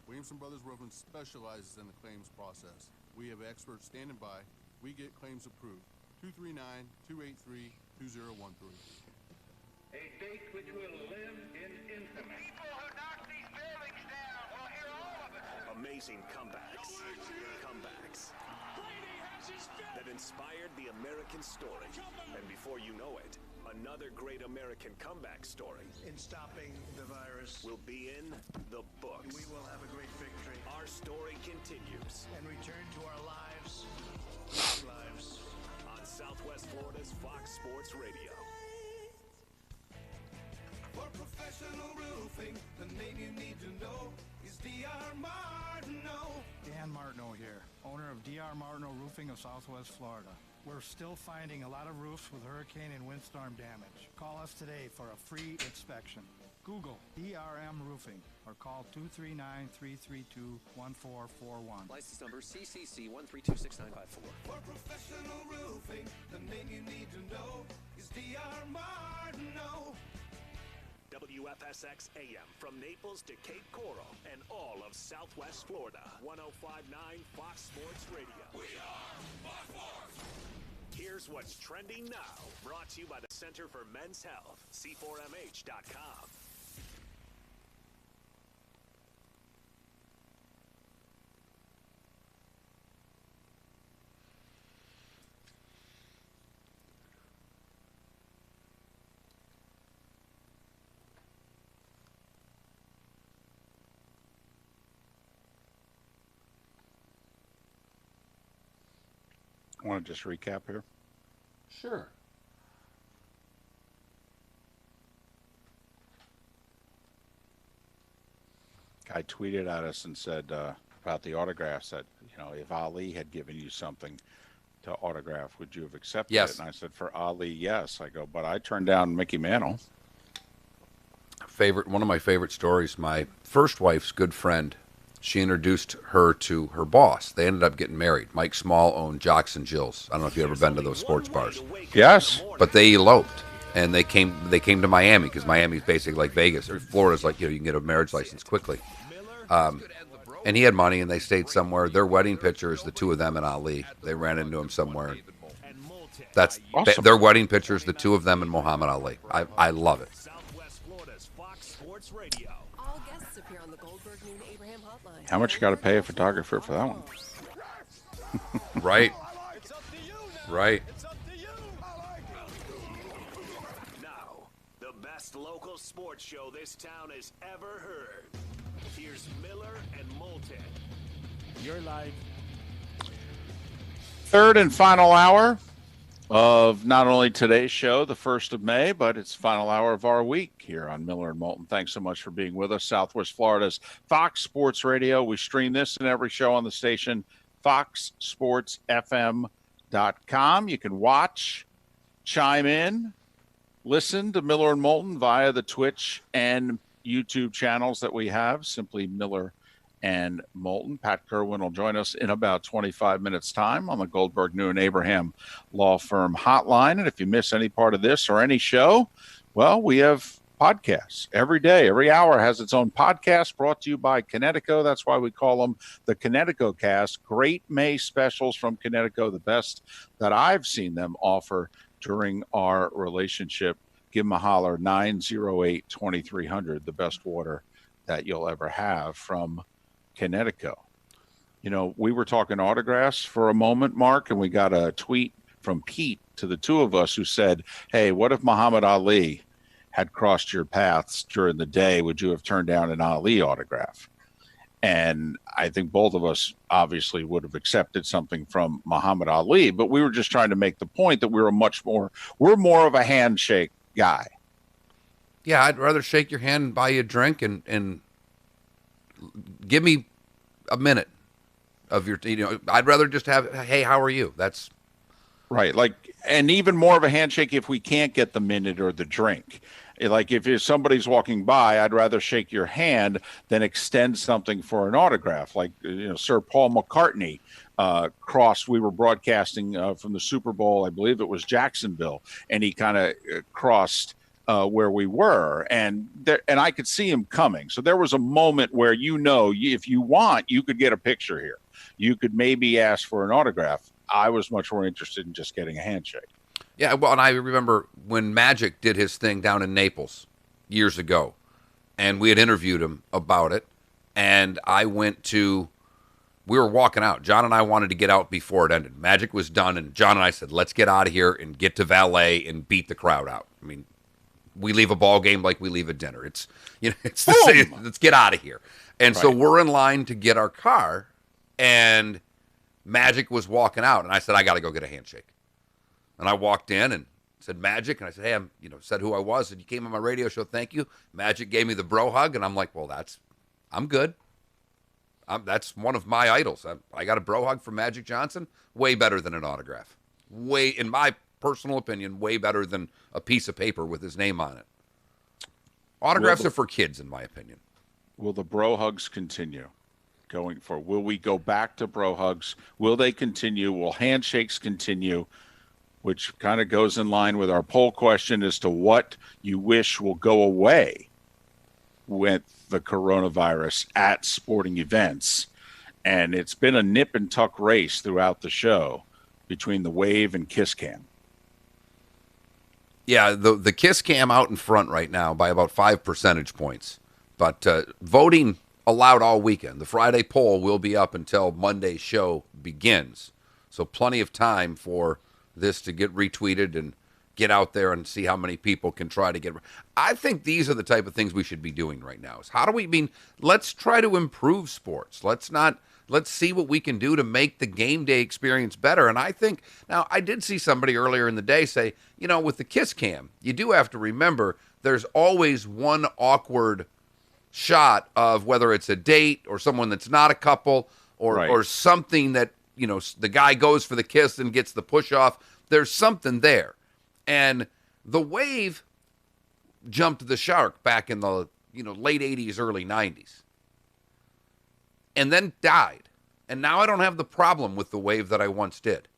Williamson Brothers Roofing specializes in the claims process. We have experts standing by. We get claims approved. 239-283-2013. A date which will live in infamy. People who knock these buildings down will hear all of it. Amazing comebacks. That inspired the American story. And before you know it, another great American comeback story In stopping the virus, will be in the books. we will have a great victory Our story continues and return to our lives. on Southwest Florida's Fox Sports Radio. For professional roofing, the name you need to know is D.R. Martineau. Dan Martineau here, owner of D.R. Martineau Roofing of Southwest Florida. We're still finding a lot of roofs with hurricane and windstorm damage. Call us today for a free inspection. Google DRM Roofing or call 239-332-1441. License number CCC 1326954. For professional roofing, the name you need to know is D.R. Martineau. WFSX AM from Naples to Cape Coral and all of Southwest Florida. 105.9 Fox Sports Radio. We are Fox Sports. Here's what's trending now. Brought to you by the Center for Men's Health. C4MH.com. Want to just recap here? Sure. Guy tweeted at us and said about the autographs that, if Ali had given you something to autograph, would you have accepted Yes. it? And I said, for Ali, yes. I go, but I turned down Mickey Mantle. One of my favorite stories, my first wife's good friend, she introduced her to her boss. They ended up getting married. Mike Small owned Jocks and Jills. I don't know if you've ever been to those sports bars. Yes. But they eloped, and they came to Miami, because Miami's basically like Vegas. Or Florida's like, you can get a marriage license quickly. And he had money, and they stayed somewhere. Their wedding picture is the two of them and Ali. They ran into him somewhere. That's awesome. Their wedding picture is the two of them and Muhammad Ali. I love it. How much you got to pay a photographer for that one? Right. Right. Now, the best local sports show this town has ever heard. Here's Miller and Moulton. You're live. Third and final hour of not only today's show, the 1st of May, but it's final hour of our week here on Miller and Moulton. Thanks so much for being with us. Southwest Florida's Fox Sports Radio. We stream this and every show on the station, foxsportsfm.com. You can watch, chime in, listen to Miller and Moulton via the Twitch and YouTube channels that we have, simply Miller and Moulton. Pat Kerwin will join us in about 25 minutes time on the Goldberg, New and Abraham Law Firm hotline. And if you miss any part of this or any show, well, we have podcasts every day. Every hour has its own podcast brought to you by Kinetico. That's why we call them the Kinetico Cast. Great May specials from Kinetico, the best that I've seen them offer during our relationship. Give them a holler, 908-2300, the best water that you'll ever have from Kinetico. We were talking autographs for a moment, Mark, and we got a tweet from Pete to the two of us who said, hey, what if Muhammad Ali had crossed your paths during the day? Would you have turned down an Ali autograph? And I think both of us obviously would have accepted something from Muhammad Ali, but we were just trying to make the point that we're more of a handshake guy. Yeah, I'd rather shake your hand and buy you a drink and give me a minute of your, I'd rather just have, hey, how are you? That's right. And even more of a handshake if we can't get the minute or the drink. Like if somebody's walking by, I'd rather shake your hand than extend something for an autograph. Like, Sir Paul McCartney crossed, we were broadcasting from the Super Bowl, I believe it was Jacksonville, and he kind of crossed where we were, and I could see him coming. So there was a moment where, if you want, you could get a picture here. You could maybe ask for an autograph. I was much more interested in just getting a handshake. Yeah, well, and I remember when Magic did his thing down in Naples years ago, and we had interviewed him about it, and we were walking out. John and I wanted to get out before it ended. Magic was done, and John and I said, let's get out of here and get to valet and beat the crowd out. I mean, we leave a ball game like we leave a dinner. It's the same. Let's get out of here. And so we're in line to get our car, and Magic was walking out, and I said, I got to go get a handshake. And I walked in and said, Magic, and I said, hey, said who I was. Said, you came on my radio show, thank you. Magic gave me the bro hug, and I'm like, well, I'm good. That's one of my idols. I got a bro hug from Magic Johnson. Way better than an autograph. In my personal opinion, way better than a piece of paper with his name on it. Autographs are for kids, in my opinion. Will the bro hugs continue going forward? Will we go back to bro hugs? Will they continue? Will handshakes continue? Which kind of goes in line with our poll question as to what you wish will go away with the coronavirus at sporting events. And it's been a nip and tuck race throughout the show between the wave and kiss cam. Yeah, the kiss cam out in front right now by about 5 percentage points. But voting allowed all weekend. The Friday poll will be up until Monday's show begins. So plenty of time for this to get retweeted and get out there and see how many people can try to get. I think these are the type of things we should be doing right now. Is how do we let's try to improve sports. Let's Let's see what we can do to make the game day experience better. And I think, now, I did see somebody earlier in the day say, with the kiss cam, you do have to remember there's always one awkward shot of whether it's a date or someone that's not a couple or something that, the guy goes for the kiss and gets the push off. There's something there. And the Wave jumped the shark back in the, late 80s, early 90s. And then died. And now I don't have the problem with the Wave that I once did.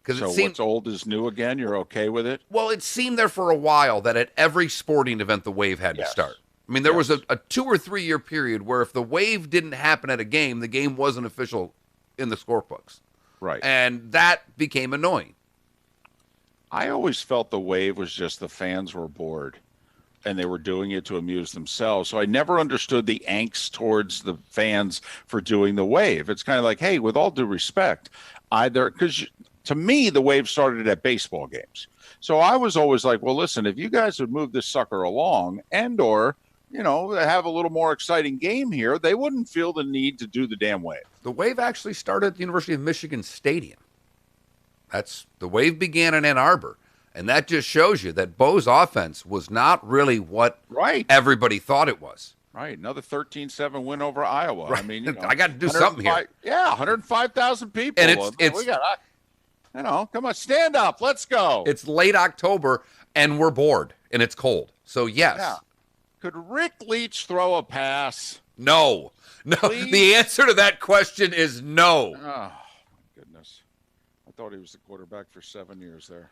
So what's old is new again? You're okay with it? Well, it seemed there for a while that at every sporting event the Wave had to start. I mean, there was a 2 or 3 year period where if the Wave didn't happen at a game, the game wasn't official in the scorebooks. Right. And that became annoying. I always felt the Wave was just the fans were bored and they were doing it to amuse themselves. So I never understood the angst towards the fans for doing the Wave. It's kind of like, hey, with all due respect, because to me, the Wave started at baseball games. So I was always like, well, listen, if you guys would move this sucker along and/or have a little more exciting game here, they wouldn't feel the need to do the damn Wave. The Wave actually started at the University of Michigan Stadium. The Wave began in Ann Arbor, and that just shows you that Bo's offense was not really what everybody thought it was. Right, another 13-7 win over Iowa. Right. I mean, I got to do something here. Yeah, 105,000 people. And we got, come on, stand up, let's go. It's late October, and we're bored, and it's cold. So yes. Yeah. Could Rick Leach throw a pass? No. Please? The answer to that question is no. Oh, goodness. I thought he was the quarterback for 7 years there.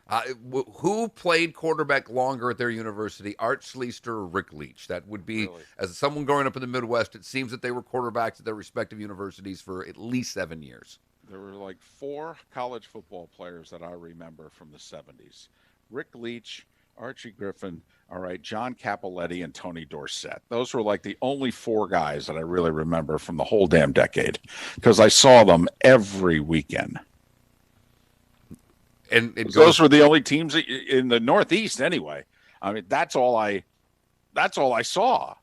Who played quarterback longer at their university, Art Schleister or Rick Leach? That would be, as someone growing up in the Midwest, it seems that they were quarterbacks at their respective universities for at least 7 years. There were like 4 college football players that I remember from the 70s. Rick Leach, Archie Griffin, John Capoletti, and Tony Dorsett. Those were like the only 4 guys that I really remember from the whole damn decade because I saw them every weekend. And those were the only teams in the Northeast anyway. I mean, that's all I saw.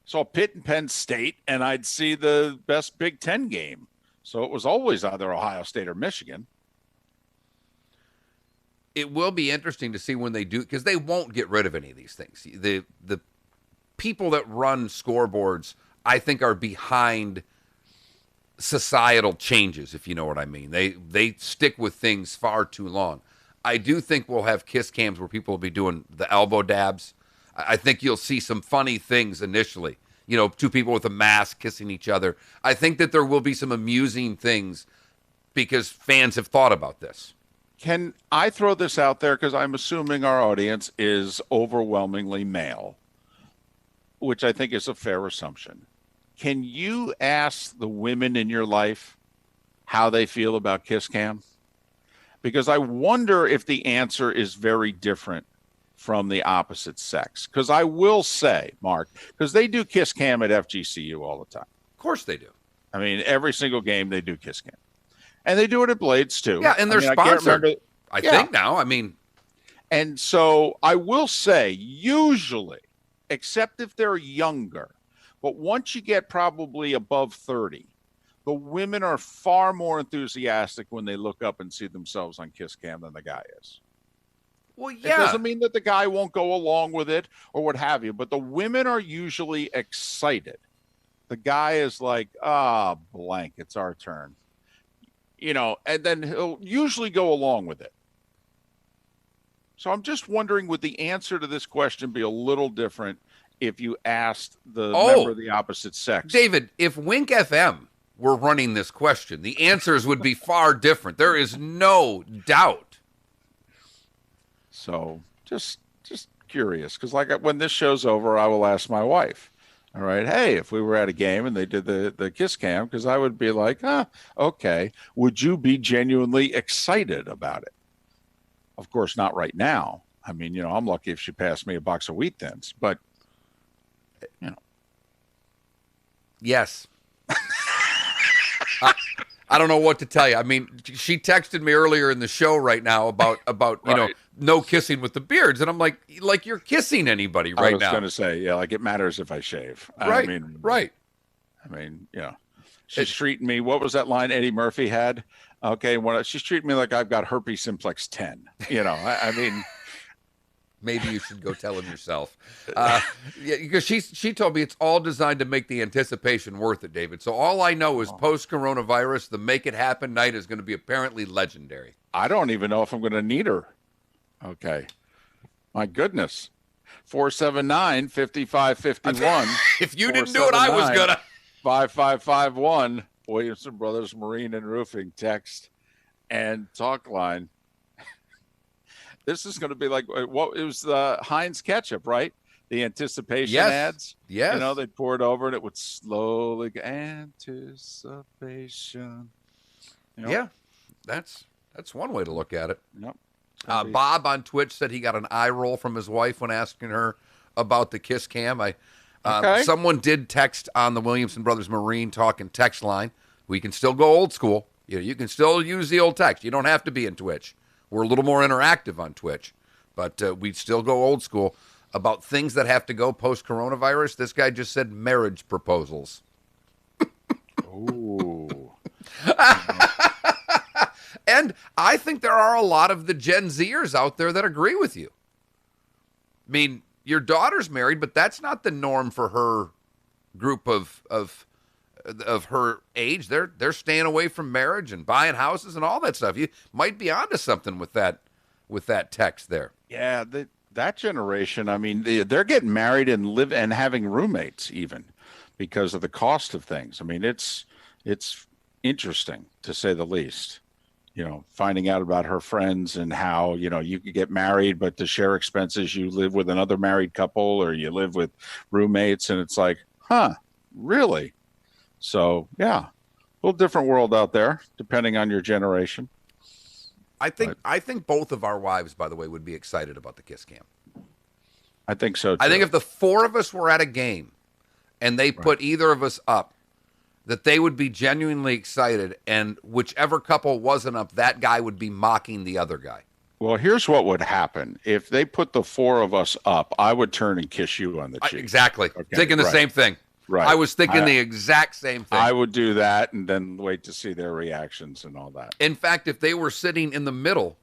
Saw Pitt and Penn State, and I'd see the best Big Ten game. So it was always either Ohio State or Michigan. It will be interesting to see when they do, because they won't get rid of any of these things. The people that run scoreboards, I think, are behind societal changes, if you know what I mean. They stick with things far too long. I do think we'll have kiss cams where people will be doing the elbow dabs. I think you'll see some funny things initially. 2 people with a mask kissing each other. I think that there will be some amusing things because fans have thought about this. Can I throw this out there? Because I'm assuming our audience is overwhelmingly male, which I think is a fair assumption. Can you ask the women in your life how they feel about kiss cam? Because I wonder if the answer is very different from the opposite sex. Because I will say, Mark, because they do kiss cam at FGCU all the time. Of course they do. I mean, every single game they do kiss cam. And they do it at Blades, too. Yeah, and they're sponsored, I think now. I mean. And so I will say, usually, except if they're younger, but once you get probably above 30, the women are far more enthusiastic when they look up and see themselves on kiss cam than the guy is. Well, yeah. It doesn't mean that the guy won't go along with it or what have you, but the women are usually excited. The guy is like, blank, it's our turn. And then he'll usually go along with it. So I'm just wondering, would the answer to this question be a little different if you asked the member of the opposite sex? David, if Wink FM were running this question, the answers would be far different. There is no doubt. So just curious, because when this show's over, I will ask my wife. All right, hey, if we were at a game and they did the kiss cam, because I would be like, okay, would you be genuinely excited about it? Of course, not right now. I mean, I'm lucky if she passed me a box of Wheat Thins, but, Yes. I don't know what to tell you. I mean, she texted me earlier in the show right now about no kissing with the beards, and I'm like you're kissing anybody right now. I was going to say, like it matters if I shave. Right. I mean, She's treating me. What was that line Eddie Murphy had? Okay, she's treating me like I've got herpes simplex 10. I mean, maybe you should go tell him yourself. Yeah, because she told me it's all designed to make the anticipation worth it, David. So all I know is post-coronavirus, the Make It Happen night is going to be apparently legendary. I don't even know if I'm going to need her. Okay. My goodness. 479-5551. If you didn't do it, I was going to. 5551. Williamson Brothers Marine and Roofing text and talk line. This is going to be like what it was the Heinz ketchup, right? The anticipation ads. Yes. They'd pour it over and it would slowly go, anticipation. Yeah, that's one way to look at it. Yep. Bob on Twitch said he got an eye roll from his wife when asking her about the kiss cam. Someone did text on the Williamson Brothers Marine Talk and text line. We can still go old school. You can still use the old text. You don't have to be in Twitch. We're a little more interactive on Twitch, but we'd still go old school about things that have to go post-coronavirus. This guy just said marriage proposals. Ooh. And I think there are a lot of the Gen Zers out there that agree with you. I mean, your daughter's married, but that's not the norm for her group of her age. They're staying away from marriage and buying houses and all that stuff. You might be onto something with that text there. Yeah, that generation, I mean, they're getting married and having roommates even because of the cost of things. I mean, it's interesting to say the least. Finding out about her friends and how, you could get married, but to share expenses, you live with another married couple or you live with roommates. And it's like, really? So, yeah, a little different world out there, depending on your generation. I think both of our wives, by the way, would be excited about the kiss cam. I think so, too. I think if the four of us were at a game and they put either of us up, that they would be genuinely excited, and whichever couple wasn't up, that guy would be mocking the other guy. Well, here's what would happen. If they put the four of us up, I would turn and kiss you on the cheek. Exactly. Okay, thinking the same thing. Right. I was thinking the exact same thing. I would do that and then wait to see their reactions and all that. In fact, if they were sitting in the middle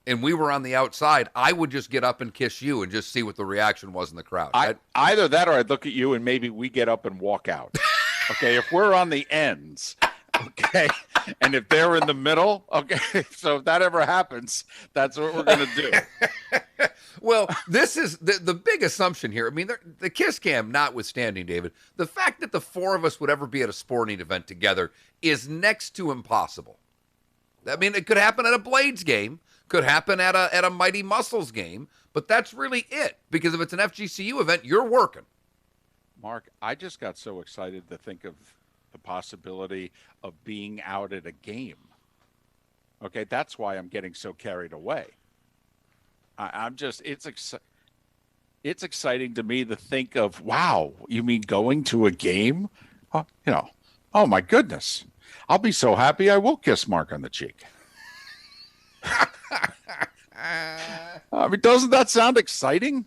and we were on the outside, I would just get up and kiss you and just see what the reaction was in the crowd. Either that or I'd look at you and maybe we get up and walk out. Okay, if we're on the ends, okay, and if they're in the middle, okay, so if that ever happens, that's what we're going to do. Well, this is the big assumption here. I mean, the kiss cam notwithstanding, David, the fact that the four of us would ever be at a sporting event together is next to impossible. I mean, it could happen at a Blades game, could happen at a Mighty Muscles game, but that's really it, because if it's an FGCU event, you're working. Mark, I just got so excited to think of the possibility of being out at a game. Okay, that's why I'm getting so carried away. It's exciting to me to think of, wow, you mean going to a game? Oh my goodness. I'll be so happy I will kiss Mark on the cheek. I mean, doesn't that sound exciting?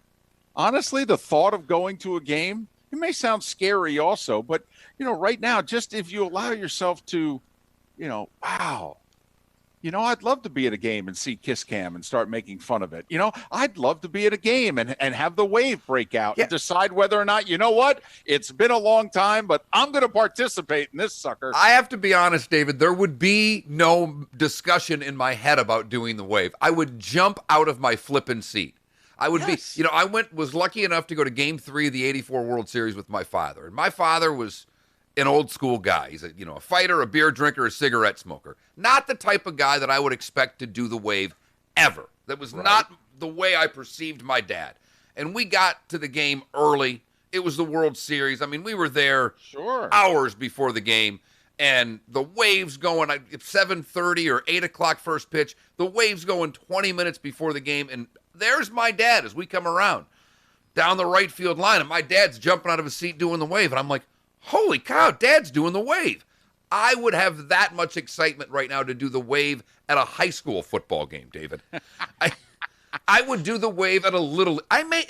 Honestly, the thought of going to a game, it may sound scary also, but, right now, just if you allow yourself to, wow, I'd love to be at a game and see Kiss Cam and start making fun of it. I'd love to be at a game and have the wave break out and decide whether or not, it's been a long time, but I'm going to participate in this sucker. I have to be honest, David, there would be no discussion in my head about doing the wave. I would jump out of my flippin' seat. I would be, I was lucky enough to go to Game 3 of the '84 World Series with my father. And my father was an old school guy. He's a fighter, a beer drinker, a cigarette smoker. Not the type of guy that I would expect to do the wave ever. That was not the way I perceived my dad. And we got to the game early. It was the World Series. I mean, we were there hours before the game. And the wave's going at 7:30 or 8 o'clock first pitch. The wave's going 20 minutes before the game. And there's my dad as we come around down the right field line. And my dad's jumping out of his seat doing the wave. And I'm like, holy cow, Dad's doing the wave. I would have that much excitement right now to do the wave at a high school football game, David. I would do the wave at a little. I may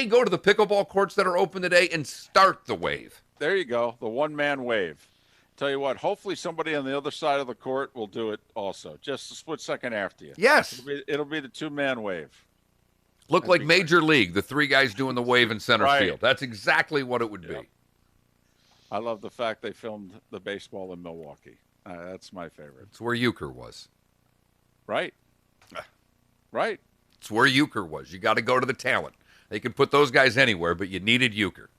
go to the pickleball courts that are open today and start the wave. There you go, the one-man wave. tell you what, hopefully somebody on the other side of the court will do it also, just a split second after you. Yes. It'll be the two-man wave. Look like Major League, the three guys doing the wave in center Right. field. That's exactly what it would be. I love the fact they filmed the baseball in Milwaukee. That's my favorite. It's where Euchre was. Right. Right. It's where Euchre was. You got to go to the talent. They could put those guys anywhere, but you needed Euchre.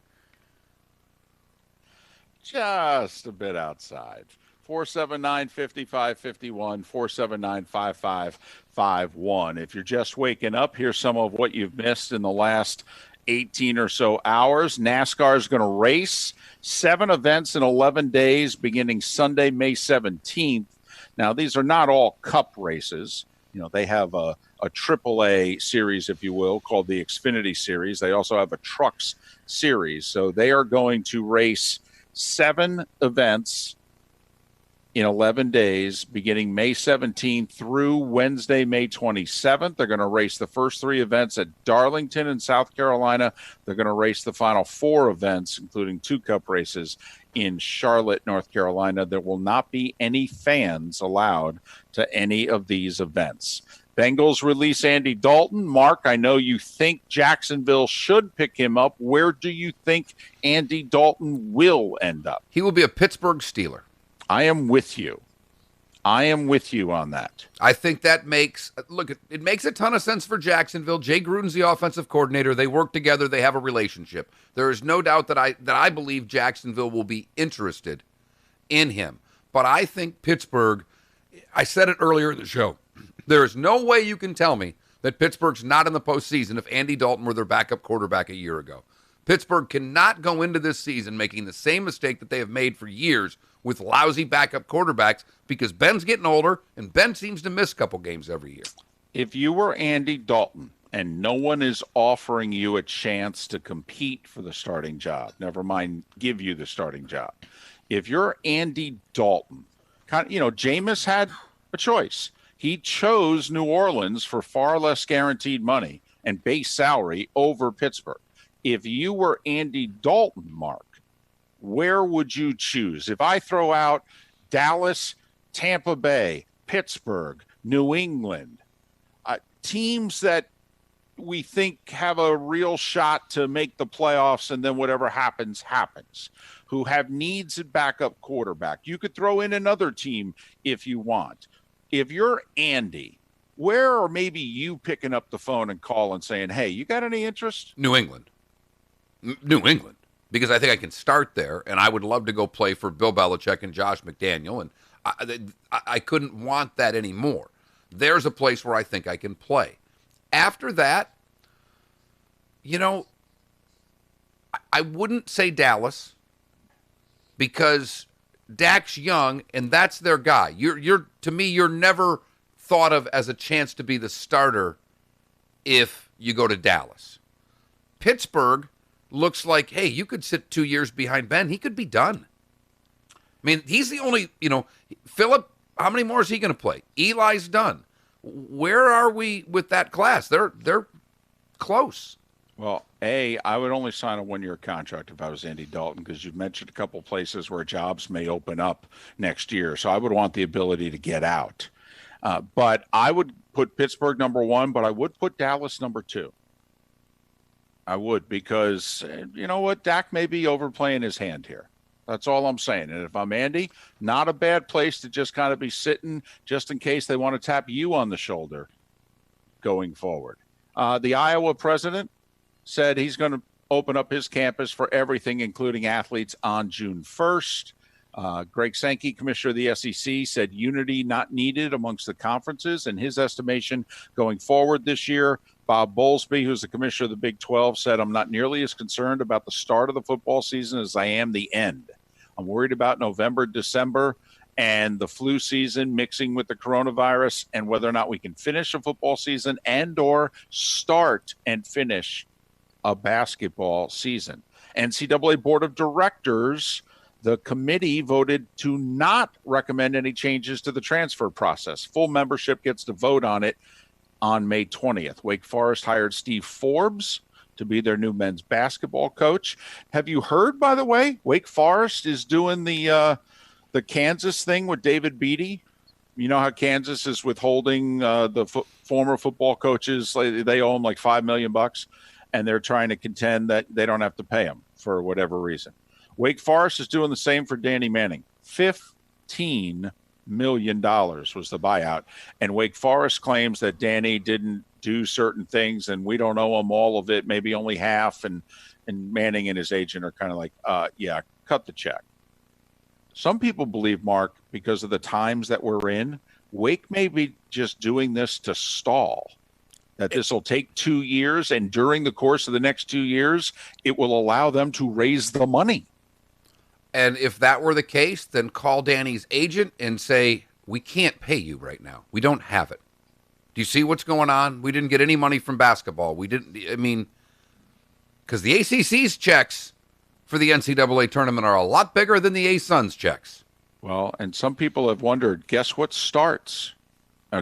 Just a bit outside. 479-5551, 479-5551. If you're just waking up, here's some of what you've missed in the last 18 or so hours. NASCAR is going to race 7 events in 11 days beginning Sunday, May 17th. Now, these are not all cup races. You know, they have a AAA series, if you will, called the Xfinity Series. They also have a Trucks Series. So they are going to race 7 events in 11 days, beginning May 17th through Wednesday, May 27th. They're going to race the first 3 events at Darlington in South Carolina. They're going to race the final 4 events, including 2 cup races in Charlotte, North Carolina. There will not be any fans allowed to any of these events. Bengals release Andy Dalton. Mark, I know you think Jacksonville should pick him up. Where do you think Andy Dalton will end up? He will be a Pittsburgh Steeler. I am with you. I am with you on that. I think that makes it makes a ton of sense for Jacksonville. Jay Gruden's the offensive coordinator. They work together. They have a relationship. There is no doubt that I believe Jacksonville will be interested in him. But I think Pittsburgh, I said it earlier in the show, there is no way you can tell me that Pittsburgh's not in the postseason if Andy Dalton were their backup quarterback a year ago. Pittsburgh cannot go into this season making the same mistake that they have made for years with lousy backup quarterbacks because Ben's getting older and Ben seems to miss a couple games every year. If you were Andy Dalton and no one is offering you a chance to compete for the starting job, never mind give you the starting job. If you're Andy Dalton, Jameis had a choice. He chose New Orleans for far less guaranteed money and base salary over Pittsburgh. If you were Andy Dalton, Mark, where would you choose? If I throw out Dallas, Tampa Bay, Pittsburgh, New England, teams that we think have a real shot to make the playoffs and then whatever happens, happens, who have needs at backup quarterback. You could throw in another team if you want. If you're Andy, where are maybe you picking up the phone and calling saying, hey, you got any interest? New England. Because I think I can start there, and I would love to go play for Bill Belichick and Josh McDaniel, and I couldn't want that anymore. There's a place where I think I can play. After that, I wouldn't say Dallas because Dak's young, and that's their guy. To me, you're never thought of as a chance to be the starter if you go to Dallas. Pittsburgh looks like, hey, you could sit 2 years behind Ben. He could be done. I mean, he's the only, Phillip, how many more is he going to play? Eli's done. Where are we with that class? They're close. Well, I would only sign a 1-year contract if I was Andy Dalton because you've mentioned a couple places where jobs may open up next year. So I would want the ability to get out. But I would put Pittsburgh number 1, but I would put Dallas number 2. I would because, you know what, Dak may be overplaying his hand here. That's all I'm saying. And if I'm Andy, not a bad place to just kind of be sitting just in case they want to tap you on the shoulder going forward. The Iowa president said he's going to open up his campus for everything, including athletes, on June 1st. Greg Sankey, commissioner of the SEC, said unity not needed amongst the conferences. In his estimation, going forward this year, Bob Bowlesby, who's the commissioner of the Big 12, said, I'm not nearly as concerned about the start of the football season as I am the end. I'm worried about November, December, and the flu season mixing with the coronavirus and whether or not we can finish a football season and or start and finish a basketball season. NCAA Board of Directors, the committee voted to not recommend any changes to the transfer process. Full membership gets to vote on it on May 20th. Wake Forest hired Steve Forbes to be their new men's basketball coach. Have you heard, by the way, Wake Forest is doing the the Kansas thing with David Beatty? You know how Kansas is withholding the former football coaches? They owe them like $5 million, and they're trying to contend that they don't have to pay them for whatever reason. Wake Forest is doing the same for Danny Manning. $15 million was the buyout, and Wake Forest claims that Danny didn't do certain things, and we don't owe him all of it, maybe only half. And Manning and his agent are kind of like, yeah, cut the check. Some people believe, Mark, because of the times that we're in, Wake may be just doing this to stall, that this will take 2 years, and during the course of the next 2 years, it will allow them to raise the money. And if that were the case, then call Danny's agent and say, we can't pay you right now. We don't have it. Do you see what's going on? We didn't get any money from basketball. We didn't, I mean, because the ACC's checks for the NCAA tournament are a lot bigger than the A-Sun's checks. Well, and some people have wondered, guess what starts?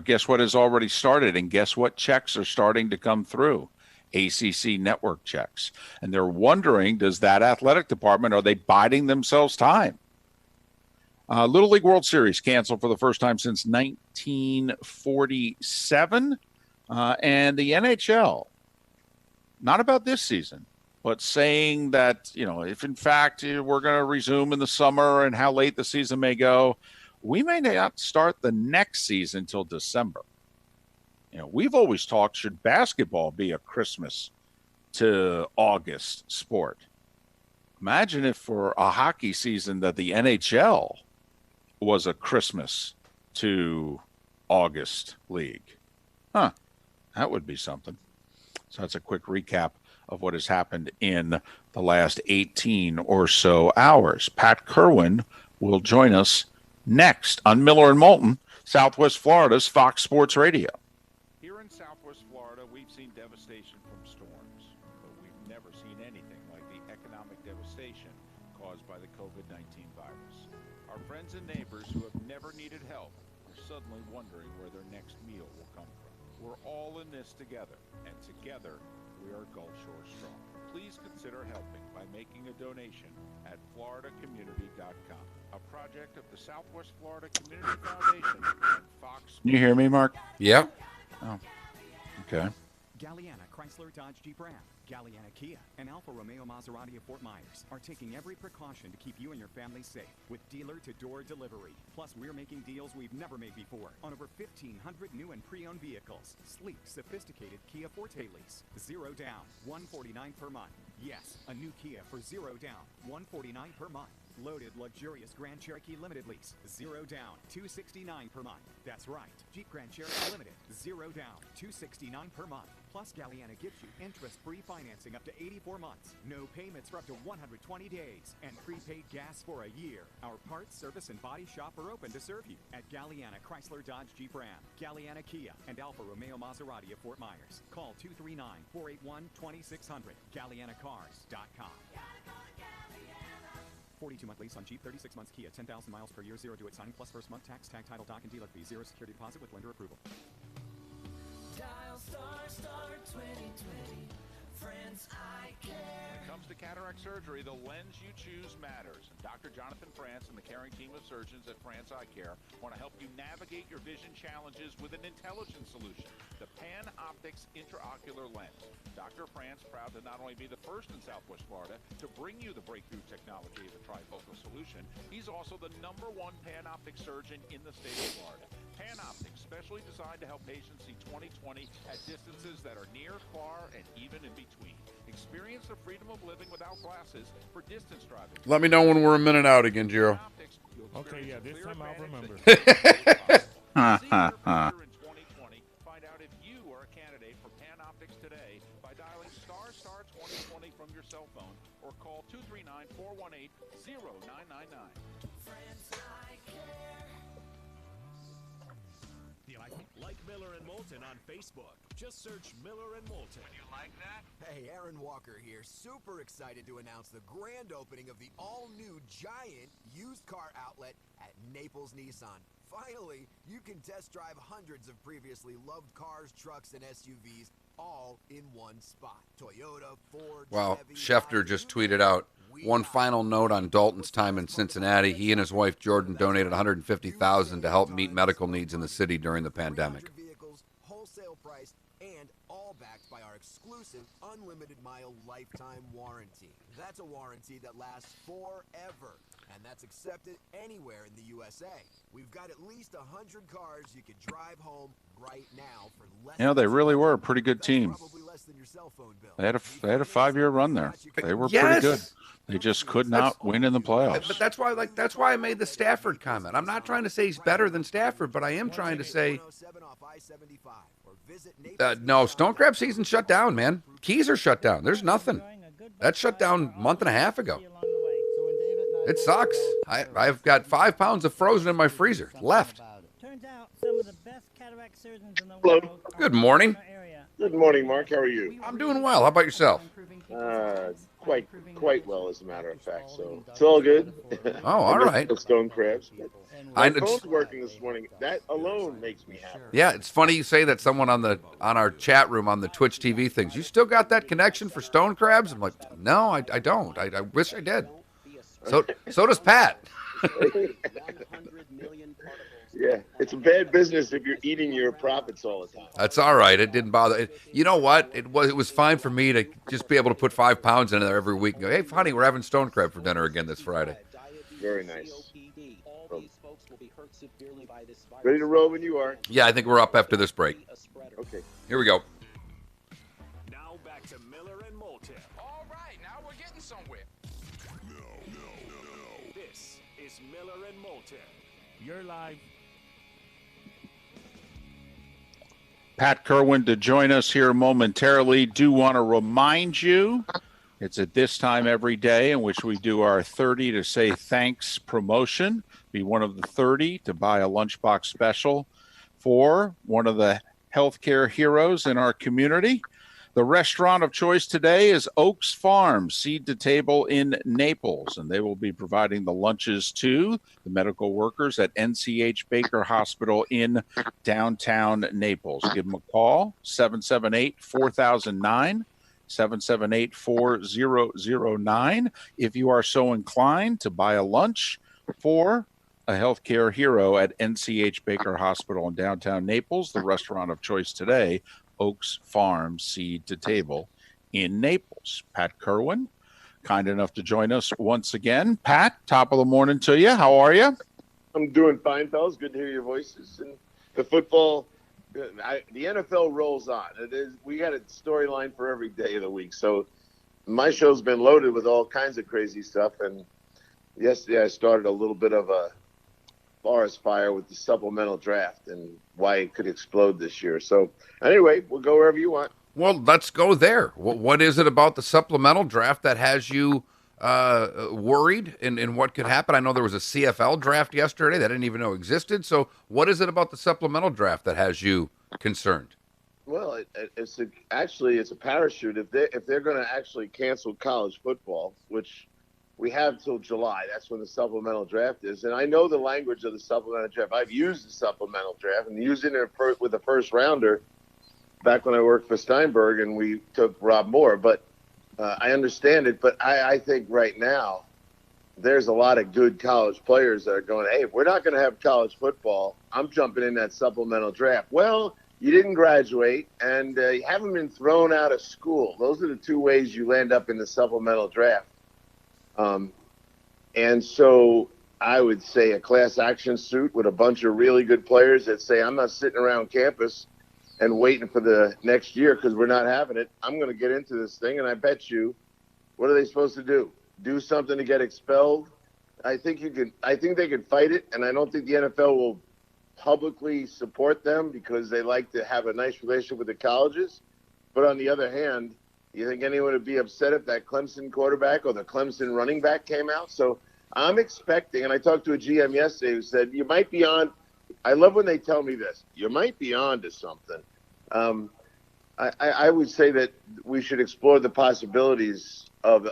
Guess what has already started? And guess what checks are starting to come through? ACC network checks. And they're wondering, does that athletic department, are they biding themselves time? Little League World Series canceled for the first time since 1947. And the NHL, not about this season, but saying that, if in fact we're going to resume in the summer and how late the season may go, we may not start the next season until December. We've always talked, should basketball be a Christmas to August sport? Imagine if for a hockey season that the NHL was a Christmas to August league. That would be something. So that's a quick recap of what has happened in the last 18 or so hours. Pat Kerwin will join us next on Miller and Moulton, Southwest Florida's Fox Sports Radio. Here in Southwest Florida, we've seen devastation from storms, but we've never seen anything like the economic devastation caused by the COVID-19 virus. Our friends and neighbors who have never needed help are suddenly wondering where their next meal will come from. We're all in this together, and together we are Gulf Shore Strong. Please consider helping by making a donation at floridacommunity.com, a project of the Southwest Florida Community Foundation and Fox. Can you hear me, Mark? Yeah. Oh, okay. Galliana Chrysler Dodge Jeep Ram, Galliana Kia, and Alfa Romeo Maserati of Fort Myers are taking every precaution to keep you and your family safe with dealer-to-door delivery. Plus, we're making deals we've never made before on over 1,500 new and pre-owned vehicles. Sleek, sophisticated Kia Forte lease, 0 down, $149 per month. Yes, a new Kia for 0 down, $149 per month. Loaded, luxurious Grand Cherokee Limited lease, 0 down, $269 per month. That's right, Jeep Grand Cherokee Limited, 0 down, $269 per month. Plus, Galliana gives you interest-free financing up to 84 months, no payments for up to 120 days, and prepaid gas for a year. Our parts, service, and body shop are open to serve you at Galliana Chrysler Dodge Jeep Ram, Galliana Kia, and Alfa Romeo Maserati of Fort Myers. Call 239-481-2600, GallianaCars.com. 42-month lease on Jeep, 36 months Kia, 10,000 miles per year, 0 due at signing, plus first month tax, tag, title, doc, and dealer fee, 0 security deposit with lender approval. Dial star 2020, Friends Eye Care. When it comes to cataract surgery, the lens you choose matters. Dr. Jonathan France and the caring team of surgeons at France Eye Care want to help you navigate your vision challenges with an intelligent solution, the PanOptix intraocular lens. Dr. France, proud to not only be the first in Southwest Florida to bring you the breakthrough technology of a trifocal solution, he's also the #1 PanOptix surgeon in the state of Florida. PanOptix, specially designed to help patients see 20/20 at distances that are near, far, and even in between. Experience the freedom of living without glasses for distance driving. Let me know when we're a minute out again, Giro. Okay, yeah, this time I'll remember. Find out if you are a candidate for PanOptix today by dialing star 2020 from your cell phone or call 239-418-0999. Friends Eye Care. Do you like Miller and Moulton on Facebook? Just search Miller and Moulton. Would you like that? Hey, Aaron Walker here. Super excited to announce the grand opening of the all-new giant used car outlet at Naples Nissan. Finally, you can test drive hundreds of previously loved cars, trucks, and SUVs all in one spot. Toyota, Ford, Well, Chevy, Schefter just tweeted out, one final note on Dalton's time in Cincinnati. He and his wife Jordan donated $150,000 to help meet medical needs in the city during the pandemic. vehicles, wholesale price, and all backed by our exclusive unlimited mile lifetime warranty. That's a warranty that lasts forever, and that's accepted anywhere in the USA. We've got at least 100 cars you could drive home right now for less. You know, they really were a pretty good team. Probably less than your cell phone bill. They had a 5-year run there. They were pretty Yes. good. They just could not win in the playoffs. But that's why I made the Stafford comment. I'm not trying to say he's better than Stafford, but I am trying to say no, Stone Crab season shut down, man. Keys are shut down. There's nothing. That shut down a month and a half ago. It sucks. I've got 5 pounds of frozen in my freezer left. Turns out some of the best cataract surgeons in the Hello. world. Good morning. Good morning, Mark. How are you? I'm doing well. How about yourself? Quite well, as a matter of fact. So it's all good. Oh, all right. Stone crabs. I My phone's working this morning. That alone makes me happy. Yeah, it's funny you say that. Someone on our chat room on the Twitch TV things. You still got that connection for stone crabs? I'm like, no, I don't. I wish I did. So does Pat. Yeah, it's a bad business if you're eating your profits all the time. That's all right. It didn't bother. You know what? It was fine for me to just be able to put 5 pounds in there every week and go, hey, honey, we're having stone crab for dinner again this Friday. Very nice. Ready to roll when you are. Yeah, I think we're up after this break. Okay. Here we go. Now back to Miller and Moulton. All right, now we're getting somewhere. This is Miller and Moulton. You're live. Pat Kerwin to join us here momentarily. Do want to remind you, it's at this time every day in which we do our 30 to say thanks promotion. Be one of the 30 to buy a lunchbox special for one of the healthcare heroes in our community. The restaurant of choice today is Oaks Farm, Seed to Table in Naples, and they will be providing the lunches to the medical workers at NCH Baker Hospital in downtown Naples. Give them a call, 778-4009, 778-4009, if you are so inclined to buy a lunch for a healthcare hero at NCH Baker Hospital in downtown Naples. The restaurant of choice today, Oaks Farm, Seed to Table in Naples. Pat Kerwin, kind enough to join us once again. Pat, top of the morning to you. How are you? I'm doing fine, fellas. Good to hear your voices. And the football, the NFL rolls on. We got a storyline for every day of the week. So my show's been loaded with all kinds of crazy stuff. And yesterday I started a little bit of a forest fire with the supplemental draft and why it could explode this year. So anyway, we'll go wherever you want. Well, let's go there. What is it about the supplemental draft that has you worried in what could happen? I know there was a CFL draft yesterday that I didn't even know existed. So what is it about the supplemental draft that has you concerned? Well, it's a parachute. If they're going to actually cancel college football, which we have till July. That's when the supplemental draft is. And I know the language of the supplemental draft. I've used the supplemental draft and used it with a first rounder back when I worked for Steinberg and we took Rob Moore. But I understand it. But I think right now there's a lot of good college players that are going, hey, if we're not going to have college football, I'm jumping in that supplemental draft. Well, you didn't graduate and you haven't been thrown out of school. Those are the two ways you land up in the supplemental draft. And so I would say a class action suit with a bunch of really good players that say, I'm not sitting around campus and waiting for the next year because we're not having it. I'm going to get into this thing. And I bet you, what are they supposed to do? Do something to get expelled? I think they could fight it. And I don't think the NFL will publicly support them because they like to have a nice relationship with the colleges. But on the other hand, you think anyone would be upset if that Clemson quarterback or the Clemson running back came out? So I'm expecting, and I talked to a GM yesterday who said, you might be on, I love when they tell me this, you might be on to something. I would say that we should explore the possibilities of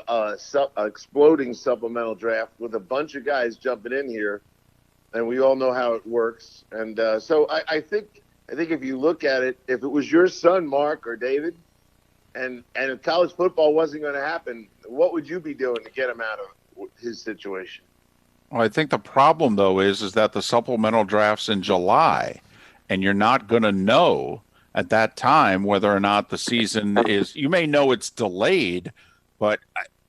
exploding supplemental draft with a bunch of guys jumping in here, and we all know how it works. And so I think I think if you look at it, if it was your son, Mark or David, and if college football wasn't going to happen, what would you be doing to get him out of his situation? Well, I think the problem, though, is that the supplemental draft's in July, and you're not going to know at that time whether or not the season is – you may know it's delayed, but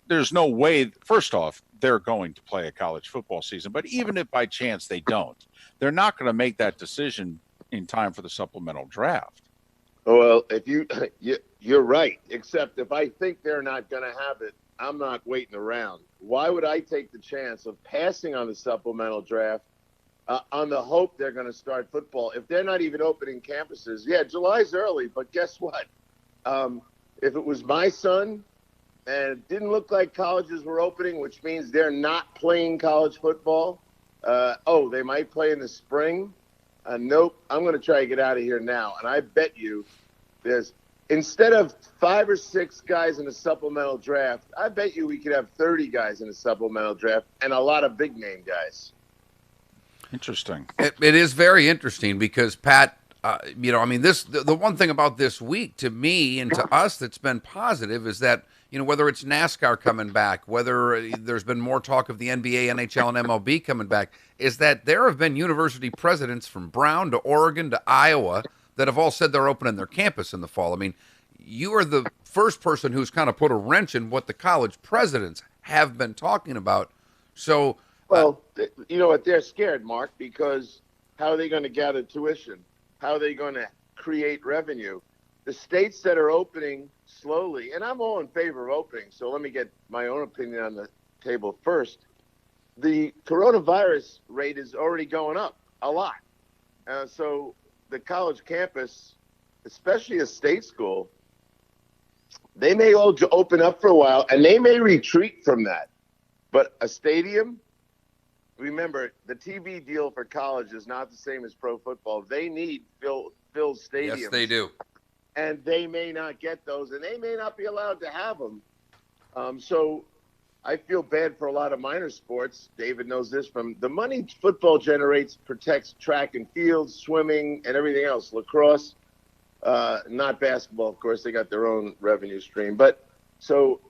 there's no way – first off, they're going to play a college football season. But even if by chance they don't, they're not going to make that decision in time for the supplemental draft. Well, if you're right, except if I think they're not going to have it, I'm not waiting around. Why would I take the chance of passing on the supplemental draft on the hope they're going to start football? If they're not even opening campuses, yeah, July's early, but guess what? If it was my son and it didn't look like colleges were opening, which means they're not playing college football, they might play in the spring. Nope, I'm going to try to get out of here now. And I bet you there's, instead of 5 or 6 guys in a supplemental draft, I bet you we could have 30 guys in a supplemental draft and a lot of big name guys. Interesting. It is very interesting because, Pat, the one thing about this week to me and to us that's been positive is that, whether it's NASCAR coming back, whether there's been more talk of the NBA, NHL, and MLB coming back, is that there have been university presidents from Brown to Oregon to Iowa that have all said they're opening their campus in the fall. I mean, you are the first person who's kind of put a wrench in what the college presidents have been talking about. So, well, you know what? They're scared, Mark, because how are they going to gather tuition? How are they going to create revenue? The states that are opening slowly, and I'm all in favor of opening, so let me get my own opinion on the table first. The coronavirus rate is already going up a lot. So the college campus, especially a state school, they may all open up for a while, and they may retreat from that. But a stadium, remember, the TV deal for college is not the same as pro football. They need filled stadiums. Yes, they do. And they may not get those, and they may not be allowed to have them. So I feel bad for a lot of minor sports. David knows this. From the money football generates protects track and field, swimming, and everything else. Lacrosse, not basketball, of course. They got their own revenue stream. But so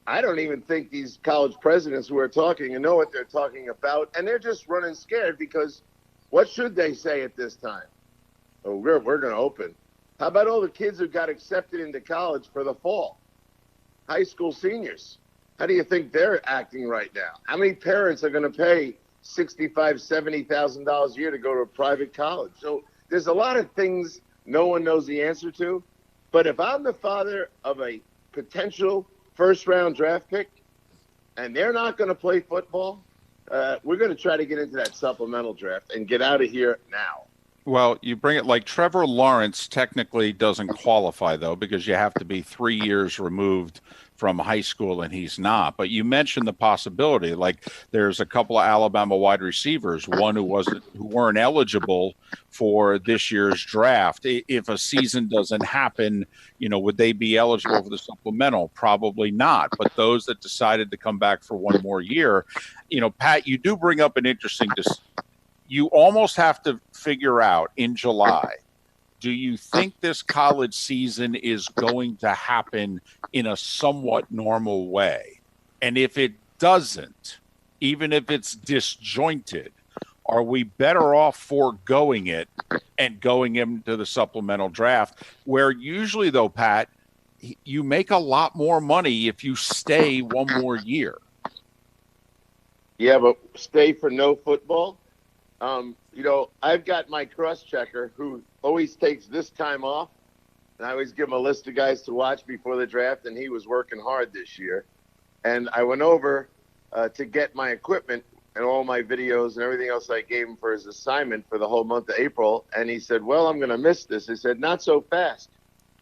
I don't even think these college presidents who are talking and know what they're talking about, and they're just running scared because what should they say at this time? Oh, we're going to open. How about all the kids who got accepted into college for the fall? High school seniors. How do you think they're acting right now? How many parents are going to pay $65,000, $70,000 a year to go to a private college? So there's a lot of things no one knows the answer to. But if I'm the father of a potential first-round draft pick and they're not going to play football, we're going to try to get into that supplemental draft and get out of here now. Well, you bring it like Trevor Lawrence technically doesn't qualify, though, because you have to be 3 years removed from high school, and he's not. But you mentioned the possibility, like there's a couple of Alabama wide receivers, one who weren't eligible for this year's draft. If a season doesn't happen, would they be eligible for the supplemental? Probably not. But those that decided to come back for one more year, Pat, you do bring up an interesting you almost have to figure out in July, do you think this college season is going to happen in a somewhat normal way? And if it doesn't, even if it's disjointed, are we better off foregoing it and going into the supplemental draft, where usually, though, Pat, you make a lot more money if you stay one more year? Yeah, but stay for no football? I've got my cross-checker who always takes this time off, and I always give him a list of guys to watch before the draft, and he was working hard this year. And I went over to get my equipment and all my videos and everything else I gave him for his assignment for the whole month of April, and he said, well, I'm going to miss this. I said, not so fast.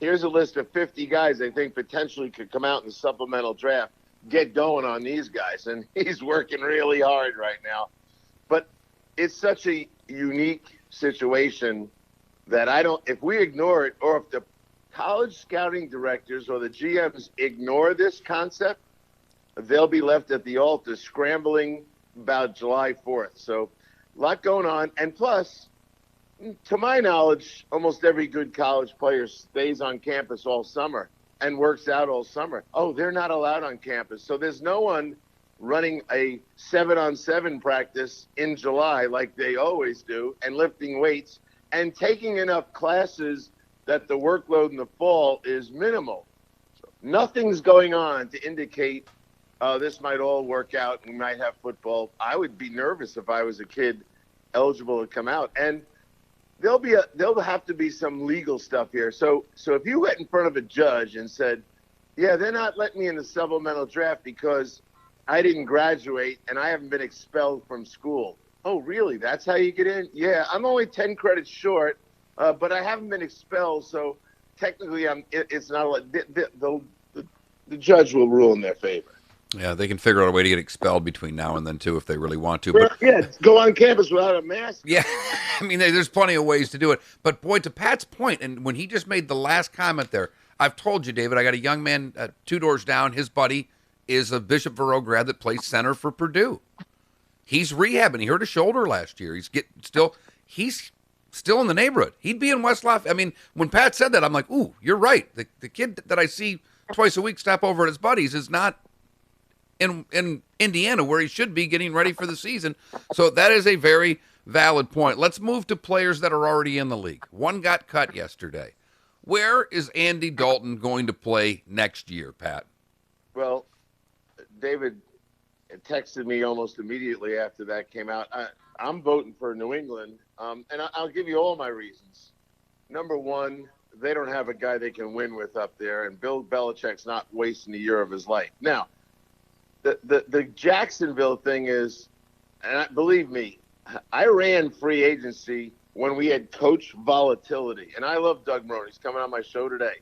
Here's a list of 50 guys I think potentially could come out in the supplemental draft. Get going on these guys. And he's working really hard right now. But it's such a unique situation that if we ignore it, or if the college scouting directors or the GMs ignore this concept, they'll be left at the altar scrambling about July 4th. So a lot going on. And plus, To my knowledge, almost every good college player stays on campus all summer and works out all summer. Oh, they're not allowed on campus. So there's no one running a 7-on-7 practice in July like they always do and lifting weights and taking enough classes that the workload in the fall is minimal. So nothing's going on to indicate this might all work out and we might have football. I would be nervous if I was a kid eligible to come out. And there'll have to be some legal stuff here. So if you went in front of a judge and said, yeah, they're not letting me in the supplemental draft because I didn't graduate and I haven't been expelled from school. Oh, really? That's how you get in? Yeah, I'm only 10 credits short, but I haven't been expelled, so technically it's not the judge will rule in their favor. Yeah, they can figure out a way to get expelled between now and then, too, if they really want to. But, yeah, go on campus without a mask. Yeah, I mean, there's plenty of ways to do it. But, boy, to Pat's point, and when he just made the last comment there, I've told you, David, I got a young man 2 doors down. His buddy is a Bishop Verot grad that plays center for Purdue. He's rehabbing. He hurt his shoulder last year. He's still in the neighborhood. He'd be in West Lafayette. I mean, when Pat said that, I'm like, ooh, you're right. The kid that I see twice a week stop over at his buddies is not in Indiana where he should be getting ready for the season. So that is a very valid point. Let's move to players that are already in the league. One got cut yesterday. Where is Andy Dalton going to play next year, Pat? Well, David texted me almost immediately after that came out. I'm voting for New England, and I'll give you all my reasons. Number one, they don't have a guy they can win with up there, and Bill Belichick's not wasting a year of his life. Now, the Jacksonville thing is, and believe me, I ran free agency when we had coach volatility, and I love Doug Marrone. He's coming on my show today.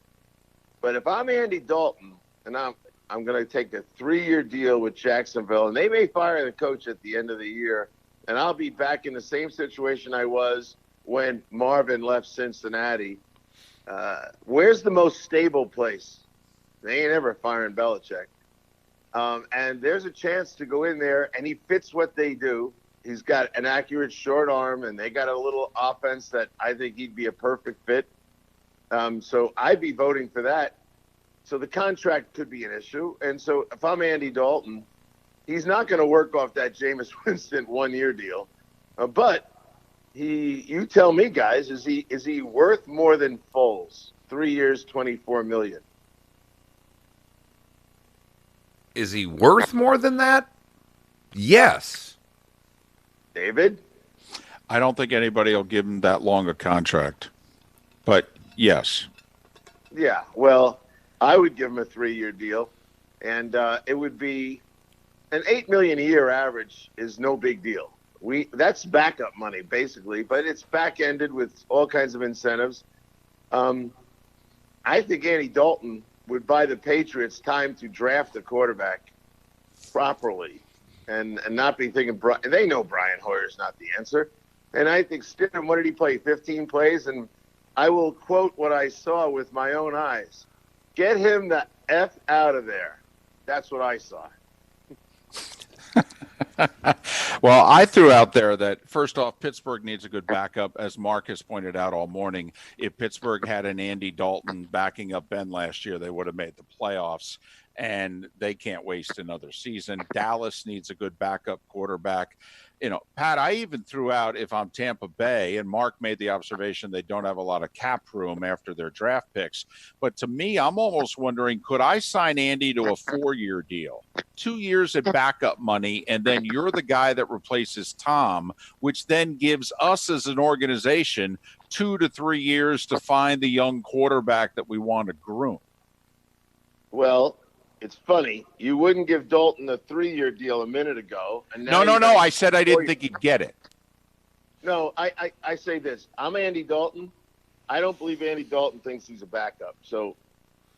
But if I'm Andy Dalton, and I'm going to take a 3-year deal with Jacksonville, and they may fire the coach at the end of the year, and I'll be back in the same situation I was when Marvin left Cincinnati. Where's the most stable place? They ain't ever firing Belichick. And there's a chance to go in there, and he fits what they do. He's got an accurate short arm, and they got a little offense that I think he'd be a perfect fit. So I'd be voting for that. So the contract could be an issue. And so if I'm Andy Dalton, he's not going to work off that Jameis Winston 1-year deal. But you tell me, guys, is he worth more than Foles? 3 years, $24 million. Is he worth more than that? Yes. David? I don't think anybody will give him that long a contract. But yes. Yeah, well, I would give him a 3-year deal, and it would be an $8 million a year average is no big deal. That's backup money basically, but it's back ended with all kinds of incentives. I think Andy Dalton would buy the Patriots time to draft a quarterback properly, and not be thinking they know Brian Hoyer's not the answer. And I think Stidham, what did he play? 15 plays, and I will quote what I saw with my own eyes. Get him the F out of there. That's what I saw. Well, I threw out there that, first off, Pittsburgh needs a good backup. As Mark has pointed out all morning, if Pittsburgh had an Andy Dalton backing up Ben last year, they would have made the playoffs, and they can't waste another season. Dallas needs a good backup quarterback. You know, Pat, I even threw out if I'm Tampa Bay, and Mark made the observation they don't have a lot of cap room after their draft picks. But to me, I'm almost wondering, could I sign Andy to a 4-year deal? 2 years at backup money, and then you're the guy that replaces Tom, which then gives us as an organization 2 to 3 years to find the young quarterback that we want to groom. Well, it's funny. You wouldn't give Dalton a 3-year deal a minute ago. And now No. I said I didn't think he'd get it. No, I say this. I'm Andy Dalton. I don't believe Andy Dalton thinks he's a backup. So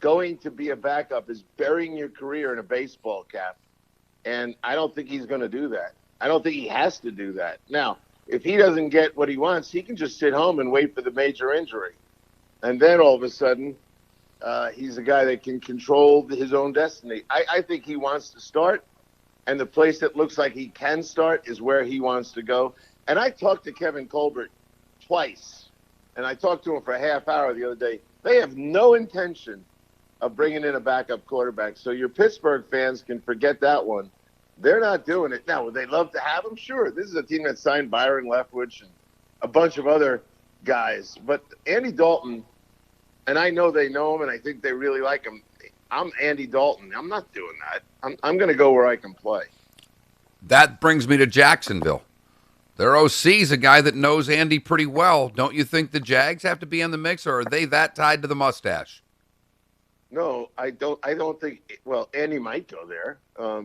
going to be a backup is burying your career in a baseball cap. And I don't think he's going to do that. I don't think he has to do that. Now, if he doesn't get what he wants, he can just sit home and wait for the major injury. And then all of a sudden, he's a guy that can control his own destiny. I think he wants to start, and the place that looks like he can start is where he wants to go. And I talked to Kevin Colbert twice, and I talked to him for a half hour the other day. They have no intention of bringing in a backup quarterback. So your Pittsburgh fans can forget that one. They're not doing it. Now, would they love to have him? Sure. This is a team that signed Byron Leftwich and a bunch of other guys. But Andy Dalton, and I know they know him, and I think they really like him. I'm Andy Dalton. I'm not doing that. I'm going to go where I can play. That brings me to Jacksonville. Their OC's a guy that knows Andy pretty well. Don't you think the Jags have to be in the mix, or are they that tied to the mustache? No, I don't think. Well, Andy might go there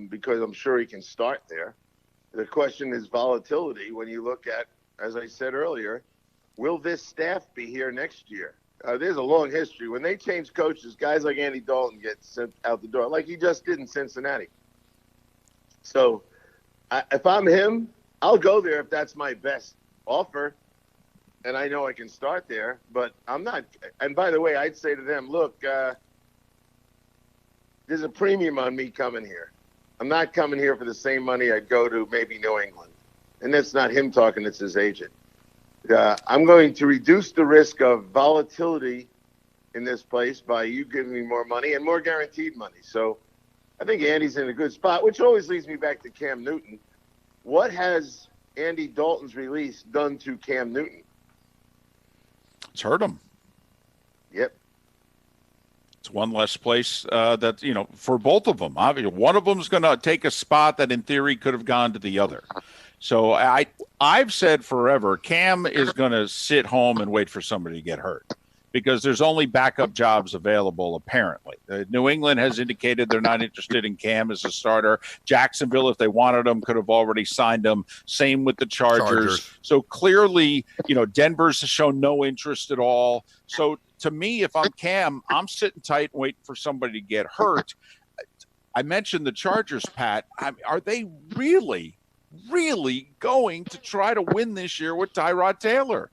because I'm sure he can start there. The question is volatility. When you look at, as I said earlier, will this staff be here next year? There's a long history. When they change coaches, guys like Andy Dalton get sent out the door, like he just did in Cincinnati. So if I'm him, I'll go there if that's my best offer, and I know I can start there. But I'm not. And by the way, I'd say to them, look, there's a premium on me coming here. I'm not coming here for the same money I'd go to maybe New England. And that's not him talking, it's his agent. I'm going to reduce the risk of volatility in this place by you giving me more money and more guaranteed money. So I think Andy's in a good spot, which always leads me back to Cam Newton. What has Andy Dalton's release done to Cam Newton? It's hurt him. Yep. It's one less place that, for both of them. Obviously, one of them is going to take a spot that in theory could have gone to the other. So I've said forever, Cam is going to sit home and wait for somebody to get hurt because there's only backup jobs available, apparently. New England has indicated they're not interested in Cam as a starter. Jacksonville, if they wanted him, could have already signed him. Same with the Chargers. So clearly, Denver's shown no interest at all. So to me, if I'm Cam, I'm sitting tight and waiting for somebody to get hurt. I mentioned the Chargers, Pat. Are they really going to try to win this year with Tyrod Taylor?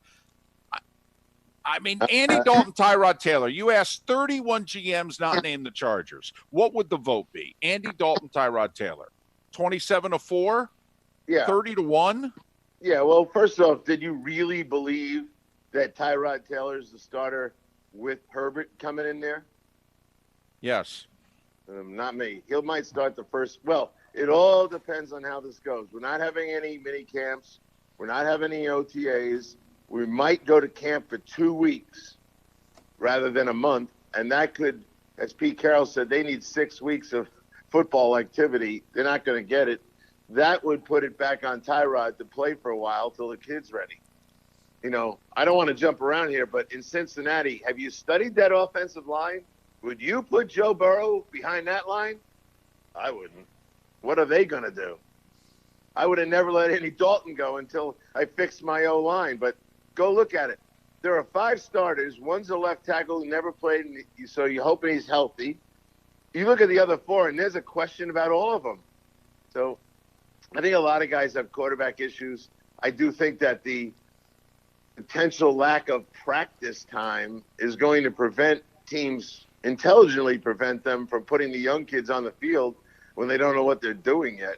I mean, Andy Dalton, Tyrod Taylor. You asked 31 GMs not named the Chargers. What would the vote be? Andy Dalton, Tyrod Taylor. 27-4? Yeah. 30-1? Yeah, well, first off, did you really believe that Tyrod Taylor is the starter with Herbert coming in there? Yes. Not me. He might start the first. Well, it all depends on how this goes. We're not having any mini camps. We're not having any OTAs. We might go to camp for 2 weeks rather than a month. And that could, as Pete Carroll said, they need 6 weeks of football activity. They're not going to get it. That would put it back on Tyrod to play for a while till the kid's ready. I don't want to jump around here, but in Cincinnati, have you studied that offensive line? Would you put Joe Burrow behind that line? I wouldn't. What are they going to do? I would have never let Andy Dalton go until I fixed my O-line, but go look at it. There are 5 starters. One's a left tackle who never played, so you're hoping he's healthy. You look at the other 4, and there's a question about all of them. So I think a lot of guys have quarterback issues. I do think that the potential lack of practice time is going to intelligently prevent them from putting the young kids on the field when they don't know what they're doing yet.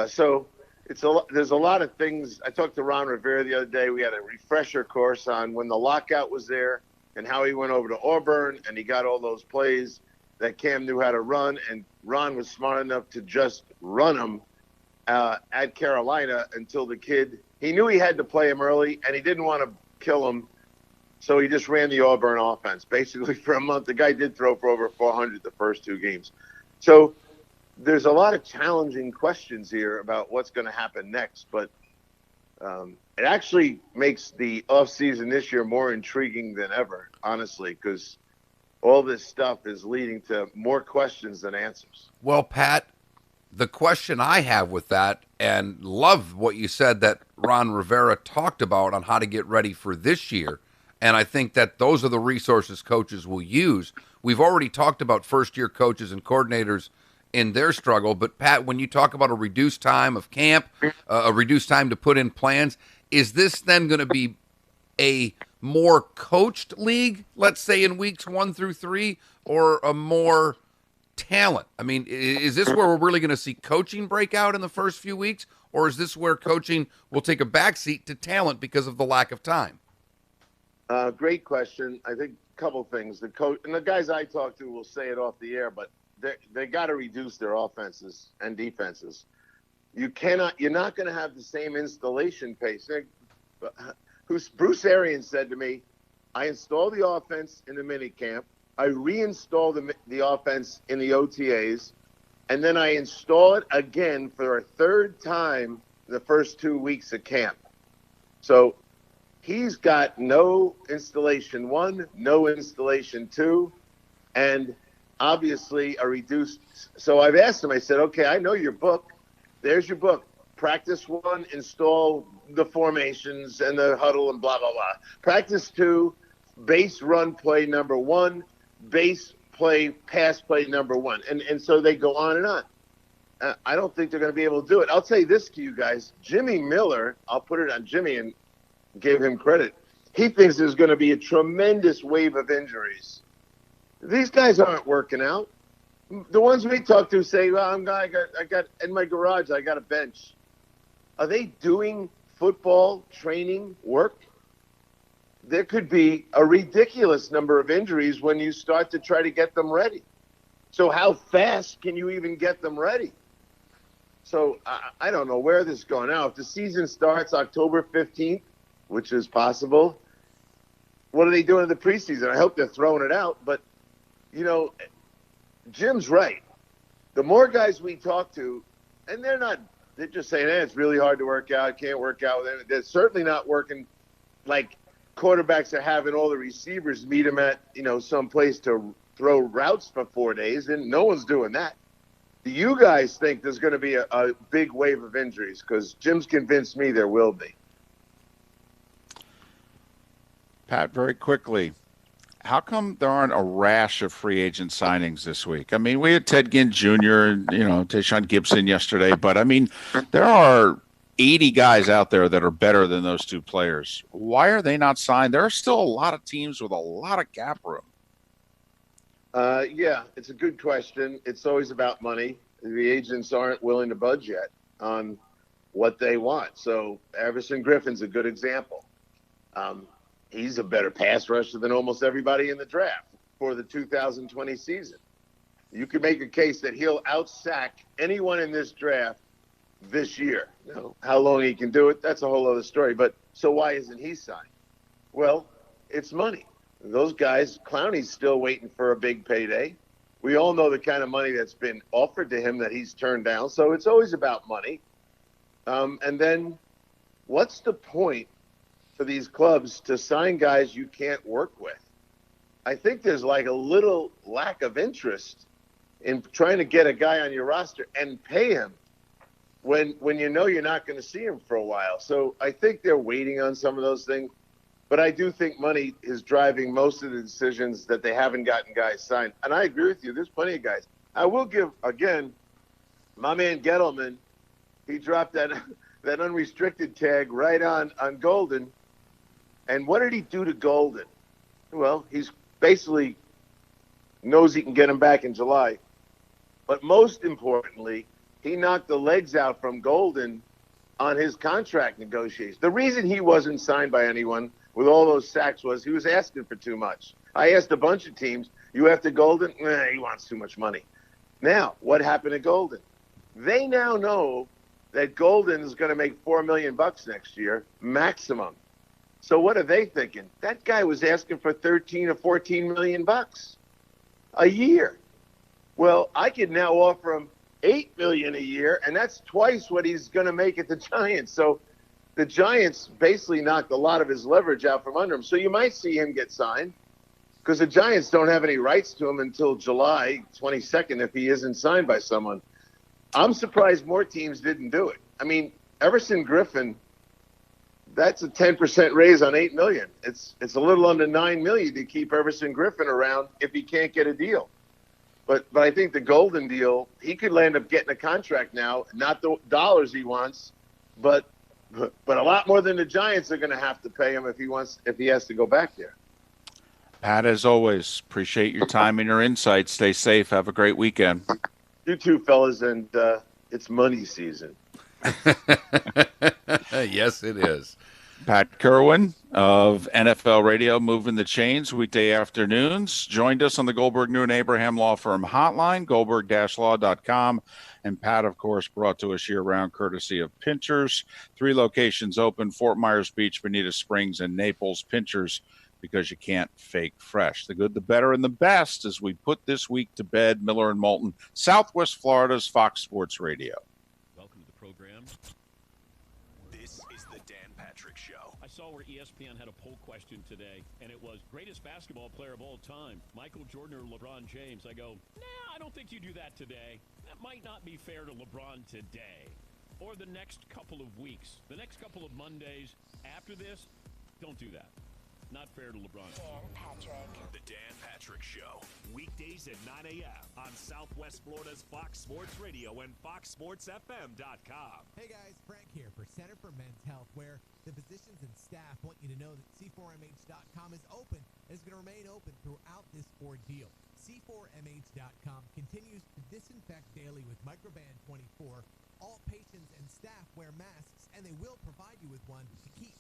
So there's a lot of things. I talked to Ron Rivera the other day. We had a refresher course on when the lockout was there and how he went over to Auburn and he got all those plays that Cam knew how to run, and Ron was smart enough to just run them at Carolina until the kid – he knew he had to play him early, and he didn't want to kill him, so he just ran the Auburn offense basically for a month. The guy did throw for over 400 the first 2 games. So there's a lot of challenging questions here about what's going to happen next, but it actually makes the offseason this year more intriguing than ever, honestly, because all this stuff is leading to more questions than answers. Well, Pat, the question I have with that, and love what you said that Ron Rivera talked about on how to get ready for this year, and I think that those are the resources coaches will use. We've already talked about first-year coaches and coordinators in their struggle, but Pat, when you talk about a reduced time of camp, a reduced time to put in plans, is this then going to be a more coached league, let's say in weeks 1 through 3, or a more talent? I mean, is this where we're really going to see coaching break out in the first few weeks, or is this where coaching will take a backseat to talent because of the lack of time? Great question. I think a couple things. The coach and the guys I talk to will say it off the air, but they got to reduce their offenses and defenses. You're not going to have the same installation pace. Bruce Arians said to me, I install the offense in the minicamp, I reinstall the offense in the OTAs, and then I install it again for a third time the first 2 weeks of camp. So he's got no installation 1, no installation 2, and obviously a reduced. So I've asked him, I said, okay, I know your book. There's your book. Practice 1, install the formations and the huddle and blah, blah, blah. Practice 2, base run play number 1, base play, pass play number 1. And so they go on and on. I don't think they're going to be able to do it. I'll tell you this to you guys. Jimmy Miller, I'll put it on Jimmy and give him credit. He thinks there's going to be a tremendous wave of injuries. These guys aren't working out. The ones we talk to say, well, I got in my garage, I got a bench. Are they doing football training work? There could be a ridiculous number of injuries when you start to try to get them ready. So how fast can you even get them ready? So I don't know where this is going. Now, if the season starts October 15th, which is possible, what are they doing in the preseason? I hope they're throwing it out. But, Jim's right. The more guys we talk to, and they're just saying, it's really hard to work out, can't work out with them. They're certainly not working like quarterbacks are having all the receivers meet them at, some place to throw routes for 4 days, and no one's doing that. Do you guys think there's going to be a big wave of injuries? Because Jim's convinced me there will be. Pat, very quickly, how come there aren't a rash of free agent signings this week? I mean, we had Ted Ginn Jr. and, Tayshaun Gibson yesterday, but, I mean, there are 80 guys out there that are better than those two players. Why are they not signed? There are still a lot of teams with a lot of cap room. Yeah, it's a good question. It's always about money. The agents aren't willing to budge yet on what they want. So Everson Griffin's a good example. He's a better pass rusher than almost everybody in the draft for the 2020 season. You could make a case that he'll out-sack anyone in this draft this year. How long he can do it, that's a whole other story. But so why isn't he signed? Well, it's money. Those guys, Clowney's still waiting for a big payday. We all know the kind of money that's been offered to him that he's turned down. So it's always about money. And then what's the point for these clubs to sign guys you can't work with? I think there's like a little lack of interest in trying to get a guy on your roster and pay him when you're not going to see him for a while. So I think they're waiting on some of those things. But I do think money is driving most of the decisions that they haven't gotten guys signed. And I agree with you. There's plenty of guys. I will give, again, my man Gettleman, he dropped that unrestricted tag right on Golden. And what did he do to Golden? Well, he's basically knows he can get him back in July. But most importantly, he knocked the legs out from Golden on his contract negotiations. The reason he wasn't signed by anyone with all those sacks was he was asking for too much. I asked a bunch of teams, you after Golden? He wants too much money. Now, what happened to Golden? They now know that Golden is going to make $4 million next year, maximum. So what are they thinking? That guy was asking for 13 or 14 million bucks a year. Well, I could now offer him $8 million a year, and that's twice what he's going to make at the Giants. So the Giants basically knocked a lot of his leverage out from under him. So you might see him get signed because the Giants don't have any rights to him until July 22nd if he isn't signed by someone. I'm surprised more teams didn't do it. I mean, Everson Griffin, that's a 10% raise on $8 million. It's a little under $9 million to keep Everson Griffin around if he can't get a deal. But I think the Golden deal, he could end up getting a contract now, not the dollars he wants, but a lot more than the Giants are going to have to pay him if he has to go back there. Pat, as always, appreciate your time and your insights. Stay safe. Have a great weekend. You too, fellas, and it's money season. Yes, it is. Pat Kerwin of NFL Radio, Moving the Chains, weekday afternoons, joined us on the Goldberg New and Abraham Law Firm hotline, goldberg-law.com. And Pat, of course, brought to us year-round courtesy of Pinchers. 3 locations open, Fort Myers Beach, Bonita Springs, and Naples. Pinchers, because you can't fake fresh. The good, the better, and the best as we put this week to bed. Miller and Moulton, Southwest Florida's Fox Sports Radio. Welcome to the program. This is the Dan Patrick Show. I saw where ESPN had a poll question today, and it was greatest basketball player of all time, Michael Jordan or LeBron James. I go, nah, I don't think you do that today. That might not be fair to LeBron today or the next couple of weeks. The next couple of Mondays after this, don't do that. Not fair to LeBron. Dan Patrick. The Dan Patrick Show. Weekdays at 9 a.m. on Southwest Florida's Fox Sports Radio and FoxSportsFM.com. Hey guys, Frank here for Center for Men's Health, where the physicians and staff want you to know that C4MH.com is open and is going to remain open throughout this ordeal. C4MH.com continues to disinfect daily with Microban 24. All patients and staff wear masks, and they will provide you with one to keep.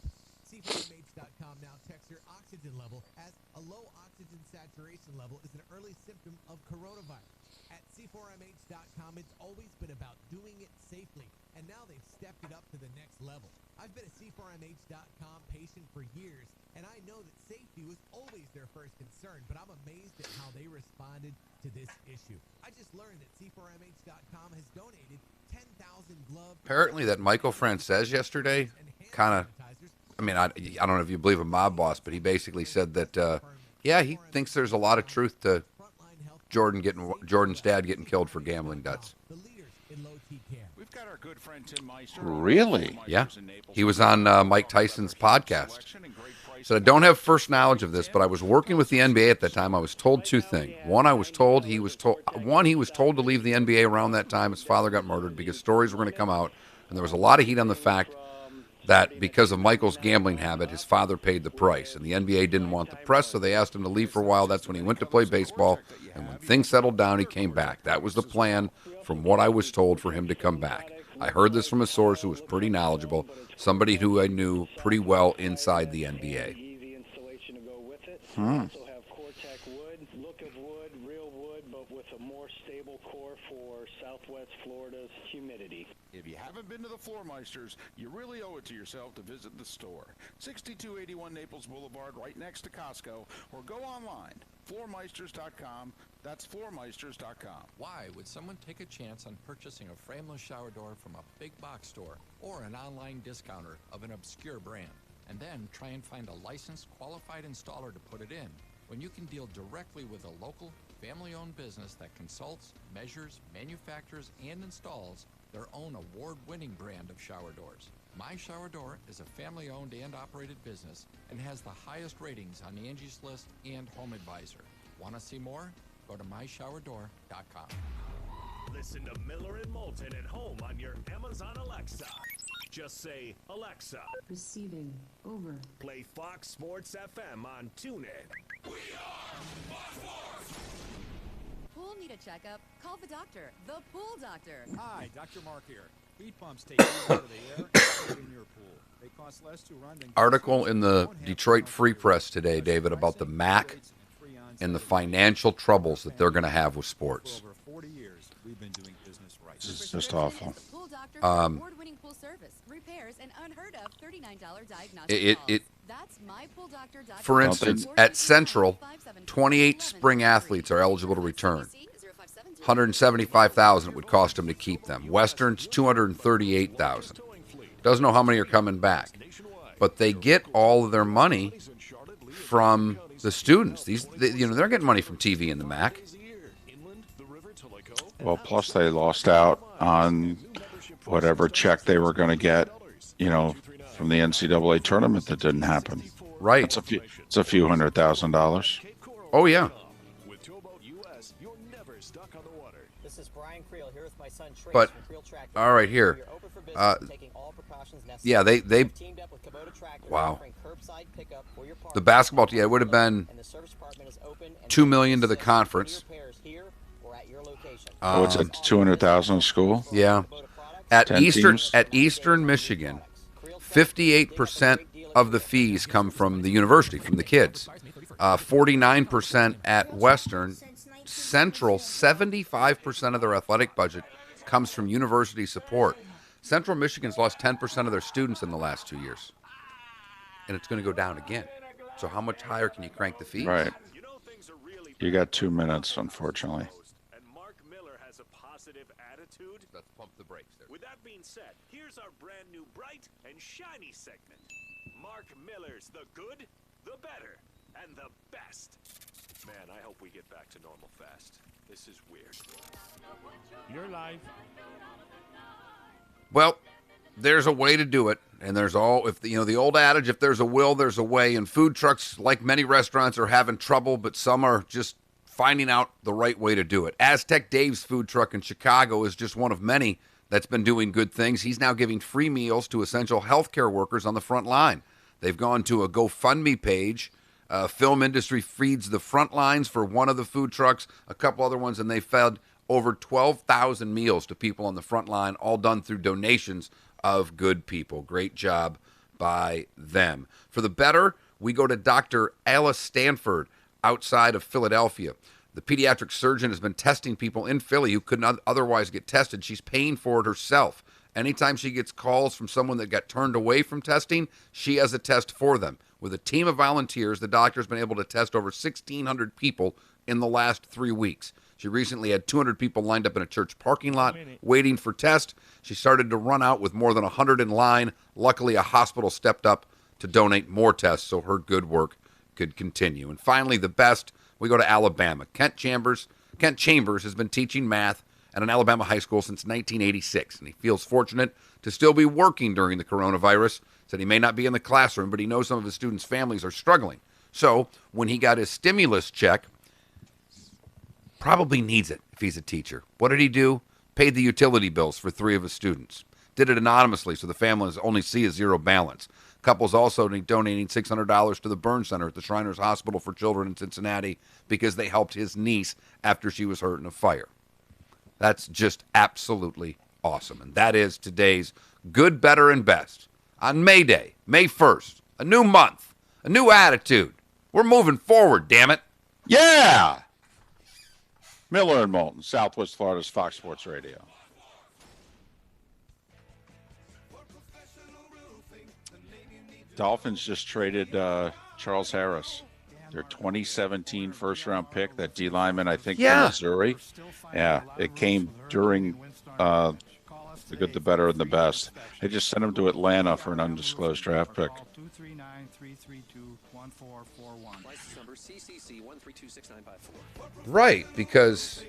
C4MH.com now checks your oxygen level, as a low oxygen saturation level is an early symptom of coronavirus. At C4MH.com, it's always been about doing it safely, and now they've stepped it up to the next level. I've been a C4MH.com patient for years, and I know that safety was always their first concern, but I'm amazed at how they responded to this issue. I just learned that C4MH.com has donated 10,000 gloves. Apparently that Michael Frances yesterday kind of, I mean, I don't know if you believe a mob boss, but he basically said that, yeah, he thinks there's a lot of truth to Jordan's dad getting killed for gambling debts. We've got our good friend Tim Meister. Really? Yeah. He was on Mike Tyson's podcast. So I don't have first knowledge of this, but I was working with the NBA at that time. I was told 2 things. One, he was told to leave the NBA around that time. His father got murdered because stories were going to come out, and there was a lot of heat on the fact that because of Michael's gambling habit, his father paid the price, and the NBA didn't want the press, so they asked him to leave for a while. That's when he went to play baseball, and when things settled down, he came back. That was the plan, from what I was told, for him to come back. I heard this from a source who was pretty knowledgeable, somebody who I knew pretty well inside the NBA. Easy installation to go with it. Hmm. Also have Core-Tech wood, look of wood, real wood, but with a more stable core for Southwest Florida's humidity. If you haven't been to the Floormeisters, you really owe it to yourself to visit the store. 6281 Naples Boulevard, right next to Costco, or go online, floormeisters.com. That's floormeisters.com. Why would someone take a chance on purchasing a frameless shower door from a big box store or an online discounter of an obscure brand, and then try and find a licensed, qualified installer to put it in, when you can deal directly with a local, family-owned business that consults, measures, manufactures, and installs their own award-winning brand of shower doors? My Shower Door is a family-owned and operated business and has the highest ratings on Angie's List and Home Advisor. Want to see more? Go to myshowerdor.com. Listen to Miller and Moulton at home on your Amazon Alexa. Just say, Alexa. Receiving. Over. Play Fox Sports FM on TuneIn. We are Fox Sports. Pool need a checkup? Call the doctor. The Pool Doctor. Hi, Dr. Mark here. Heat pumps take heat out of the air and put it in your pool. They cost less to run than Article in the Detroit Free Press today, David, about the MAC and the financial troubles that they're going to have with sports. For over 40 years, we've been doing business right. This is just awful. Pool Doctor for award-winning pool service, repairs, and unheard of $39 diagnostic calls. That's mypooldoctor.com. For instance, at Central, 28 spring athletes are eligible to return. $175,000 would cost them to keep them. Western's $238,000. Doesn't know how many are coming back, but they get all of their money from the students. They're getting money from TV in the MAC. Well, plus they lost out on whatever check they were going to get, from the NCAA tournament that didn't happen. Right. It's a few $100,000. Oh, yeah. But, all right, here. Yeah, they wow. The basketball team, it would have been $2 million to the conference, It's at 200,000 a school. Yeah. At 10 teams? Eastern Michigan, 58% of the fees come from the university, from the kids. 49% at Western. Central, 75% of their athletic budget comes from university support. Central Michigan's lost 10% of their students in the last 2 years. And it's going to go down again. So how much higher can you crank the fees? Right. You got 2 minutes, unfortunately. And Mark Miller has a positive attitude. Let's pump the brakes there. With that being said, here's our brand new bright and shiny segment. Mark Miller's the good, the better, and the best. Man, I hope we get back to normal fast. This is weird. You're live. Well, there's a way to do it, and there's the old adage, if there's a will, there's a way, and food trucks, like many restaurants, are having trouble, but some are just finding out the right way to do it. Aztec Dave's food truck in Chicago is just one of many that's been doing good things. He's now giving free meals to essential healthcare workers on the front line. They've gone to a GoFundMe page. Film Industry feeds the front lines for one of the food trucks, a couple other ones, and they fed over 12,000 meals to people on the front line, all done through donations of good people. Great job by them. For the better, we go to Dr. Alice Stanford outside of Philadelphia. The pediatric surgeon has been testing people in Philly who couldn't otherwise get tested. She's paying for it herself. Anytime she gets calls from someone that got turned away from testing, she has a test for them. With a team of volunteers, the doctor's been able to test over 1,600 people in the last 3 weeks. She recently had 200 people lined up in a church parking lot waiting for tests. She started to run out with more than 100 in line. Luckily, a hospital stepped up to donate more tests so her good work could continue. And finally, the best, we go to Alabama. Kent Chambers has been teaching math at an Alabama high school since 1986, and he feels fortunate to still be working during the coronavirus. Said he may not be in the classroom, but he knows some of his students' families are struggling. So when he got his stimulus check, probably needs it if he's a teacher. What did he do? Paid the utility bills for 3 of his students. Did it anonymously so the families only see a zero balance. Couple's also donating $600 to the burn center at the Shriners Hospital for Children in Cincinnati because they helped his niece after she was hurt in a fire. That's just absolutely awesome. And that is today's Good, Better, and Best. On May Day, May 1st, a new month, a new attitude. We're moving forward, damn it. Yeah! Miller and Moulton, Southwest Florida's Fox Sports Radio. Dolphins just traded Charles Harris, their 2017 first-round pick, that D lineman, I think, from Missouri. Yeah, it came during the good, the better, and the best. They just sent him to Atlanta for an undisclosed draft pick. License number CCC 1326954. Right, because